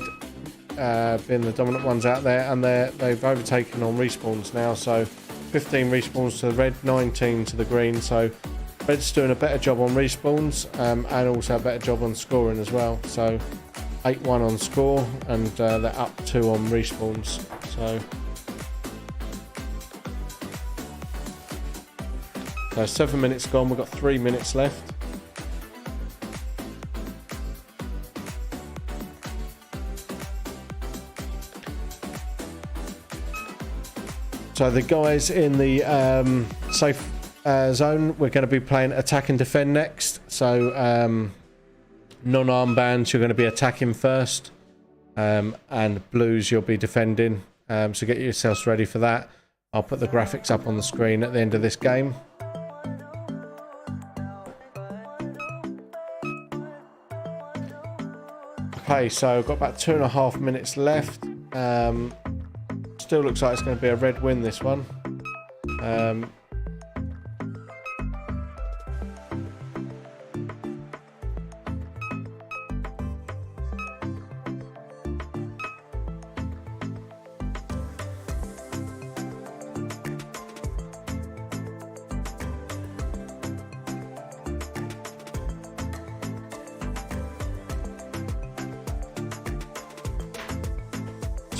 being the dominant ones out there, and they've overtaken on respawns now. So 15 respawns to the Red, 19 to the Green. So Red's doing a better job on respawns and also a better job on scoring as well. So 8-1 on score, and they're up 2 on respawns. So So 7 minutes gone, we've got 3 minutes left. So the guys in the safe zone, we're going to be playing attack and defend next. So non-armbands, you're going to be attacking first, and blues, you'll be defending. So get yourselves ready for that. I'll put the graphics up on the screen at the end of this game. Okay, so I've got about 2.5 minutes left. Still looks like it's going to be a red win, this one.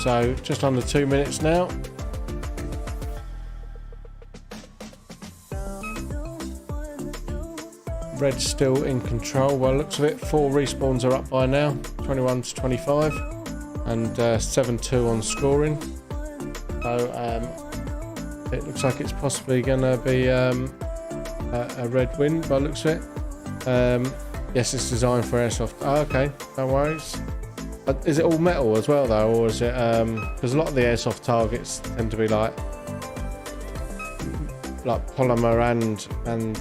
So just under 2 minutes now. Red's still in control. Well, looks of it, 4 respawns are up by now, 21 to 25, and 7-2 on scoring. So it looks like it's possibly going to be a red win by the looks of it. Yes, it's designed for airsoft. Oh, okay, no worries. Is it all metal as well though, or is it because a lot of the airsoft targets tend to be like polymer and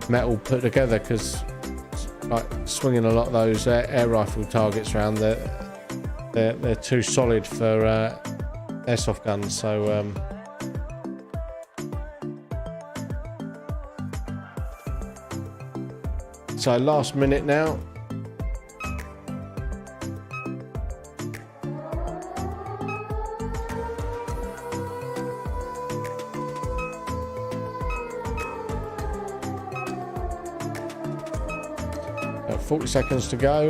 metal put together, because like swinging a lot of those air rifle targets around, they're too solid for airsoft guns. So last minute now. About 40 seconds to go.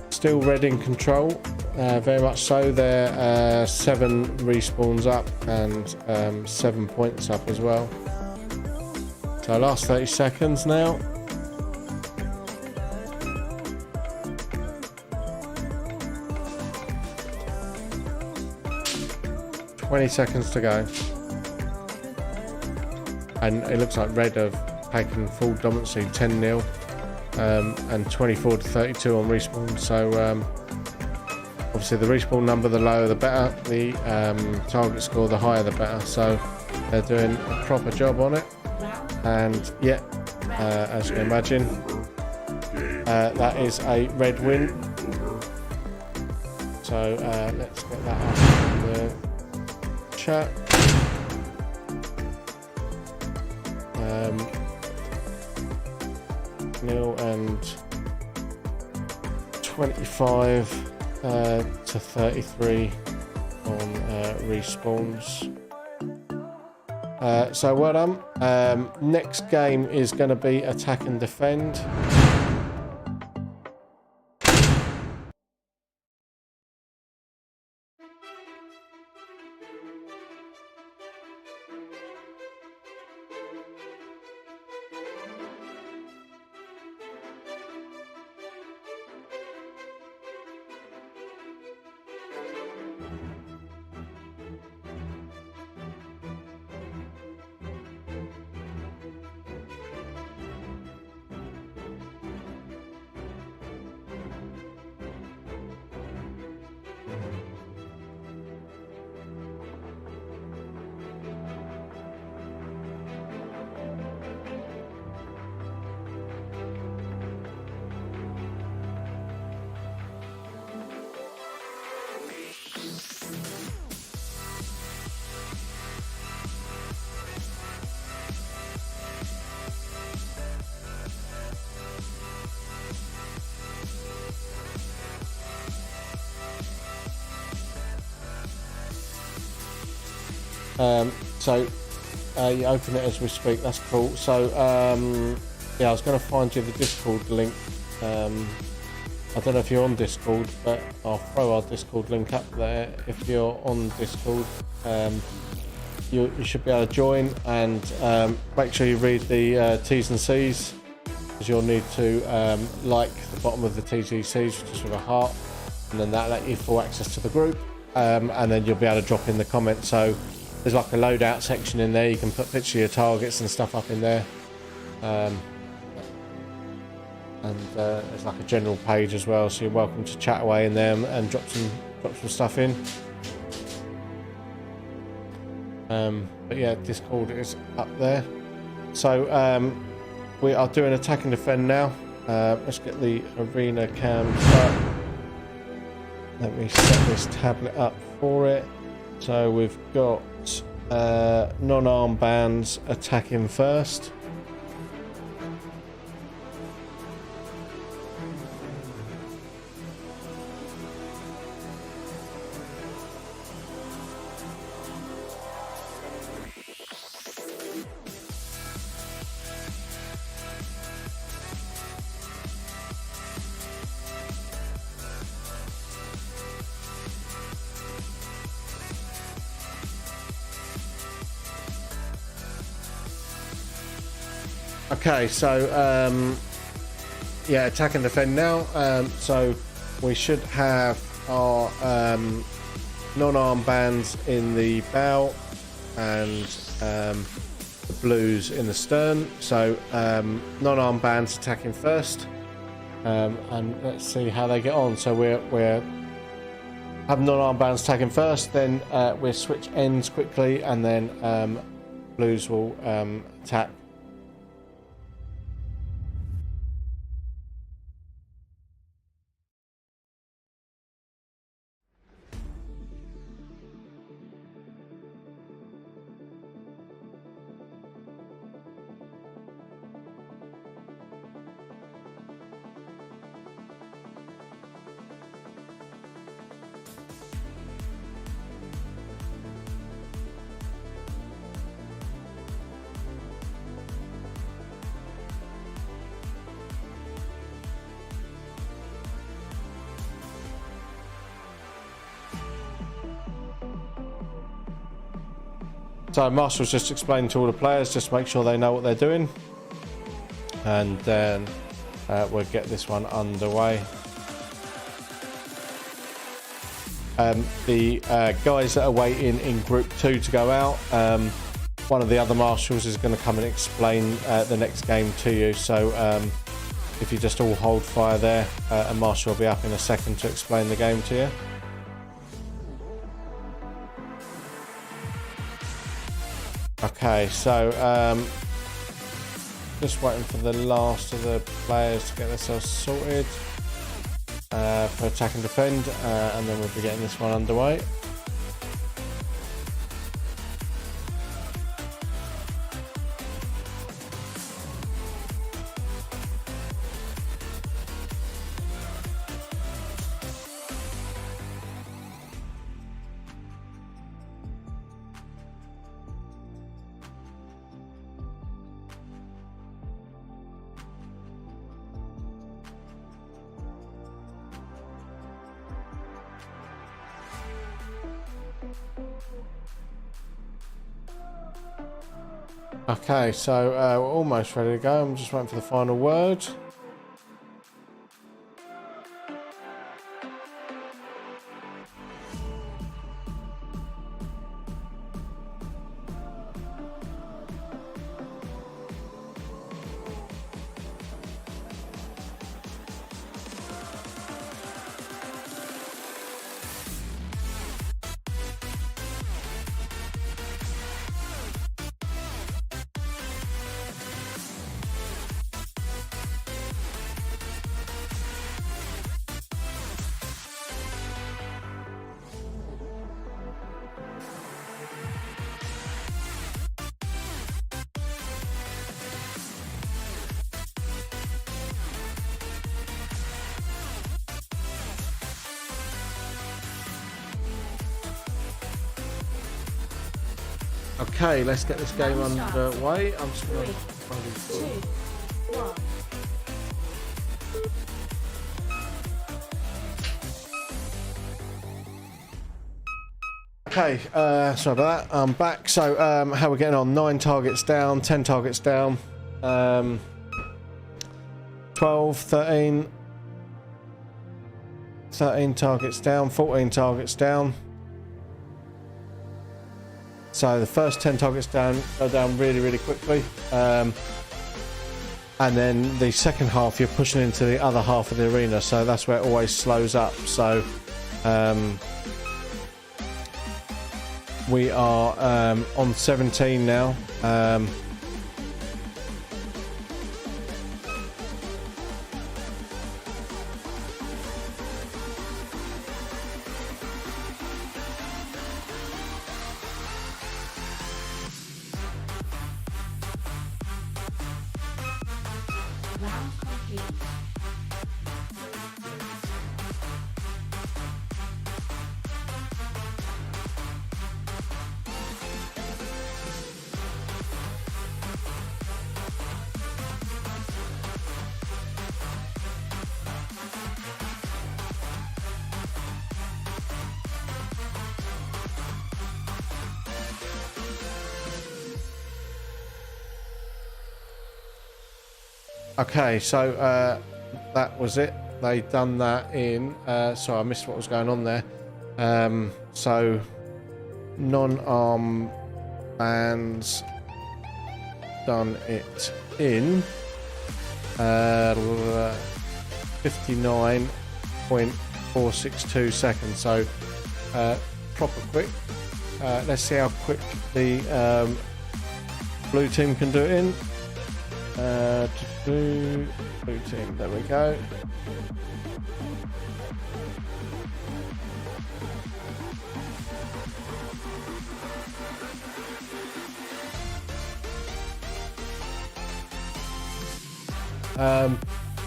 Still red in control, very much so. They're 7 respawns up and 7 points up as well. So last 30 seconds now. 20 seconds to go. And it looks like red have taken full dominancy, 10-0, and 24 to 32 on respawn. So obviously the respawn number, the lower the better. The target score, the higher the better. So they're doing a proper job on it. And yeah, as you can imagine, that is a red win. So let's get that up in the chat. Nil and 25 to 33 on respawns. So well done. Next game is going to be attack and defend. So you open it as we speak. That's cool. So yeah, I was going to find you the Discord link. I don't know if you're on Discord, but I'll throw our Discord link up there if you're on Discord. you should be able to join, and make sure you read the T's and C's, because you'll need to like the bottom of the T's and C's, which is with a heart, and then that'll let you full access to the group, and then you'll be able to drop in the comments. So there's like a loadout section in there. You can put pictures of your targets and stuff up in there. And there's like a general page as well, so you're welcome to chat away in there and drop some stuff in. But yeah, Discord is up there. So we are doing attack and defend now. Let's get the arena cams up. Let me set this tablet up for it. So we've got non-arm bands attacking first. Okay, so yeah, attack and defend now. So we should have our non-arm bands in the bow and the blues in the stern. So non-arm bands attacking first, and let's see how they get on. So we're have non-arm bands attacking first, then we'll switch ends quickly, and then blues will attack. So Marshall's just explained to all the players, just make sure they know what they're doing, and then we'll get this one underway. The guys that are waiting in group 2 to go out, one of the other marshals is going to come and explain the next game to you. So if you just all hold fire there, a marshal will be up in a second to explain the game to you. Okay, so just waiting for the last of the players to get themselves sorted for attack and defend, and then we'll be getting this one underway. Okay, so we're almost ready to go. I'm just waiting for the final word. Okay, let's get this game underway. I'm just going to... 3, 2, 1. Okay, sorry about that. I'm back. So, how we're getting on? 9 targets down, 10 targets down, 12, 13 targets down, 14 targets down. So the first 10 targets down go down really, really quickly. And then the second half, you're pushing into the other half of the arena. So that's where it always slows up. So we are on 17 now. Round complete. Okay, so that was it. They done that in. Sorry, I missed what was going on there. So non-arm bands done it in 59.462 seconds. So proper quick. Let's see how quick the blue team can do it in. Blue team, there we go.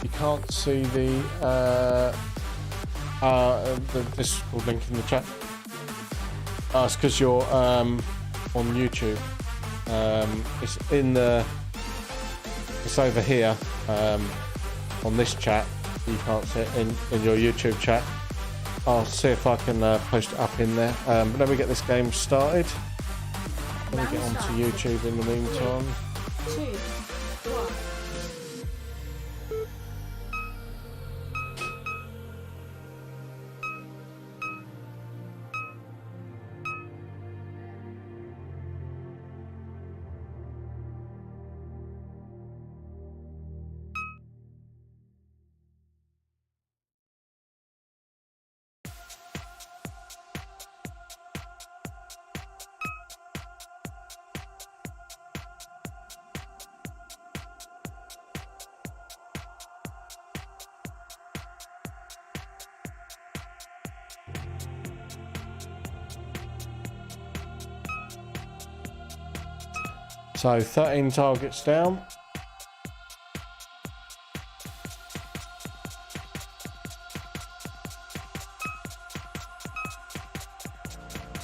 You can't see the Discord link in the chat. It's because you're on YouTube. It's in the. It's over here on this chat. You can't see it in your YouTube chat. I'll see if I can post it up in there. But let me get this game started. Let me get onto YouTube in the meantime. 2, 1. So 13 targets down.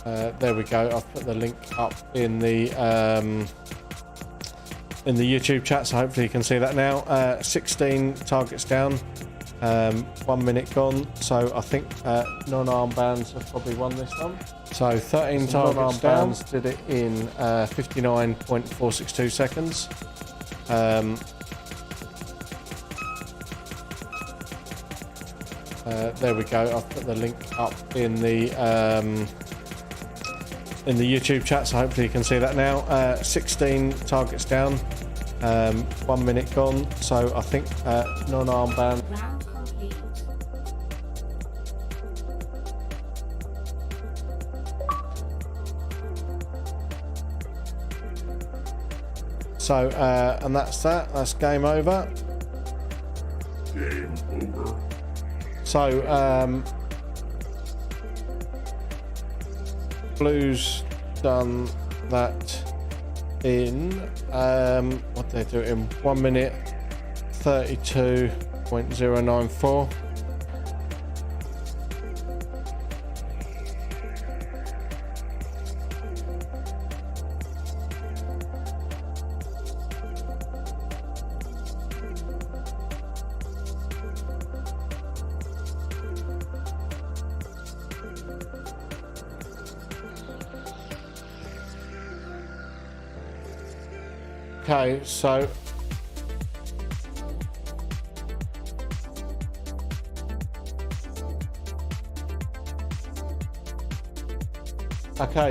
There we go. I've put the link up in the YouTube chat, so hopefully you can see that now. 16 targets down. 1 minute gone. So I think non-arm bands have probably won this one. So 13 targets down. Did it in 59.462 seconds. There we go. I've put the link up in the YouTube chat, so hopefully you can see that now. 16 targets down. 1 minute gone. So I think non-arm band. Round complete. So and that's that. That's game over. Game over. So Blues done that in what did they do it in 1 minute 32.094. Okay,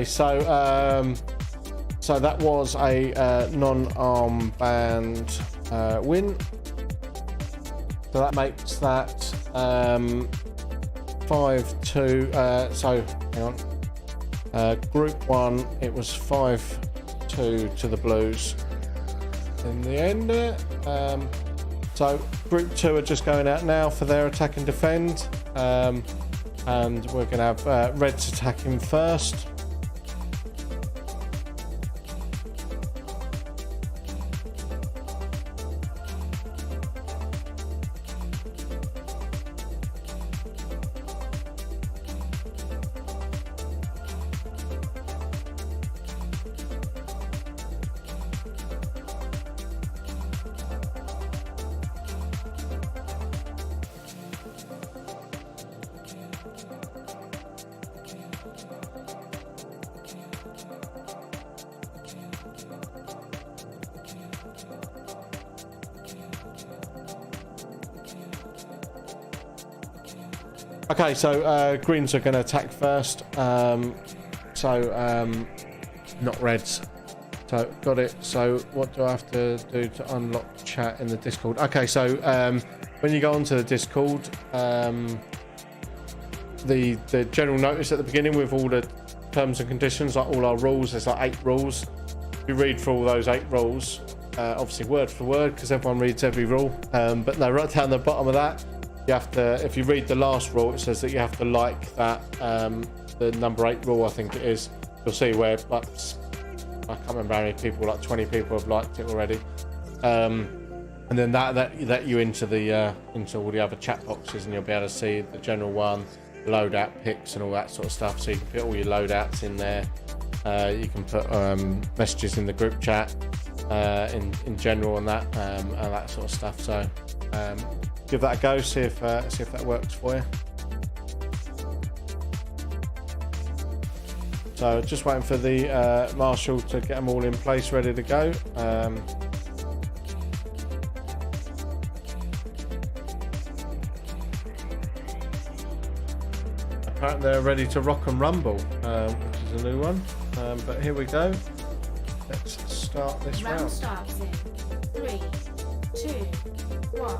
so so that was a non-armband win. So that makes that 5-2. So hang on. Group 1, it was 5-2 to the Blues in the end. So Group 2 are just going out now for their attack and defend. And we're going to have Reds attacking first. Okay, so Greens are going to attack first. Not Reds. So got it. So what do I have to do to unlock chat in the Discord? Okay, so when you go onto the Discord, the general notice at the beginning with all the terms and conditions, like all our rules, there's like 8 rules. You read through all those 8 rules, obviously word for word, because everyone reads every rule. But no, right down the bottom of that, you have to, if you read the last rule, it says that you have to like that, the number 8 rule, I think it is. You'll see where, like, I can't remember how many people, like 20 people have liked it already. And then that you into the into all the other chat boxes, and you'll be able to see the general one, loadout picks and all that sort of stuff. So you can put all your loadouts in there. You can put messages in the group chat in general and that sort of stuff. So give that a go, see if that works for you. So just waiting for the marshal to get them all in place, ready to go. Apparently they're ready to rock and rumble, which is a new one. But here we go. Let's start this round. Round starts in 3, 2, 1.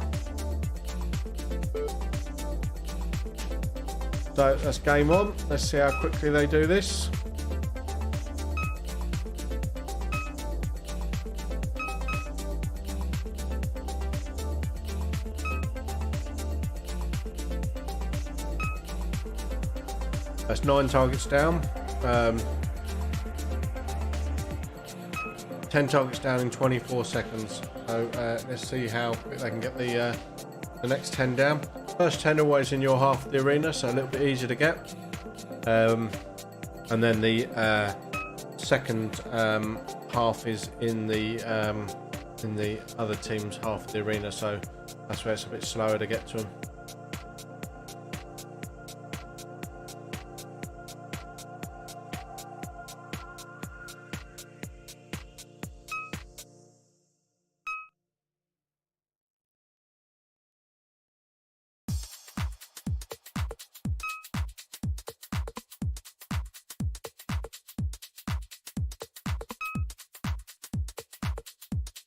So that's game on. Let's see how quickly they do this. That's 9 targets down. 10 targets down in 24 seconds. So let's see how quick they can get the next 10 down. First 10 always in your half of the arena, so a little bit easier to get. And then the second half is in the other team's half of the arena, so that's where it's a bit slower to get to them.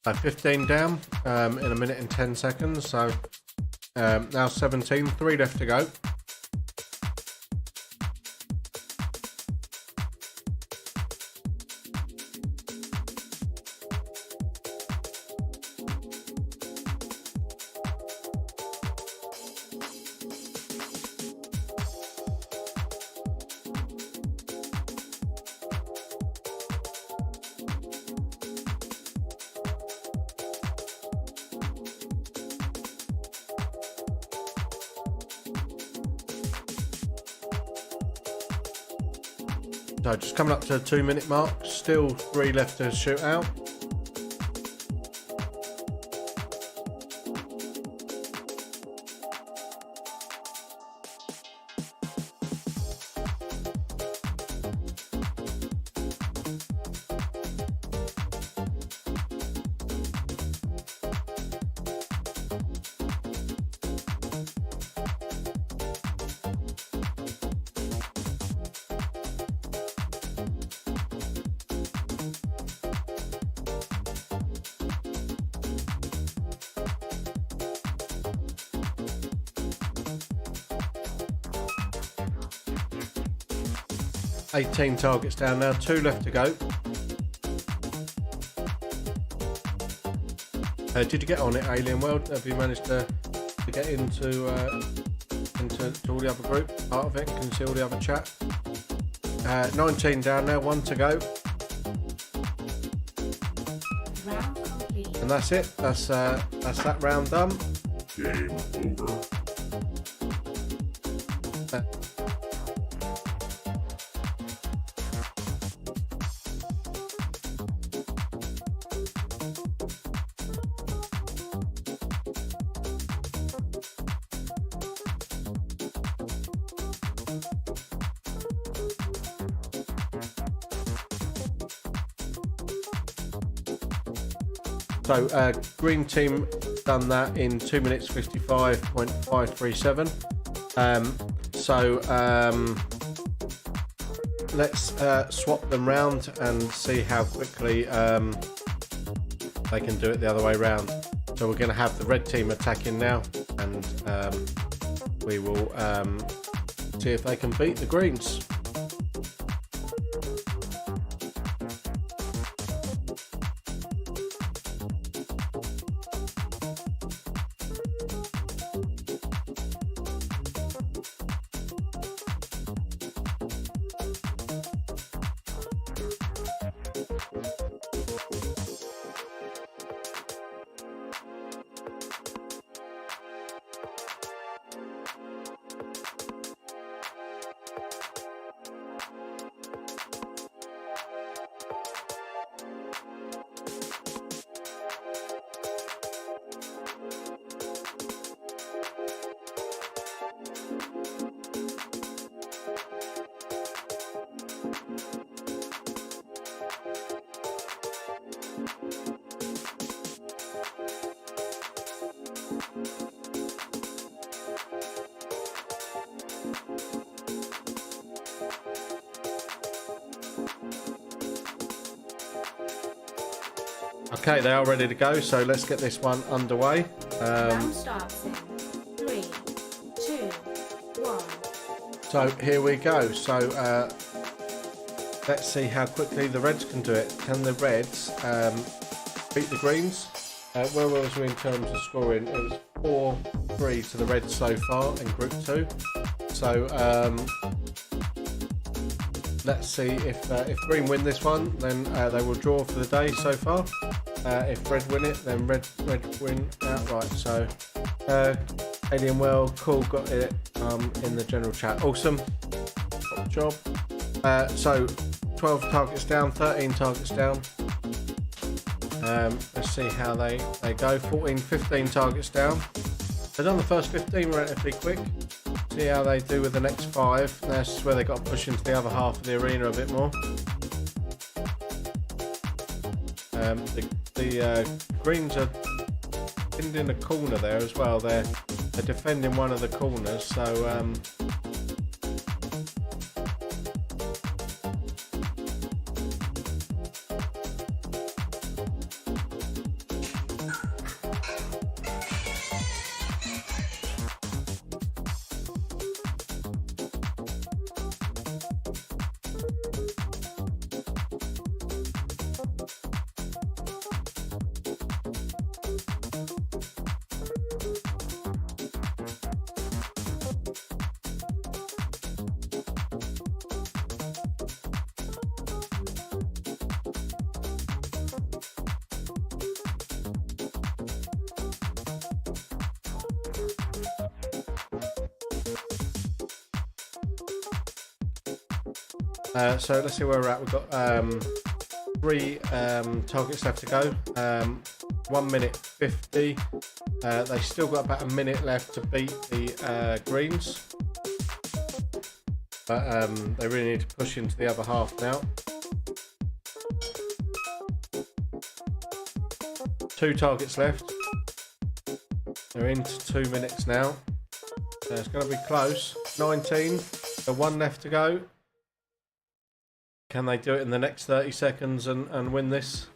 So 15 down in a minute and 10 seconds. So now 17, 3 left to go. So just coming up to the 2-minute mark, still 3 left to shoot out. 18 targets down now, 2 left to go. Did you get on it, Alien World? Have you managed to get into all the other group part of it? Can you see all the other chat? 19 down now, 1 to go. Round complete. And that's it. That's that round done. Game over. So green team done that in 2 minutes 55.537. Let's swap them round and see how quickly they can do it the other way round. So we're going to have the red team attacking now, and we will see if they can beat the greens. Okay, they are ready to go, so let's get this one underway. Round starts in 3, 2, 1. So here we go. So let's see how quickly the Reds can do it. Can the Reds beat the Greens? Where was we in terms of scoring? It was 4-3 to the Reds so far in Group 2. So let's see if Green win this one, then they will draw for the day so far. If Red win it, then Red win outright. So Alien Well, cool, got it in the general chat. Awesome, top job. So 12 targets down, 13 targets down. Let's see how they go. 14, 15 targets down. They've done the first 15 relatively quick. See how they do with the next 5. That's where they got to push into the other half of the arena a bit more. The Greens are pinned in a corner there as well. They're defending one of the corners, so so let's see where we're at. We've got 3 targets left to go. 1 minute 50. They still got about a minute left to beat the Greens, but they really need to push into the other half now. 2 targets left. They're into 2 minutes now. So it's going to be close. 19. So 1 left to go. Can they do it in the next 30 seconds and win this?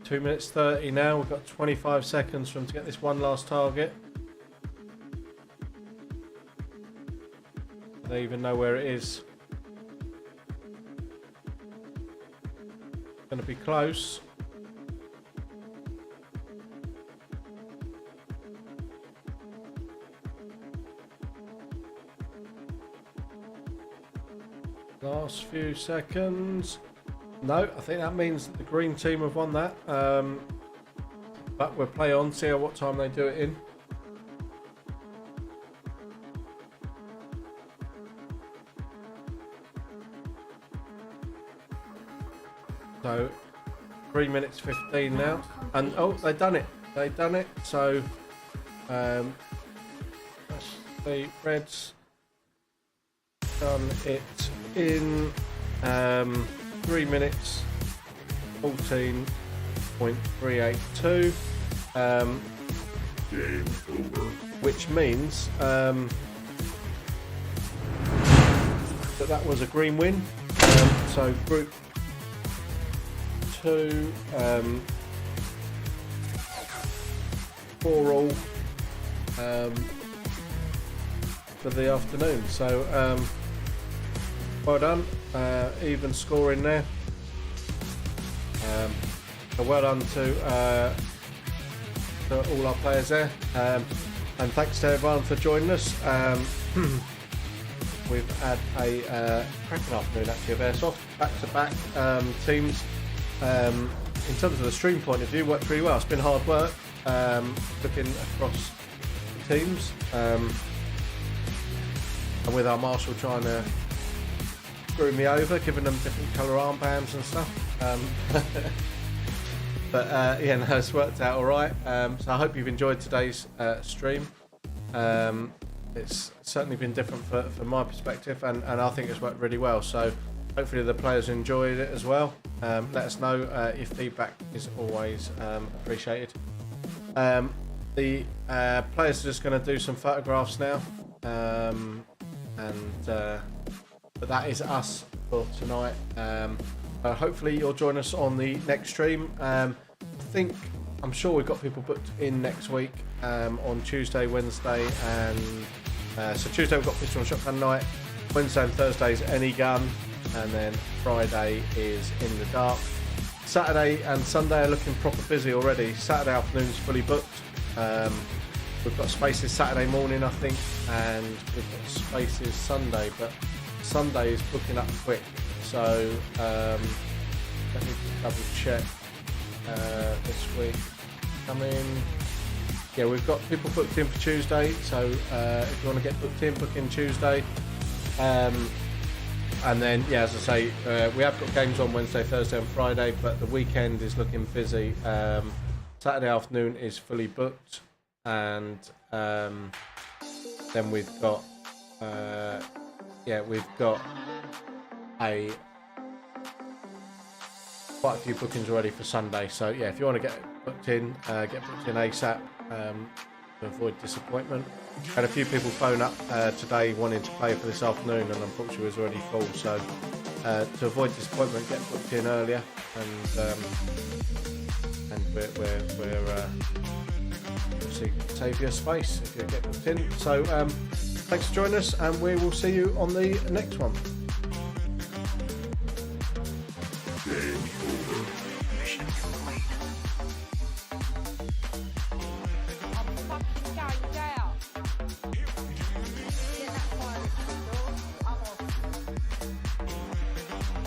2 minutes 30 now. We've got 25 seconds for them to get this one last target. They even know where it is. Going to be close. Last few seconds. No, I think that means that the green team have won that. But we'll play on, see what time they do it in. So 3 minutes 15 now, and oh, they've done it. They've done it. So that's the Reds done it in 3 minutes 14.382. Game over. Which means that was a green win. So group 2, 4 all for the afternoon. So well done, even scoring there. So well done to all our players there, and thanks to everyone for joining us. We've had a cracking afternoon actually of Airsoft, back-to-back teams. In terms of the stream point of view, worked really well. It's been hard work looking across the teams, and with our marshal trying to screw me over, giving them different colour armbands and stuff. But yeah, no, it's worked out all right. So I hope you've enjoyed today's stream. It's certainly been different from my perspective, and I think it's worked really well. So hopefully the players enjoyed it as well. Let us know. Your feedback is always appreciated. The players are just going to do some photographs now, but that is us for tonight. Hopefully you'll join us on the next stream. I'm sure we've got people booked in next week on Tuesday, Wednesday, and so Tuesday we've got pistol and shotgun night. Wednesday and Thursday is any gun, and then Friday is in the dark. Saturday and Sunday are looking proper busy already. Saturday afternoon's fully booked. We've got spaces Saturday morning, I think, and we've got spaces Sunday, but Sunday is booking up quick. So let me just double check this week. Yeah, we've got people booked in for Tuesday, so if you want to get booked in, book in Tuesday. And then, yeah, as I say, we have got games on Wednesday, Thursday and Friday, but the weekend is looking busy. Saturday afternoon is fully booked, and then we've got quite a few bookings already for Sunday. So yeah, if you want to get booked in ASAP to avoid disappointment. Had a few people phone up today wanting to play for this afternoon, and unfortunately it was already full. So to avoid disappointment, get booked in earlier, and we're obviously save your space if you get booked in. So thanks for joining us, and we will see you on the next one. Game over. Mission complete.